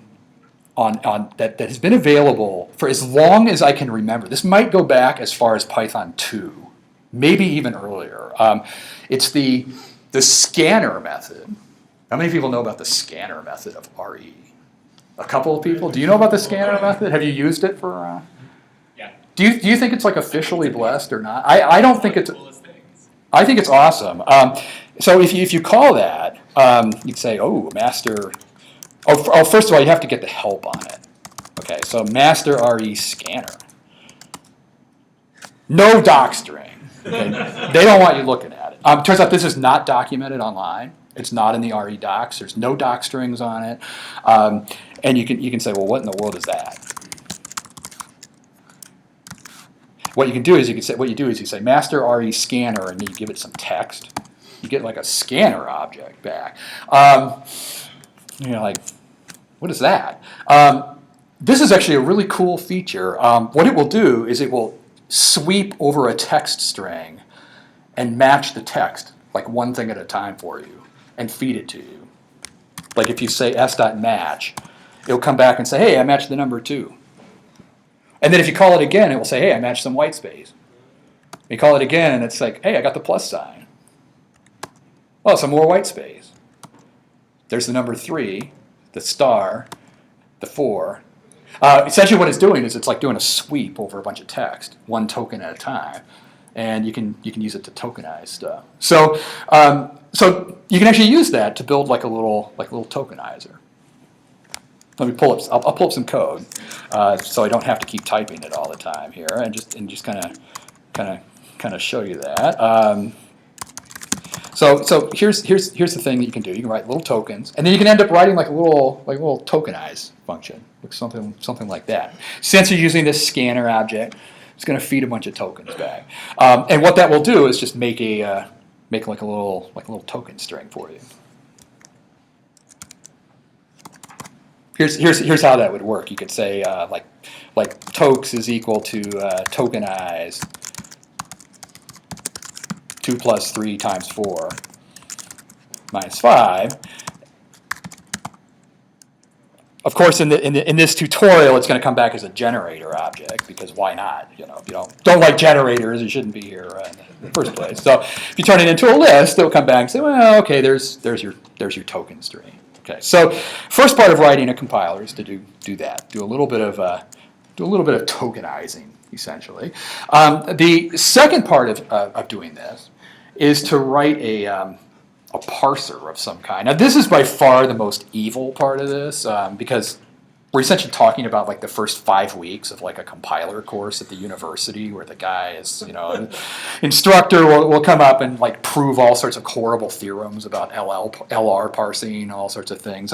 has been available for as long as I can remember. This might go back as far as Python 2, maybe even earlier. It's the scanner method. How many people know about the scanner method of RE? A couple of people. Do you know about the scanner method? Have you used it for? Yeah. Do you think it's like officially blessed or not? I don't think it's. I think it's awesome. So if you call that, you'd say, oh, master. Oh, first of all, you have to get the help on it. Okay, so master re scanner. No doc string. Okay? They don't want you looking at it. Turns out this is not documented online. It's not in the RE docs. There's no doc strings on it. And you can say, well, what in the world is that? What you can do is you say master re scanner, and then you give it some text. You get like a scanner object back. You're like, what is that? This is actually a really cool feature. What it will do is it will sweep over a text string and match the text like one thing at a time for you and feed it to you. Like if you say s.match, it'll come back and say, hey, I matched the number 2. And then if you call it again, it will say, hey, I matched some white space. You call it again, and it's like, hey, I got the plus sign. Oh, some more white space. There's the number 3, the star, the 4. Essentially what it's doing is it's like doing a sweep over a bunch of text, one token at a time. And you can use it to tokenize stuff. So you can actually use that to build like a little tokenizer. Let me pull up. I'll pull up some code, so I don't have to keep typing it all the time here, and just kind of show you that. So So here's the thing that you can do. You can write little tokens, and then you can end up writing like a little tokenize function, like something like that. Since you're using this scanner object, it's going to feed a bunch of tokens back, and what that will do is just make like a little token string for you. Here's how that would work. You could say like tokes is equal to tokenize 2 plus 3 times 4 minus 5. Of course, in this tutorial, it's going to come back as a generator object, because why not? You know, if you don't like generators, you shouldn't be here in the first place. So if you turn it into a list, it'll come back and say, well, okay, there's your token string. Okay, so first part of writing a compiler is to do that. Do a little bit of tokenizing, essentially. The second part of doing this is to write a parser of some kind. Now, this is by far the most evil part of this, because we're essentially talking about like the first 5 weeks of like a compiler course at the university, where the guy is, an instructor will come up and like prove all sorts of horrible theorems about LR parsing, all sorts of things,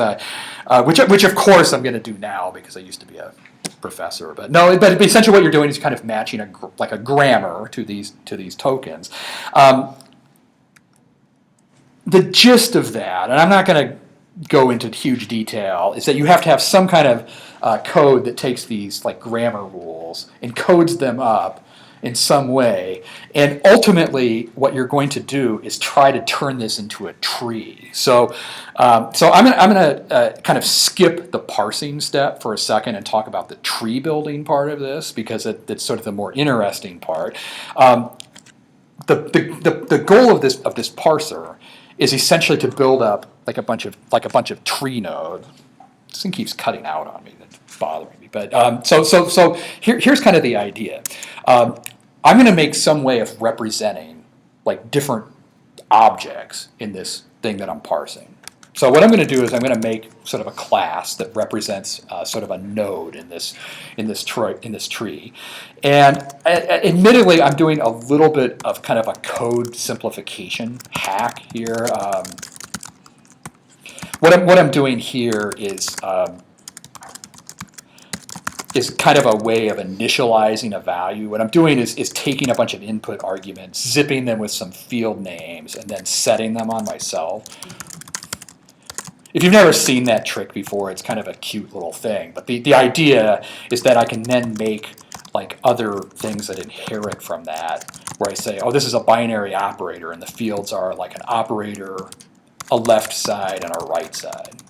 which of course I'm going to do now because I used to be a professor. But no, but essentially what you're doing is kind of matching a grammar to these tokens. The gist of that, and I'm not going to go into huge detail, is that you have to have some kind of code that takes these like grammar rules and codes them up in some way, and ultimately what you're going to do is try to turn this into a tree. So I'm going to kind of skip the parsing step for a second and talk about the tree building part of this, because it's sort of the more interesting part. The goal of this parser is essentially to build up like a bunch of tree nodes. This thing keeps cutting out on me. That's bothering me. But so here's kind of the idea. I'm going to make some way of representing like different objects in this thing that I'm parsing. So what I'm going to do is I'm going to make sort of a class that represents sort of a node in this tree. And admittedly, I'm doing a little bit of kind of a code simplification hack here. What I'm doing here is kind of a way of initializing a value. What I'm doing is taking a bunch of input arguments, zipping them with some field names, and then setting them on myself. If you've never seen that trick before, it's kind of a cute little thing. But the idea is that I can then make like other things that inherit from that, where I say, oh, this is a binary operator, and the fields are like an operator, a left side, and a right side.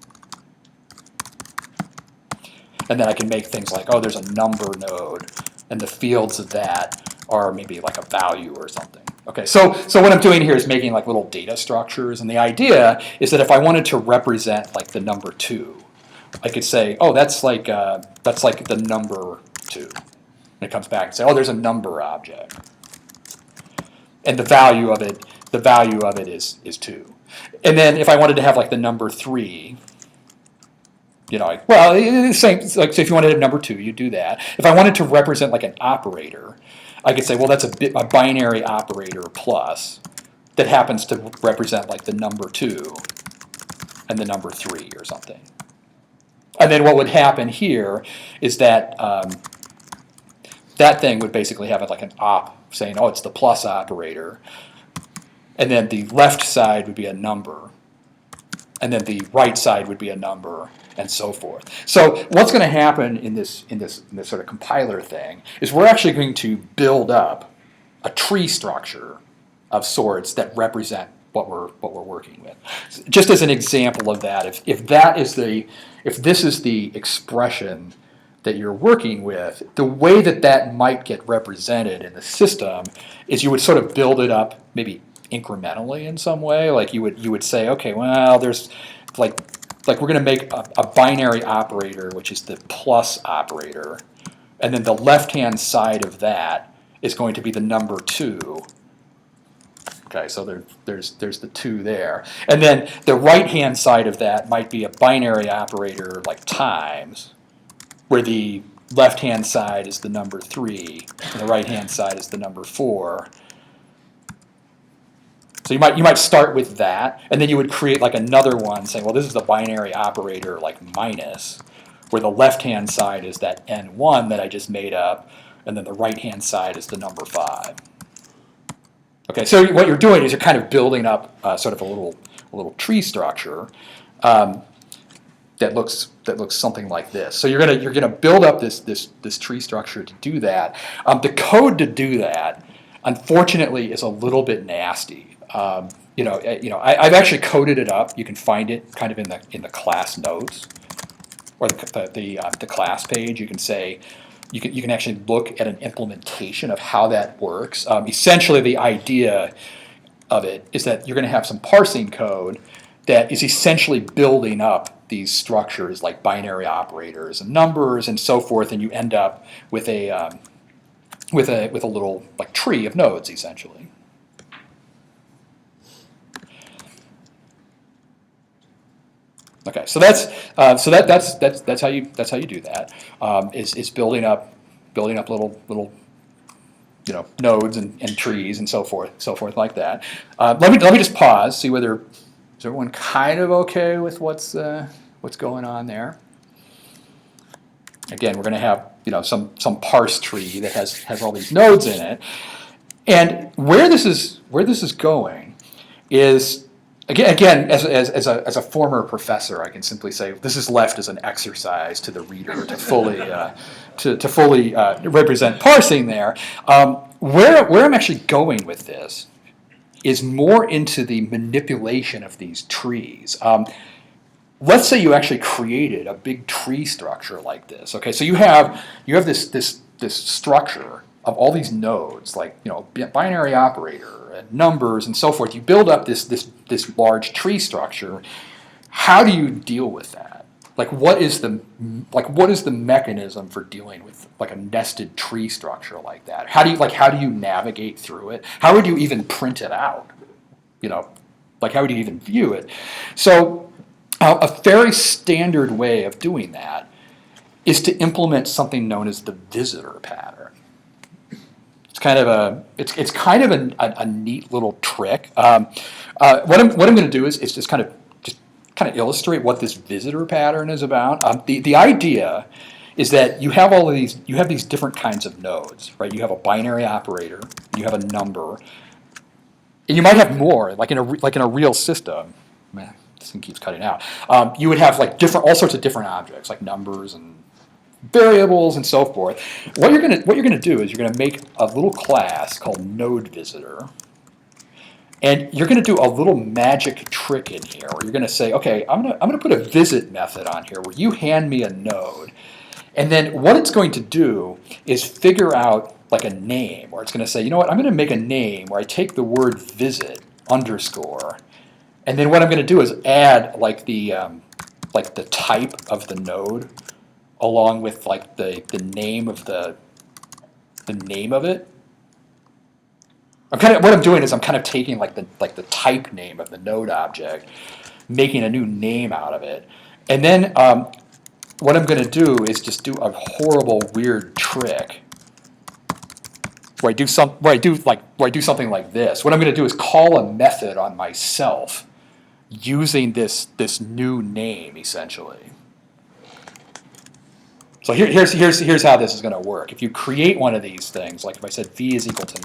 And then I can make things like, oh, there's a number node, and the fields of that are maybe like a value or something. Okay, so what I'm doing here is making like little data structures, and the idea is that if I wanted to represent like the number 2, I could say, oh, that's like the number 2, and it comes back and say, oh, there's a number object, and the value of it is 2. And then if I wanted to have like the number 3, the same. Like, so if you wanted a number 2, you do that. If I wanted to represent like an operator, I could say, well, that's a binary operator plus that happens to represent like the number 2 and the number 3 or something. And then what would happen here is that that thing would basically have like an op saying, oh, it's the plus operator. And then the left side would be a number. And then the right side would be a number, and so forth. So what's going to happen in this sort of compiler thing is we're actually going to build up a tree structure of sorts that represent what we're working with. Just as an example of that, if this is the expression that you're working with, the way that might get represented in the system is you would sort of build it up maybe incrementally in some way. Like you would say, okay, well, there's like we're going to make a binary operator, which is the plus operator, and then the left-hand side of that is going to be the number 2. Okay, so there's the 2 there, and then the right-hand side of that might be a binary operator like times, where the left-hand side is the number 3, and the right-hand side is the number 4. So you might start with that, and then you would create like another one saying, well, this is the binary operator like minus, where the left-hand side is that n1 that I just made up, and then the right-hand side is the number 5. Okay, so what you're doing is you're kind of building up sort of a little tree structure that looks something like this. So you're gonna build up this tree structure to do that. The code to do that, unfortunately, is a little bit nasty. I've actually coded it up. You can find it kind of in the class notes or the class page. You can say. You can actually look at an implementation of how that works. Essentially, the idea of it is that you're going to have some parsing code that is essentially building up these structures like binary operators and numbers and so forth, and you end up with a little like tree of nodes essentially. Okay, so that's how you do that. Is building up little nodes and trees and so forth like that. Let me just pause, see whether is everyone kind of okay with what's going on there. Again, we're going to have some parse tree that has all these nodes in it, and where this is going is. Again, as a former professor, I can simply say this is left as an exercise to the reader to fully represent parsing there. Where I'm actually going with this is more into the manipulation of these trees. Let's say you actually created a big tree structure like this. Okay, so you have this structure of all these nodes, like binary operator and numbers and so forth. You build up this large tree structure. How do you deal with that? What is the mechanism for dealing with like a nested tree structure like that? How do you navigate through it? How would you even print it out? How would you even view it? So a very standard way of doing that is to implement something known as the visitor pattern. It's kind of a neat little trick. What I'm going to do is just kind of illustrate what this visitor pattern is about. The idea is that you have these different kinds of nodes, right? You have a binary operator, you have a number, and you might have more, like in a real system. Man, this thing keeps cutting out. You would have all sorts of different objects, like numbers and variables and so forth. What you're gonna do is you're gonna make a little class called node visitor, and you're gonna do a little magic trick in here where you're gonna say, okay, I'm gonna put a visit method on here where you hand me a node, and then what it's going to do is figure out like a name, or it's gonna say, you know what, I'm gonna make a name where I take the word visit underscore, and then what I'm gonna do is add like the type of the node along with like the name of the name of it. What I'm doing is I'm kind of taking like the type name of the node object, making a new name out of it, and then what I'm going to do is just do a horrible weird trick where I do something like this. What I'm going to do is call a method on myself using this new name essentially. So here's how this is going to work. If you create one of these things, like if I said v is equal to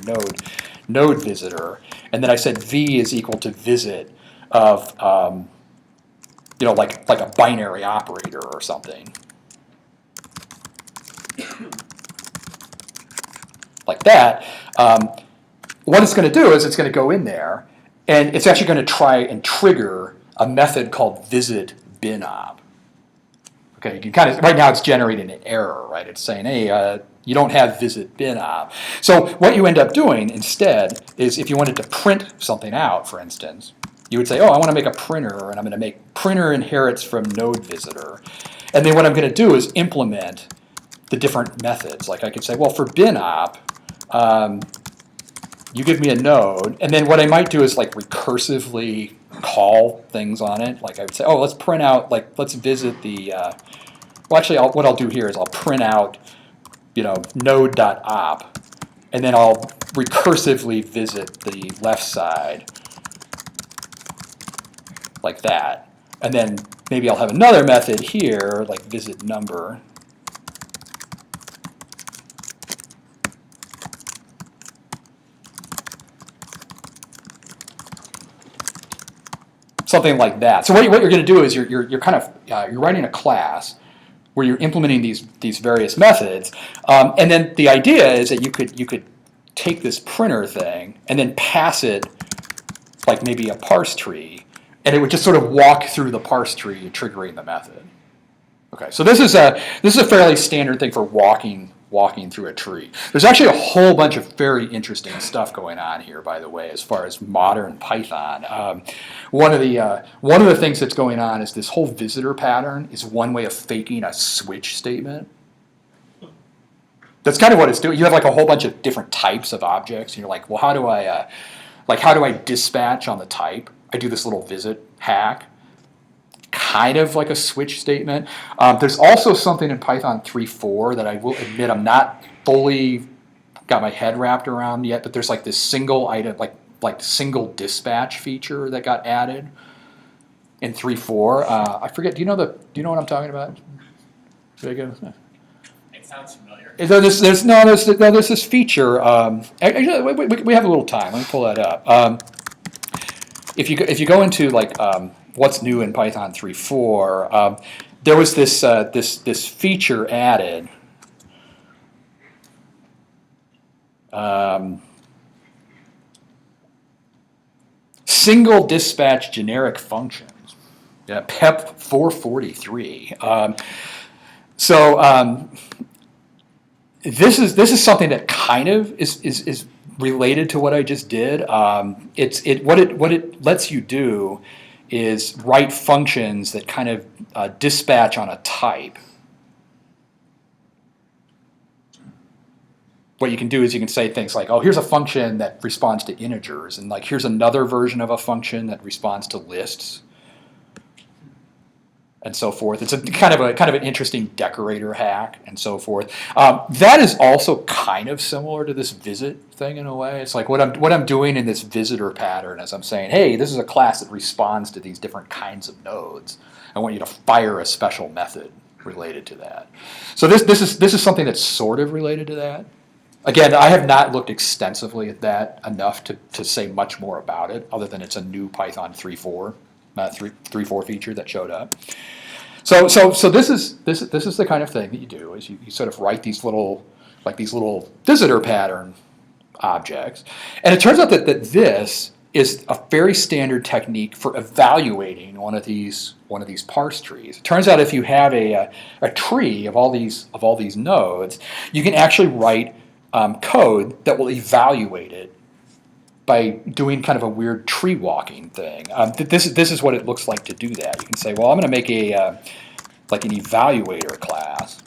node visitor, and then I said v is equal to visit of like a binary operator or something, like that, what it's going to do is it's going to go in there, and it's actually going to try and trigger a method called visit binob. Okay, you can right now it's generating an error, right? It's saying, hey, you don't have visit binob. So what you end up doing instead is if you wanted to print something out, for instance, you would say, oh, I want to make a printer, and I'm going to make printer inherits from node visitor. And then what I'm going to do is implement the different methods. Like I could say, well, for binop, you give me a node, and then what I might do is like recursively call things on it. Like I would say, oh, let's print out, let's visit the, well, actually, what I'll do here is I'll print out, node.op, and then I'll recursively visit the left side like that. And then maybe I'll have another method here, like visit number. Something like that. So what you're going to do is you're kind of you're writing a class where you're implementing these various methods, and then the idea is that you could take this printer thing and then pass it like maybe a parse tree, and it would just sort of walk through the parse tree, triggering the method. Okay, so this is a fairly standard thing for walking through a tree. There's actually a whole bunch of very interesting stuff going on here, by the way, as far as modern Python. One of the things that's going on is this whole visitor pattern is one way of faking a switch statement. That's kind of what it's doing. You have like a whole bunch of different types of objects, and you're like, well, how do I dispatch on the type? I do this little visit hack, kind of like a switch statement. There's also something in Python 3.4 that I will admit I'm not fully got my head wrapped around yet, but there's like this single item, like single dispatch feature that got added in 3.4. I forget. Do you know what I'm talking about? It sounds familiar. There's this feature. Actually, we have a little time. Let me pull that up. If you go into like what's new in Python 3.4, there was this feature added. Single dispatch generic functions. Yeah, PEP 443. This is something that kind of is related to what I just did. What it lets you do is write functions that kind of dispatch on a type. What you can do is you can say things like, oh, here's a function that responds to integers, and like here's another version of a function that responds to lists, and so forth. It's a kind of an interesting decorator hack and so forth. That is also kind of similar to this visit thing in a way. It's like what I'm doing in this visitor pattern is I'm saying, hey, this is a class that responds to these different kinds of nodes. I want you to fire a special method related to that. So this is something that's sort of related to that. Again, I have not looked extensively at that enough to say much more about it, other than it's a new Python 3.4 feature that showed up. So this is the kind of thing that you do is you sort of write these little visitor pattern objects, and it turns out that this is a very standard technique for evaluating one of these parse trees. It turns out if you have a tree of all these nodes, you can actually write code that will evaluate it by doing kind of a weird tree walking thing. This is what it looks like to do that. You can say, well, I'm going to make an evaluator class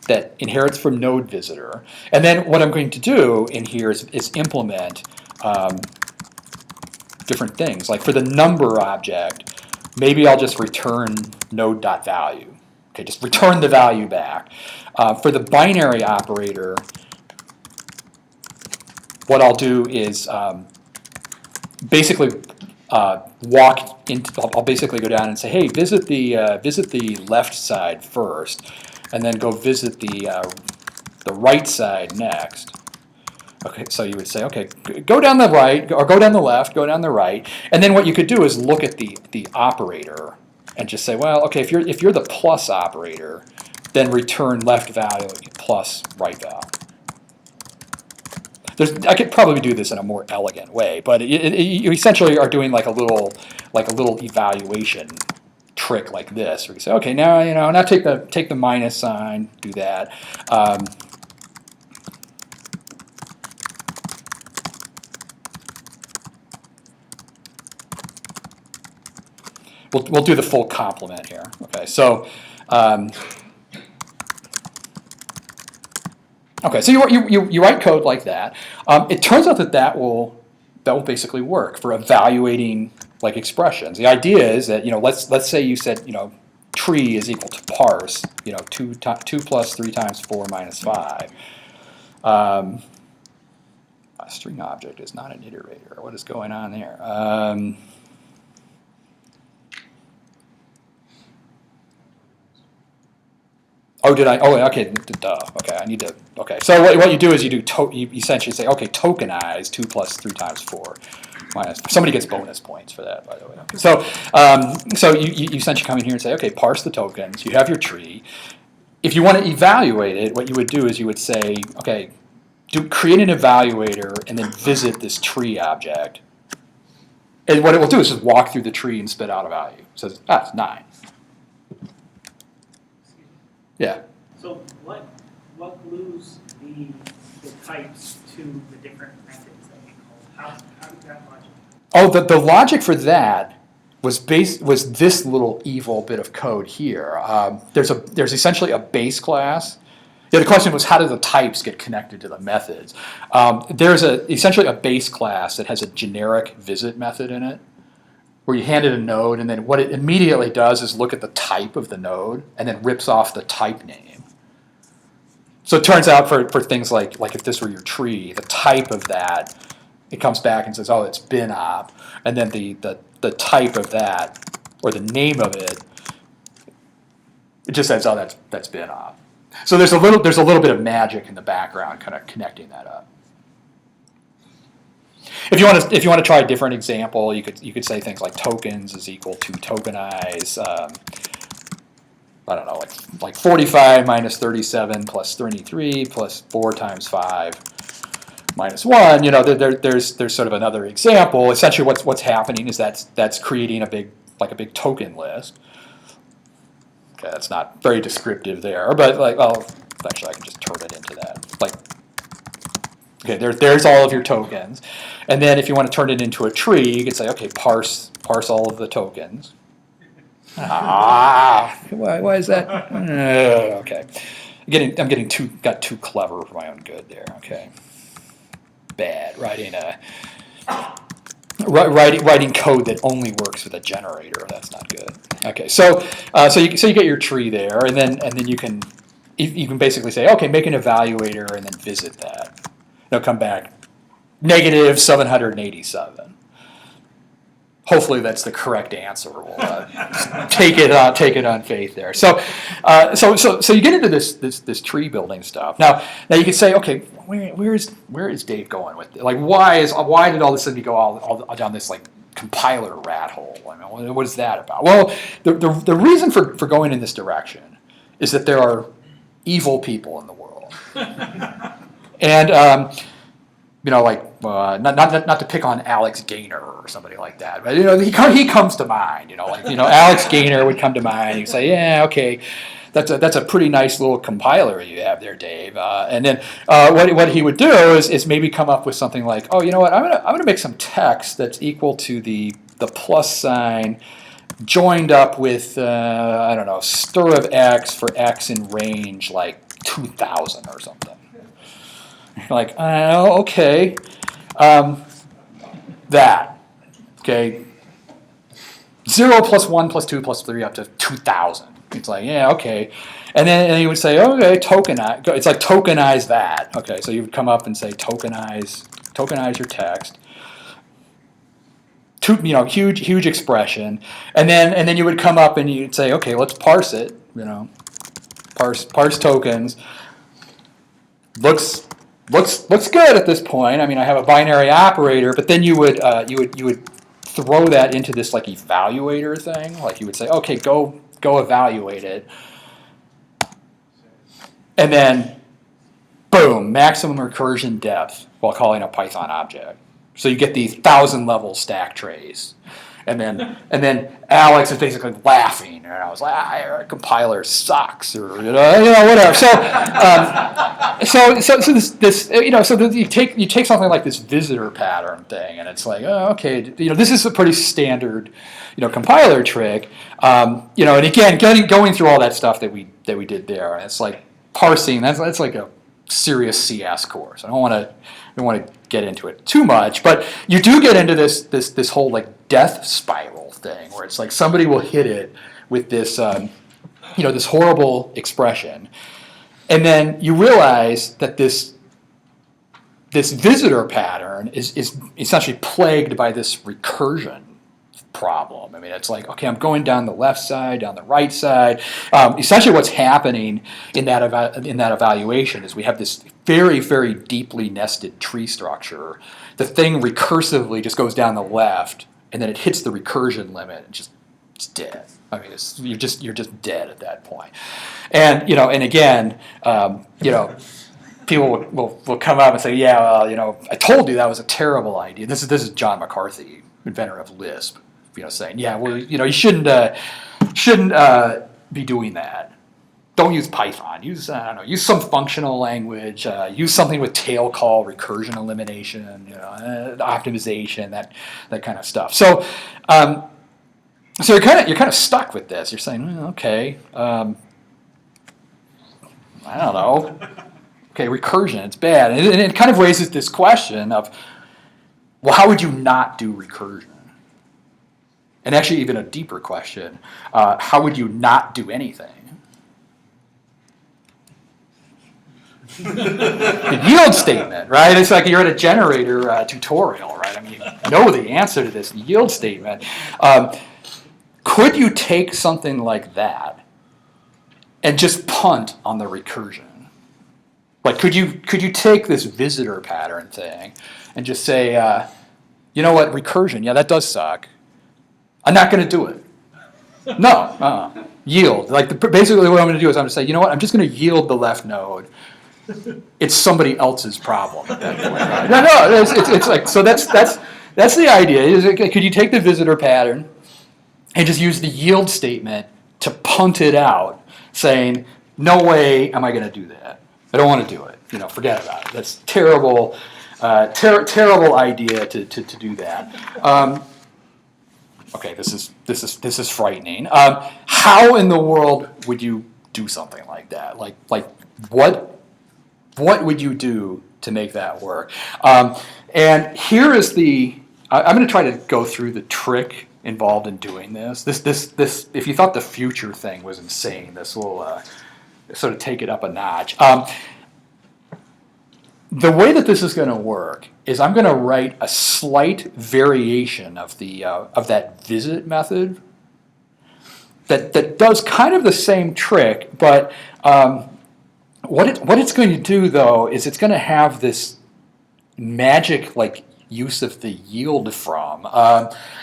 that inherits from node visitor, and then what I'm going to do in here is implement different things. Like for the number object, maybe I'll just return node.value. Okay, just return the value back. For the binary operator, what I'll do is basically walk into. I'll basically go down and say, hey, visit the left side first, and then go visit the right side next. Okay, so you would say, okay, go down the right, or go down the left, go down the right, and then what you could do is look at the operator and just say, well, okay, if you're the plus operator, then return left value plus right value. I could probably do this in a more elegant way, but you essentially are doing like a little evaluation trick like this, where you say, okay, now take the minus sign, do that. We'll do the full complement here. Okay, so. Okay, so you write code like that. It turns out that will basically work for evaluating like expressions. The idea is that let's say you said tree is equal to parse 2 plus 3 times 4 minus 5. A string object is not an iterator. What is going on there? Oh, did I? Oh, okay. Duh. Okay, I need to. Okay, so what you do is you essentially say, okay, tokenize 2 plus 3 times 4 minus. Somebody gets bonus points for that, by the way. Okay. So you essentially come in here and say, okay, parse the tokens. You have your tree. If you want to evaluate it, what you would do is you would say, okay, create an evaluator and then visit this tree object. And what it will do is just walk through the tree and spit out a value. It says, it's 9. Yeah. So what glues the types to the different methods that we call? How did that logic? Oh, the logic for that was this little evil bit of code here. There's essentially a base class. Yeah, the question was, how do the types get connected to the methods? There's essentially a base class that has a generic visit method in it, where you hand it a node, and then what it immediately does is look at the type of the node, and then rips off the type name. So it turns out for things like if this were your tree, the type of that, it comes back and says, oh, it's bin op, and then the type of that, or the name of it, it just says, oh, that's bin op. So there's a little bit of magic in the background, kind of connecting that up. If you want to try a different example, you could say things like tokens is equal to tokenize. I don't know, like 45 minus 37 plus 33 plus 4 times 5 minus 1. You know, there's sort of another example. Essentially, what's happening is that's creating a big token list. Okay, that's not very descriptive there, but actually I can just turn it into that. Okay, there's all of your tokens, and then if you want to turn it into a tree, you can say, okay, parse all of the tokens. Why is that? Okay, got too clever for my own good there. Okay, bad writing code that only works with a generator. That's not good. Okay, so you get your tree there, and then you can basically say, okay, make an evaluator and then visit that. It'll come back negative 787. Hopefully that's the correct answer. We'll take it on faith there. So you get into this tree building stuff. Now you can say, okay, where is Dave going with it? Like why did all of a sudden go all down this like compiler rat hole? I mean, what is that about? Well, the reason for going in this direction is that there are evil people in the world. And not to pick on Alex Gaynor or somebody like that, but he comes to mind. Alex Gaynor would come to mind. He'd say, yeah, okay, that's a pretty nice little compiler you have there, Dave. And then what he would do is maybe come up with something like, oh, you know what, I'm gonna make some text that's equal to the plus sign joined up with I don't know, stir of x for x in range like 2,000 or something. Like, okay, that, okay, 0 plus 1 plus 2 plus 3 up to 2,000. It's like, yeah, okay. And then you would say, okay, tokenize. It's like tokenize that. Okay, so you would come up and say tokenize your text. Huge expression. And then you would come up and you'd say, okay, let's parse it. Parse tokens. Looks good at this point. I mean, I have a binary operator, but then you would throw that into this like evaluator thing. Like you would say, okay, go evaluate it, and then boom, maximum recursion depth while calling a Python object. So you get these 1,000-level stack trays. And then Alex is basically laughing, and I was like, our compiler sucks, or whatever. So you take something like this visitor pattern thing, and it's like, oh, okay, this is a pretty standard, compiler trick, and again, going through all that stuff that we did there, and it's like parsing. That's like a serious CS course. I don't want to get into it too much, but you do get into this whole like death spiral thing where it's like somebody will hit it with this this horrible expression, and then you realize that this this visitor pattern is essentially plagued by this recursion problem. I mean, it's like, okay, I'm going down the left side, down the right side. Essentially what's happening in that evaluation is we have this very, very deeply nested tree structure. The thing recursively just goes down the left, and then it hits the recursion limit and just it's dead. I mean, you're just dead at that point. And and again, people will come up and say, yeah, well, I told you that was a terrible idea. This is John McCarthy, inventor of Lisp, saying, yeah, well, you shouldn't be doing that. Don't use Python. Use use some functional language. Use something with tail call, recursion elimination, optimization, that kind of stuff. So, so you're kind of stuck with this. You're saying, okay, I don't know. Okay, recursion, it's bad. And it kind of raises this question of, well, how would you not do recursion? And actually even a deeper question, how would you not do anything? The yield statement, right? It's like you're at a generator tutorial, right? I mean, you know the answer to this yield statement. Could you take something like that and just punt on the recursion? Like, could you take this visitor pattern thing and just say, you know what, recursion, yeah, that does suck. I'm not going to do it. No, yield. Like, basically what I'm going to do is I'm going to say, you know what, I'm just going to yield the left node. It's somebody else's problem at that point. Right? No, it's like, so that's the idea. Could you take the visitor pattern and just use the yield statement to punt it out, saying, no way am I going to do that. I don't want to do it. Forget about it. That's terrible, terrible idea to do that. Okay, this is frightening. How in the world would you do something like that? Like what would you do to make that work? And here is I'm going to try to go through the trick involved in doing this. This if you thought the future thing was insane, this will sort of take it up a notch. The way that this is going to work is I'm going to write a slight variation of that visit method that does kind of the same trick, but what it's going to do though is it's going to have this magic like use of the yield from.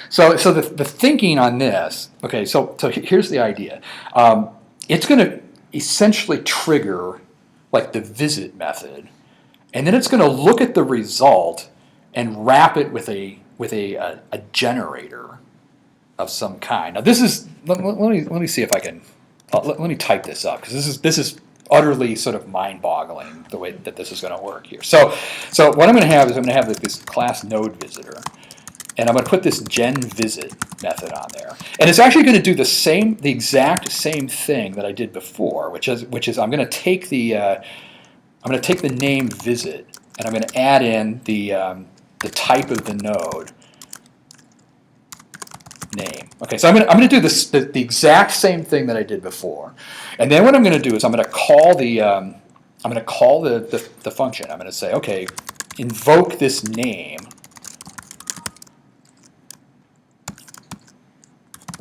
So the thinking on this. Okay, so here's the idea. It's going to essentially trigger like the visit method, and then it's going to look at the result and wrap it with a generator of some kind. Now this is let me see if I can let me type this up, because this is utterly sort of mind-boggling the way that this is going to work here. So what I'm going to have is I'm going to have this class node visitor, and I'm going to put this gen visit method on there, and it's actually going to do the exact same thing that I did before, which is I'm going to take the name visit, and I'm going to add in the type of the node name. Okay, so I'm going to do this the exact same thing that I did before, and then what I'm going to do is I'm going to call the function. I'm going to say, okay, invoke this name.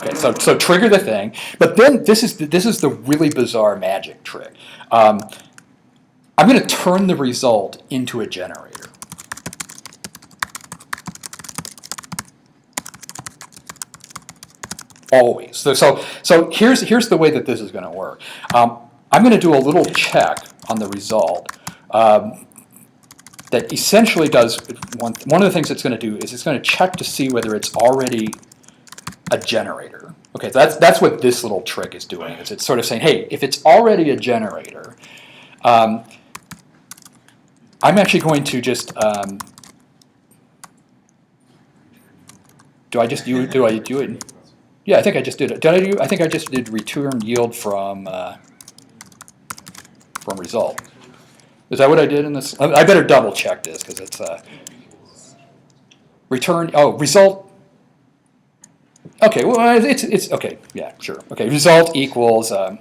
Okay, so trigger the thing, but then this is the really bizarre magic trick. I'm going to turn the result into a generator. Always. So here's the way that this is going to work. I'm going to do a little check on the result that essentially does one of the things it's going to do is it's going to check to see whether it's already a generator. Okay, that's what this little trick is doing. It's sort of saying, hey, if it's already a generator, I'm actually going to just do I do it? Yeah, I think I just did it. I think I just did return yield from result. Is that what I did in this? I better double check this because it's return. Oh, result. Okay, well it's okay. Yeah, sure. Okay, result equals. No,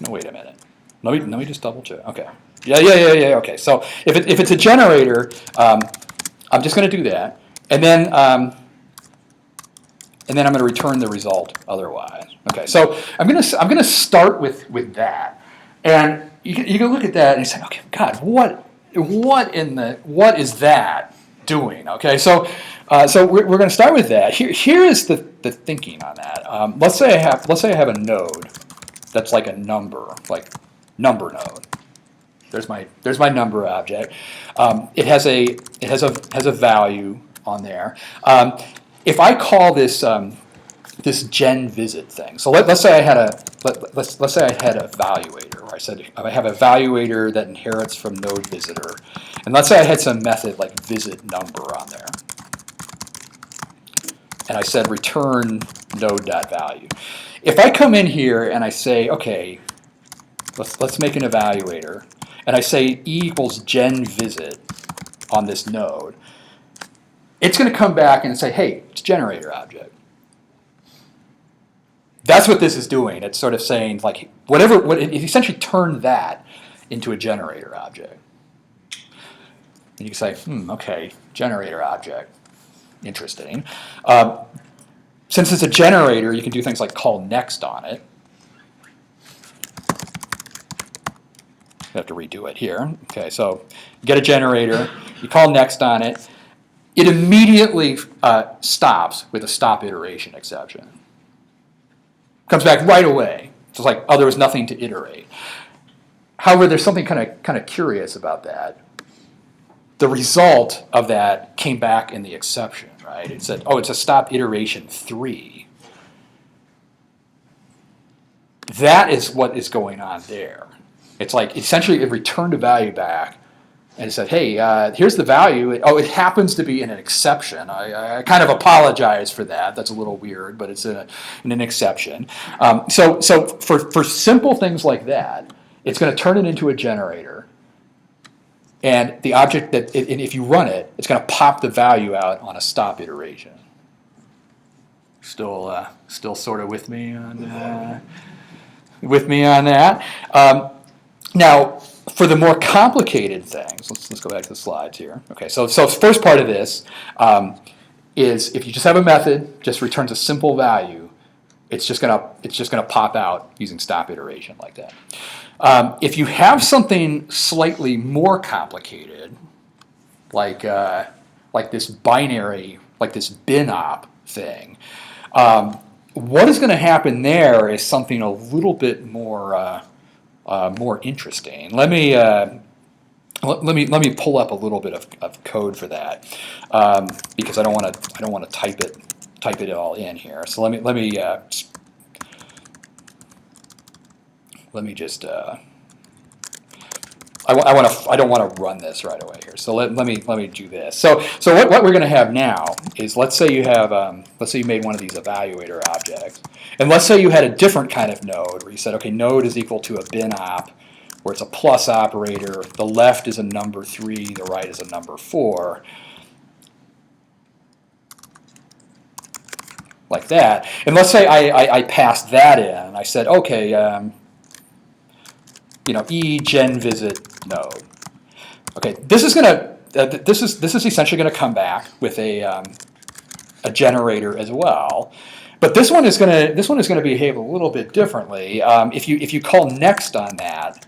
wait a minute. Let me just double check. Okay. Yeah. Okay, so if it's a generator, I'm just going to do that, and then I'm going to return the result otherwise. Okay, so I'm going to start with that, and you can look at that and you say, okay, God, what is that doing? Okay, so we're going to start with that. Here is the thinking on that. Let's say I have a node that's like a number node. There's my number object. It has a value on there. If I call this this gen visit thing, so let's say I had a evaluator. Where I said I have a evaluator that inherits from node visitor, and let's say I had some method like visit number on there, and I said return node.value. If I come in here and I say, okay, let's make an evaluator, and I say e equals gen visit on this node, it's going to come back and say, hey, it's generator object. That's what this is doing. It's sort of saying, like, it essentially turned that into a generator object. And you can say, okay, generator object. Interesting. Since it's a generator, you can do things like call next on it. You have to redo it here. Okay, so you get a generator, you call next on it. It immediately stops with a stop iteration exception. Comes back right away. It's like, oh, there was nothing to iterate. However, there's something kind of curious about that. The result of that came back in the exception, right? It said, oh, it's a stop iteration 3. That is what is going on there. It's like, essentially, it returned a value back, and it said, hey, here's the value. It happens to be in an exception. I kind of apologize for that. That's a little weird, but it's in an exception. So for simple things like that, it's going to turn it into a generator. And the object and if you run it, it's going to pop the value out on a stop iteration. Still sort of with me on that. Now, for the more complicated things, let's go back to the slides here. Okay, so first part of this is if you just have a method, just returns a simple value, it's just gonna pop out using stop iteration like that. If you have something slightly more complicated, like this binary, like this bin op thing, what is going to happen there is something a little bit more interesting. Let me pull up a little bit of code for that because I don't want to type it all in here. So let me just I don't want to run this right away here. So let me do this. So what we're going to have now is, let's say you made one of these evaluator objects, and let's say you had a different kind of node where you said, okay, node is equal to a bin op, where it's a plus operator. The left is a number 3, the right is a number 4, like that. And let's say I passed that in, and I said, okay, e gen visit node. Okay, this is essentially going to come back with a generator as well, but this one is going to behave a little bit differently. If you call next on that,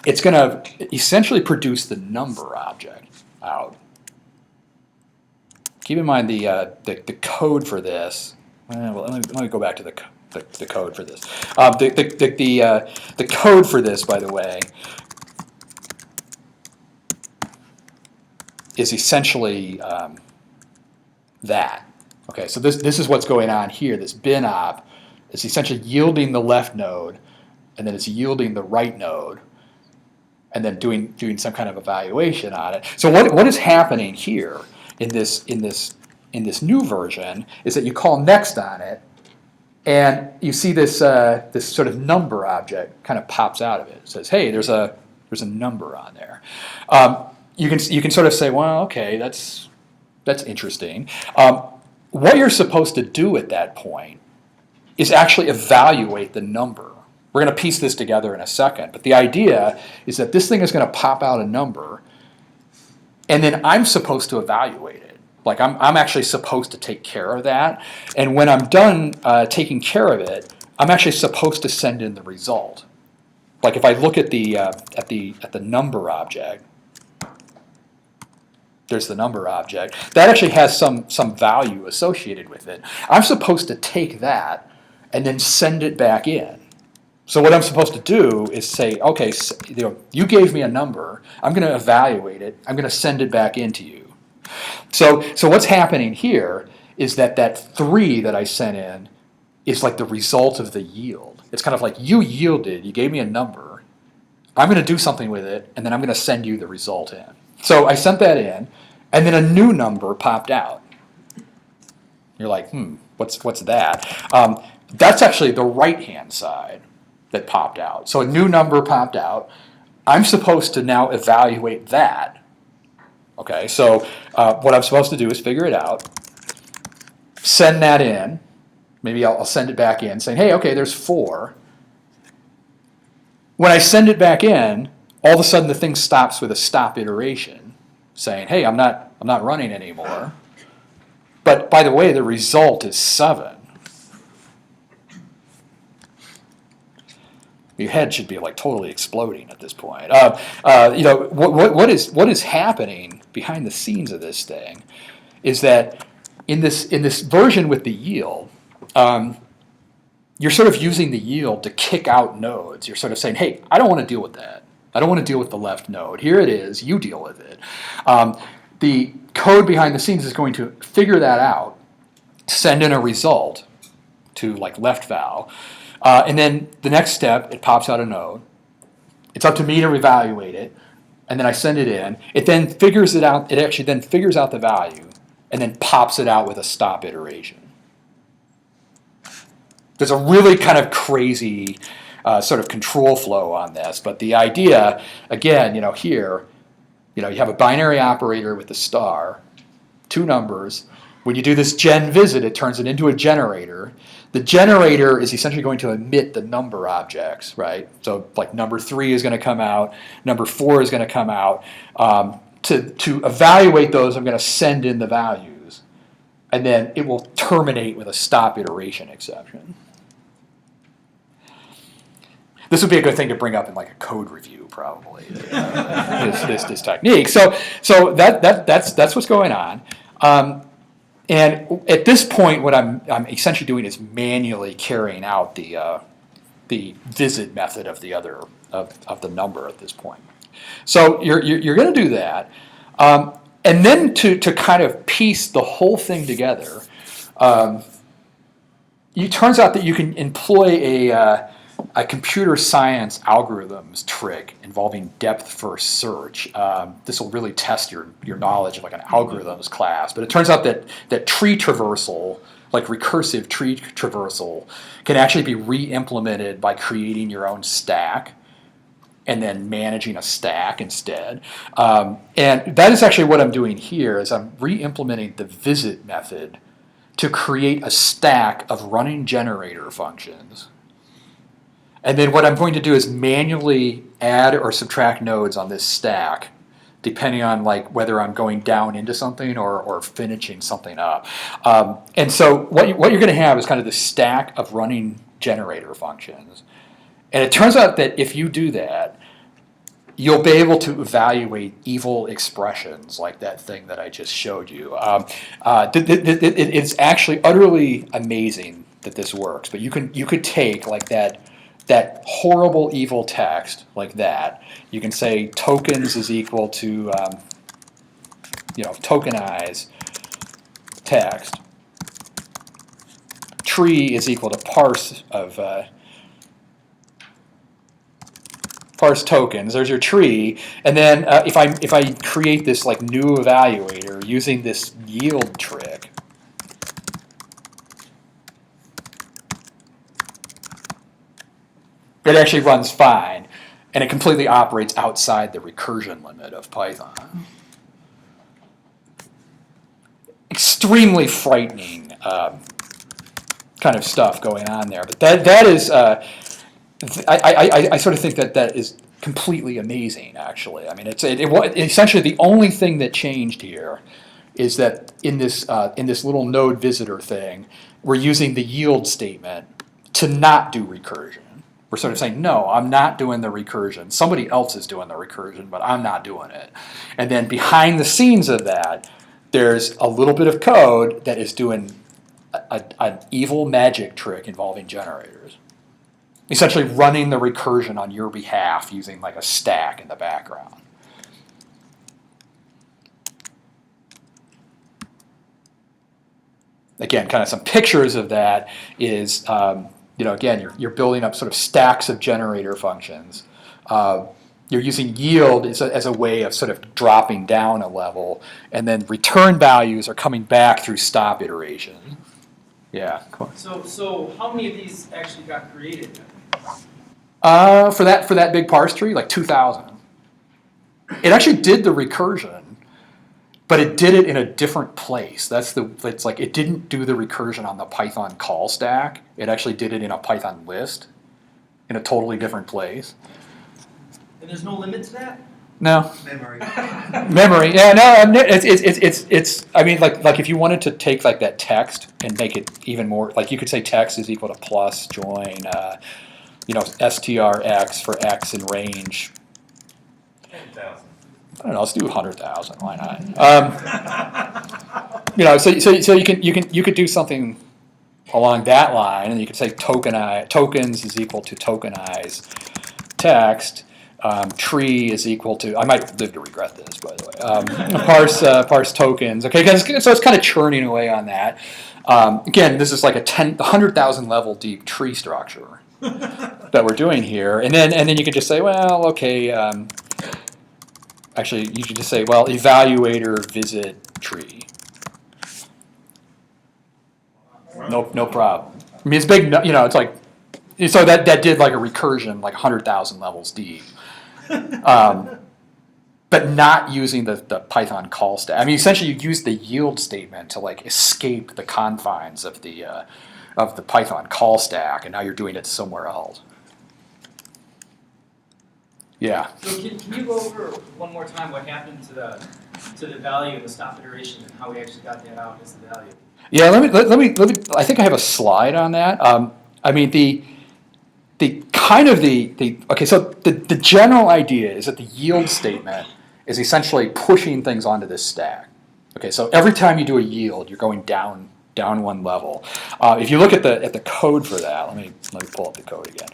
it's going to essentially produce the number object out. Keep in mind the code for this. Well, let me go back to the code for this. The code for this, by the way, is essentially that. Okay, so this is what's going on here. This bin op is essentially yielding the left node, and then it's yielding the right node, and then doing some kind of evaluation on it. So what is happening here in this new version is that you call next on it, and you see this sort of number object kind of pops out of it. It says, hey, there's a number on there. You can sort of say, well, okay, that's interesting. What you're supposed to do at that point is actually evaluate the number We're going to piece this together in a second. But the idea is that this thing is going to pop out a number, and then I'm supposed to evaluate it. Like I'm actually supposed to take care of that. And when I'm done taking care of it, I'm actually supposed to send in the result. Like if I look at the number object, there's the number object. That actually has some value associated with it. I'm supposed to take that and then send it back in. So what I'm supposed to do is say, okay, you gave me a number. I'm going to evaluate it. I'm going to send it back into you. So what's happening here is that 3 that I sent in is like the result of the yield. It's kind of like you yielded, you gave me a number, I'm going to do something with it, and then I'm going to send you the result in. So I sent that in, and then a new number popped out. You're like, what's that? That's actually the right-hand side that popped out. So a new number popped out. I'm supposed to now evaluate that. Okay, so what I'm supposed to do is figure it out, send that in. Maybe I'll send it back in saying, hey, okay, there's 4. When I send it back in, all of a sudden the thing stops with a stop iteration saying, hey, I'm not running anymore. But by the way, the result is 7. Your head should be like totally exploding at this point. What is happening behind the scenes of this thing is that in this version with the yield, you're sort of using the yield to kick out nodes. You're sort of saying, hey, I don't want to deal with that. I don't want to deal with the left node. Here it is. You deal with it. The code behind the scenes is going to figure that out, send in a result to like left val, and then the next step, it pops out a node. It's up to me to evaluate it, and then I send it in. It then figures it out. It actually then figures out the value, and then pops it out with a stop iteration. There's a really kind of crazy sort of control flow on this, but the idea, again, here, you have a binary operator with a star, 2 numbers. When you do this gen visit, it turns it into a generator. The generator is essentially going to emit the number objects, right? So like number 3 is going to come out, number 4 is going to come out. To evaluate those, I'm going to send in the values, and then it will terminate with a stop iteration exception. This would be a good thing to bring up in like a code review, probably. This technique. So that's what's going on. And at this point, what I'm essentially doing is manually carrying out the visit method of the other of the number at this point. So you're going to do that, and then to kind of piece the whole thing together, it turns out that you can employ a computer science algorithms trick involving depth-first search. This will really test your knowledge of like an algorithms class. But it turns out that tree traversal, like recursive tree traversal, can actually be re-implemented by creating your own stack and then managing a stack instead. And that is actually what I'm doing here, is I'm re-implementing the visit method to create a stack of running generator functions. And then what I'm going to do is manually add or subtract nodes on this stack, depending on like whether I'm going down into something or finishing something up. And so what you're going to have is kind of this stack of running generator functions. And it turns out that if you do that, you'll be able to evaluate evil expressions like that thing that I just showed you. It's actually utterly amazing that this works. But you could take like that horrible evil text like that. You can say tokens is equal to tokenize text. Tree is equal to parse of parse tokens. There's your tree, and then if I create this like new evaluator using this yield trick, it actually runs fine, and it completely operates outside the recursion limit of Python. Extremely frightening kind of stuff going on there, but that is I sort of think that is completely amazing, actually. I mean, essentially the only thing that changed here is that in this little node visitor thing, we're using the yield statement to not do recursion. We're sort of saying, no, I'm not doing the recursion. Somebody else is doing the recursion, but I'm not doing it. And then behind the scenes of that, there's a little bit of code that is doing an evil magic trick involving generators. Essentially running the recursion on your behalf using like a stack in the background. Again, kind of some pictures of that is, again, you're building up sort of stacks of generator functions. You're using yield as a way of sort of dropping down a level, and then return values are coming back through stop iteration. Yeah, cool. So how many of these actually got created? For that big parse tree, like 2,000. It actually did the recursion, but it did it in a different place. It's like it didn't do the recursion on the Python call stack. It actually did it in a Python list, in a totally different place. And there's no limit to that? No. Memory. Memory. Yeah, no. It's. I mean, like if you wanted to take like that text and make it even more, like you could say text is equal to plus join, strx for x in range. 10,000. I don't know. Let's do 100,000. Why not? So you could do something along that line, and you could say tokens is equal to tokenize text. Tree is equal to. I might live to regret this, by the way. Parse tokens. Okay, so it's kind of churning away on that. Again, this is like a 100,000 level deep tree structure that we're doing here, and then you could just say, well, okay. Actually, you could just say, well, evaluator visit tree. No problem. I mean, it's big. It's like so that did like a recursion, like 100,000 levels deep, but not using the Python call stack. I mean, essentially, you use the yield statement to like escape the confines of the Python call stack, and now you're doing it somewhere else. Yeah. So can you go over one more time what happened to the value of the stop iteration and how we actually got that out as the value? Yeah, let me. I think I have a slide on that. I mean, the general idea is that the yield statement is essentially pushing things onto this stack. Okay, so every time you do a yield, you're going down one level. If you look at the code for that, let me pull up the code again.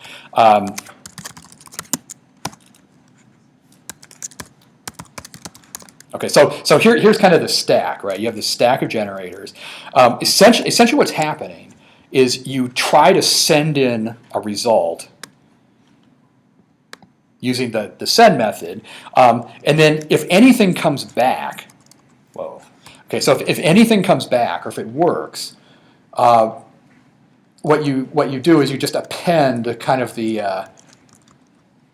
Okay, so here's kind of the stack, right? You have the stack of generators. Essentially what's happening is you try to send in a result using the send method, and then if anything comes back, so if anything comes back, or if it works, what you do is you just append kind of the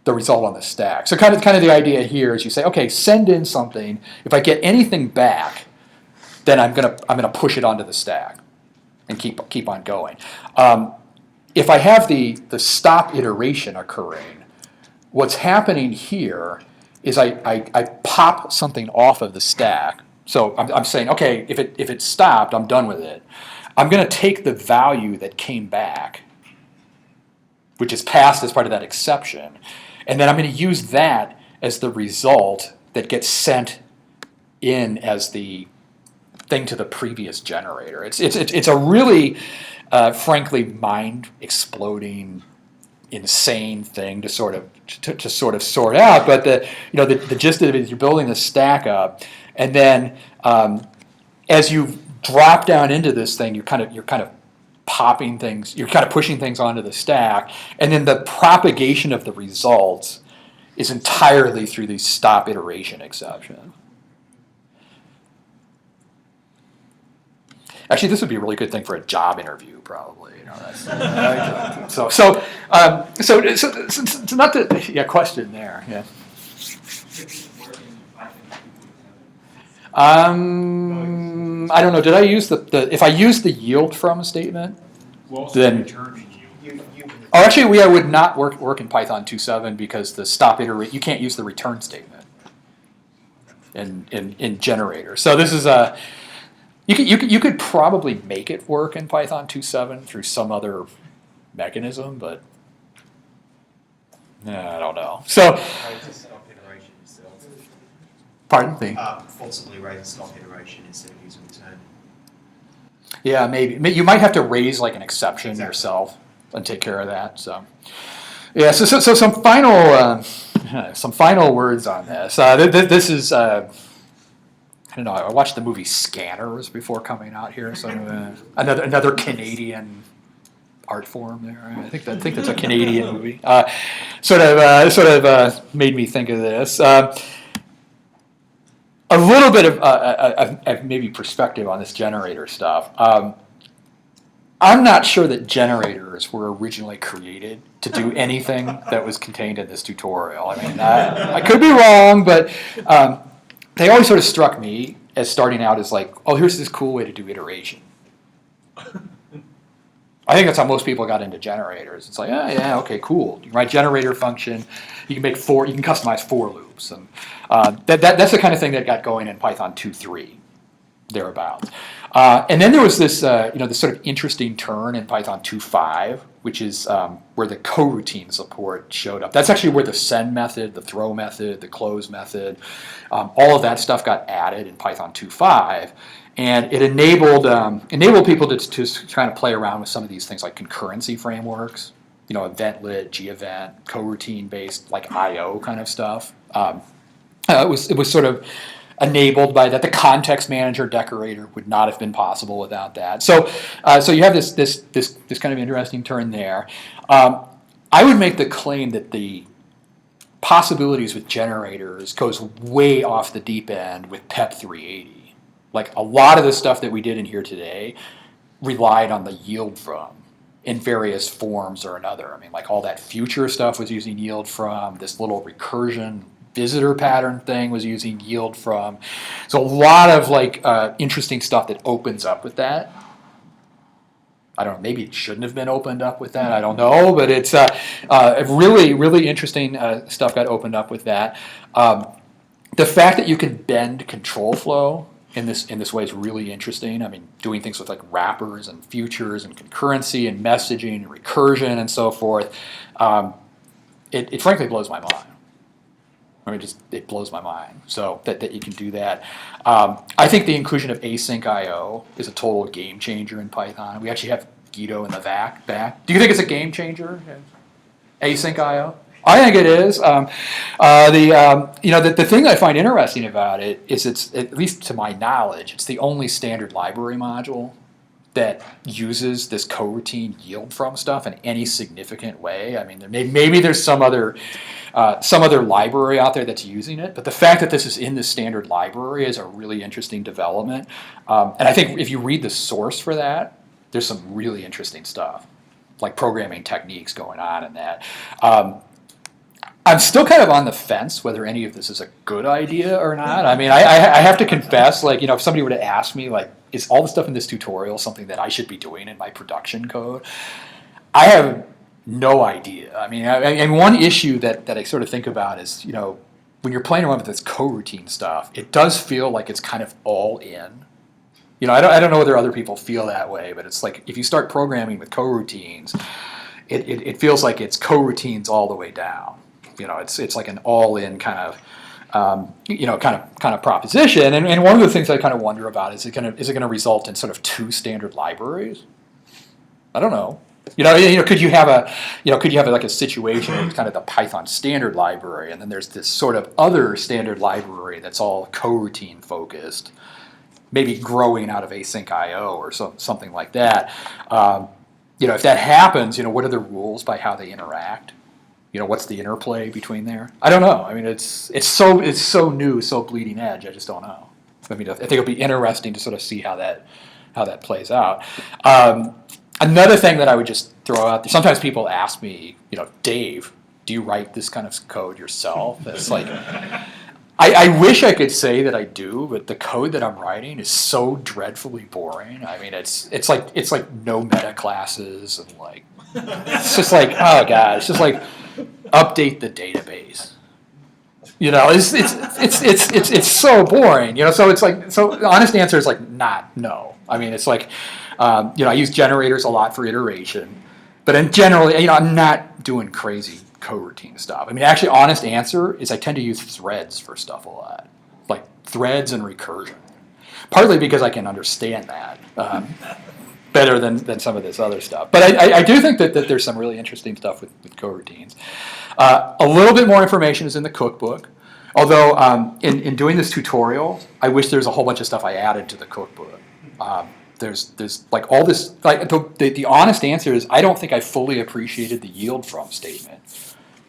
result on the stack. So kind of the idea here is you say, okay, send in something. If I get anything back, then I'm gonna push it onto the stack and keep on going. If I have the stop iteration occurring, what's happening here is I pop something off of the stack. So I'm saying, okay, if it stopped, I'm done with it. I'm gonna take the value that came back, which is passed as part of that exception, and then I'm going to use that as the result that gets sent in as the thing to the previous generator. It's a really, frankly, mind-exploding, insane thing to sort of sort out. But the gist of it is you're building a stack up, and then as you drop down into this thing, you're kind of popping things, you're kind of pushing things onto the stack, and then the propagation of the results is entirely through these stop iteration exceptions. Actually, this would be a really good thing for a job interview, probably. So not the question there. Yeah. I don't know. Did I use if I use the yield from statement? Well, also then returning yield. You Oh, actually, I would not work in Python 2.7 because the stop iterate, you can't use the return statement in generator. So this is you could probably make it work in Python 2.7 through some other mechanism, but I don't know. So, Raise a stop iteration yourself. pardon me. Forcibly raise a stop iteration instead of using return. Yeah, maybe you might have to raise like an exception Exactly. yourself and take care of that. So, yeah. So some final words on this. This is I don't know. I watched the movie Scanners before coming out here. So another Canadian art form there. I think that's a Canadian movie. Sort of made me think of this. A little bit of maybe perspective on this generator stuff. I'm not sure that generators were originally created to do anything that was contained in this tutorial. I mean, I could be wrong, but they always sort of struck me as starting out as like, oh, here's this cool way to do iteration. I think that's how most people got into generators. It's like, oh, yeah, okay, cool. You can write generator function. You can make you can customize for loops, and that's the kind of thing that got going in Python 2.3, thereabouts. And then there was this, this sort of interesting turn in Python 2.5, which is where the coroutine support showed up. That's actually where the send method, the throw method, the close method, all of that stuff got added in Python 2.5. And it enabled people to kind of play around with some of these things like concurrency frameworks, event-lit, G-event, coroutine-based, like I/O kind of stuff. It was sort of enabled by that. The context manager decorator would not have been possible without that. So you have this kind of interesting turn there. I would make the claim that the possibilities with generators goes way off the deep end with PEP 380. Like a lot of the stuff that we did in here today relied on the yield from in various forms or another. I mean, like all that future stuff was using yield from. This little recursion visitor pattern thing was using yield from. So a lot of like interesting stuff that opens up with that. I don't know, maybe it shouldn't have been opened up with that. I don't know, but it's really, really interesting stuff got opened up with that. The fact that you can bend control flow in this way is really interesting. I mean, doing things with like wrappers and futures and concurrency and messaging and recursion and so forth. It frankly blows my mind. I mean, it blows my mind. So that you can do that. I think the inclusion of async I/O is a total game changer in Python. We actually have Guido in the back. Do you think it's a game changer? Async I/O? I think it is. The thing I find interesting about it is it's, at least to my knowledge, it's the only standard library module that uses this coroutine yield from stuff in any significant way. I mean, maybe there's some other library out there that's using it, but the fact that this is in the standard library is a really interesting development. And I think if you read the source for that, there's some really interesting stuff, like programming techniques going on in that. I'm still kind of on the fence whether any of this is a good idea or not. I mean, I have to confess, like, if somebody were to ask me, like, is all the stuff in this tutorial something that I should be doing in my production code? I have no idea. I mean, and one issue that I sort of think about is, when you're playing around with this coroutine stuff, it does feel like it's kind of all in. I don't know whether other people feel that way, but it's like if you start programming with coroutines, it feels like it's coroutines all the way down. It's like an all-in kind of proposition. And one of the things I kind of wonder about is it going to result in sort of two standard libraries? I don't know. Could you have like a situation where it's kind of the Python standard library, and then there's this sort of other standard library that's all coroutine focused, maybe growing out of async I/O or something like that. If that happens, what are the rules by how they interact? What's the interplay between there? I don't know. I mean, it's so new, so bleeding edge. I just don't know. I mean, I think it'll be interesting to sort of see how that plays out. Another thing that I would just throw out there. Sometimes people ask me, Dave, do you write this kind of code yourself? It's like, I wish I could say that I do, but the code that I'm writing is so dreadfully boring. I mean, it's like no meta classes and like it's just like, oh god, it's just like update the database. You know, it's so boring. You know, so it's like, so the honest answer is like not no. I mean, it's like, you know, I use generators a lot for iteration, but in generally, you know, I'm not doing crazy coroutine stuff. I mean, actually, honest answer is I tend to use threads for stuff a lot, like threads and recursion. Partly because I can understand that better than some of this other stuff. But I do think that there's some really interesting stuff with coroutines. A little bit more information is in the cookbook. Although in doing this tutorial, I wish there's a whole bunch of stuff I added to the cookbook. There's like all this, like the honest answer is I don't think I fully appreciated the yield from statement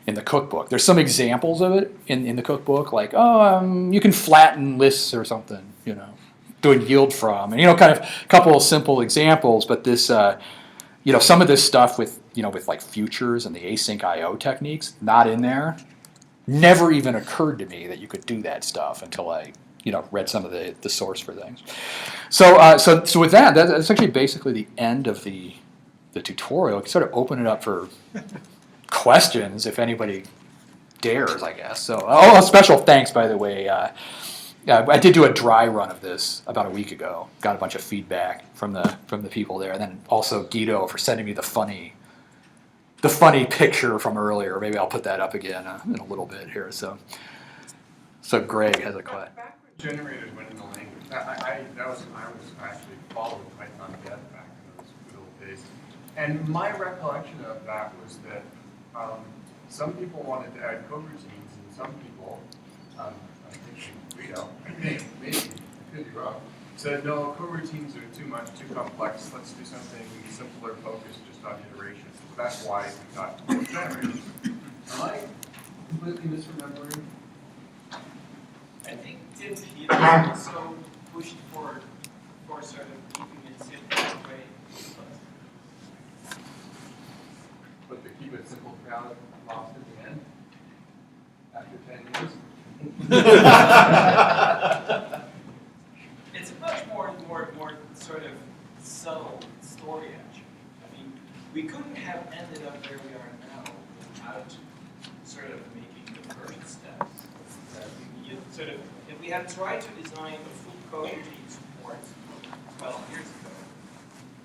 in the cookbook. There's some examples of it in the cookbook, like, you can flatten lists or something, you know, doing yield from, and, you know, kind of a couple of simple examples, but this, you know, some of this stuff with, you know, with like futures and the async IO techniques, not in there. Never even occurred to me that you could do that stuff until I, you know, read some of the source for things. So, so with that, that's actually basically the end of the tutorial. Sort of open it up for questions if anybody dares, I guess. So, a special thanks, by the way. I did do a dry run of this about a week ago. Got a bunch of feedback from the people there, and then also Guido for sending me the funny picture from earlier. Maybe I'll put that up again in a little bit here. So Greg has a question. Generated went in the language. I was actually following Python dev back in those good old days, and my recollection of that was that some people wanted to add coroutines, and some people, I think Guido, maybe I could be wrong, said no, coroutines are too much, too complex. Let's do something simpler, focused just on iterations. So that's why we got generators. Am I completely misremembering? I think Tim Peters also pushed for sort of keeping it simple way. But the keep it simple crowd lost at the end after 10 years. It's a much more sort of subtle story actually. I mean, we couldn't have ended up where we are now without sort of making the first steps. Sort of, if we had tried to design a full code routine support 12 years ago,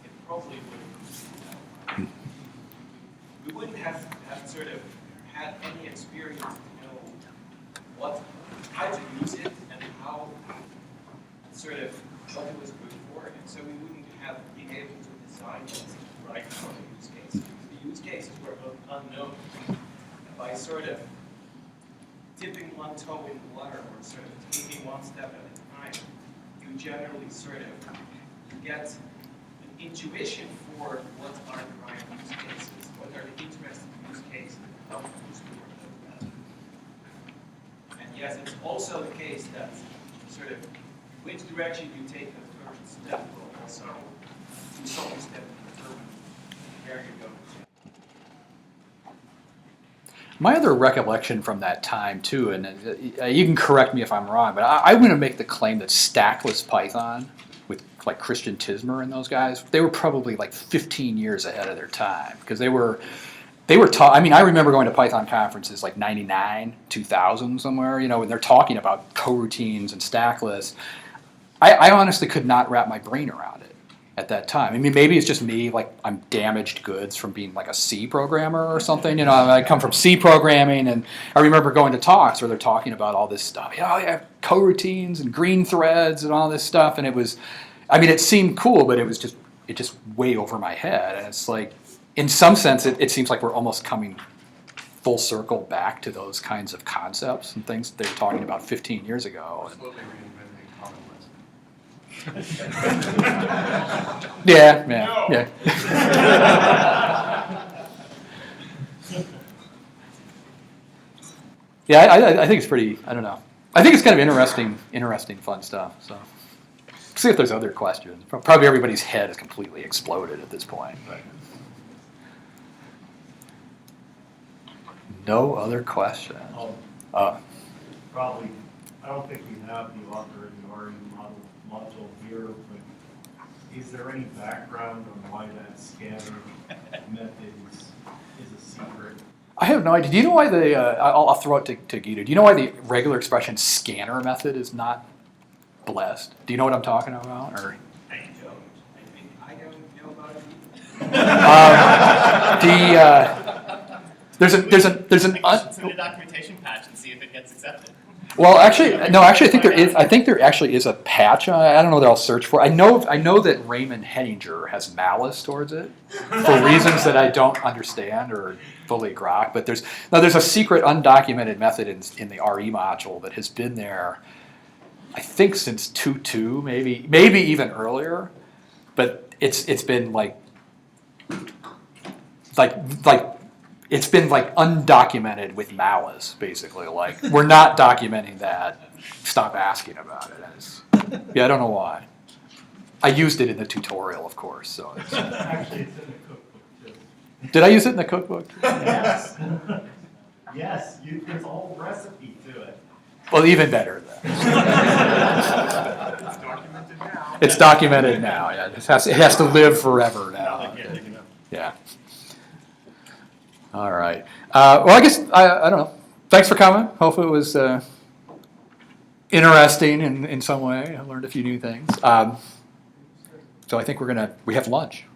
it probably wouldn't. We wouldn't have sort of had any experience to know how to use it and how sort of what it was good for, and so we wouldn't have been able to design it right for the use cases. The use cases were unknown. By sort of dipping one toe in the water or sort of taking one step at a time, you generally sort of get an intuition for what are the right use cases, what are the interesting use cases, how to use them better. And yes, it's also the case that sort of which direction you take the first step will also to some extent determine where you go. My other recollection from that time too, and you can correct me if I'm wrong, but I'm going to make the claim that stackless Python with like Christian Tismer and those guys, they were probably like 15 years ahead of their time because they were I mean, I remember going to Python conferences like 99, 2000 somewhere, you know, when they're talking about coroutines and stackless. I honestly could not wrap my brain around it at that time. I mean, maybe it's just me, like I'm damaged goods from being like a C programmer or something. You know, I come from C programming, and I remember going to talks where they're talking about all this stuff. Oh, yeah, coroutines and green threads and all this stuff, and it was, I mean, it seemed cool, but it just way over my head. And it's like, in some sense, it seems like we're almost coming full circle back to those kinds of concepts and things they were talking about 15 years ago. Slowly reinventing Common Motif. Yeah. Yeah, I think it's pretty, I don't know. I think it's kind of interesting, fun stuff. So, see if there's other questions. Probably everybody's head is completely exploded at this point. But. No other questions. Probably I don't think we have the author and the RE module here, but is there any background on why that scanner method is a secret? I have no idea. Do you know why the, I'll throw it to Gita. Do you know why the regular expression scanner method is not blessed? Do you know what I'm talking about? Or I don't. I don't know about it. there's an Submit a documentation patch and see if it gets accepted. well, actually, no. Actually, I think there is. I think there actually is a patch. I don't know that I'll search for. I know that Raymond Henninger has malice towards it for reasons that I don't understand or fully grok. But there's a secret undocumented method in the RE module that has been there, I think, since 2.2, maybe even earlier. But it's been like it's been like undocumented with malice, basically. Like, we're not documenting that. Stop asking about it. Yeah, I don't know why. I used it in the tutorial, of course. So Actually, it's in the cookbook too. did I use it in the cookbook? Yes. Yes, there's a whole recipe to it. Well, even better then. It's documented now. It's documented now. Yeah, it has to live forever now. Yeah. All right. Well, I guess I don't know. Thanks for coming. Hope it was interesting in some way. I learned a few new things. So I think we have lunch.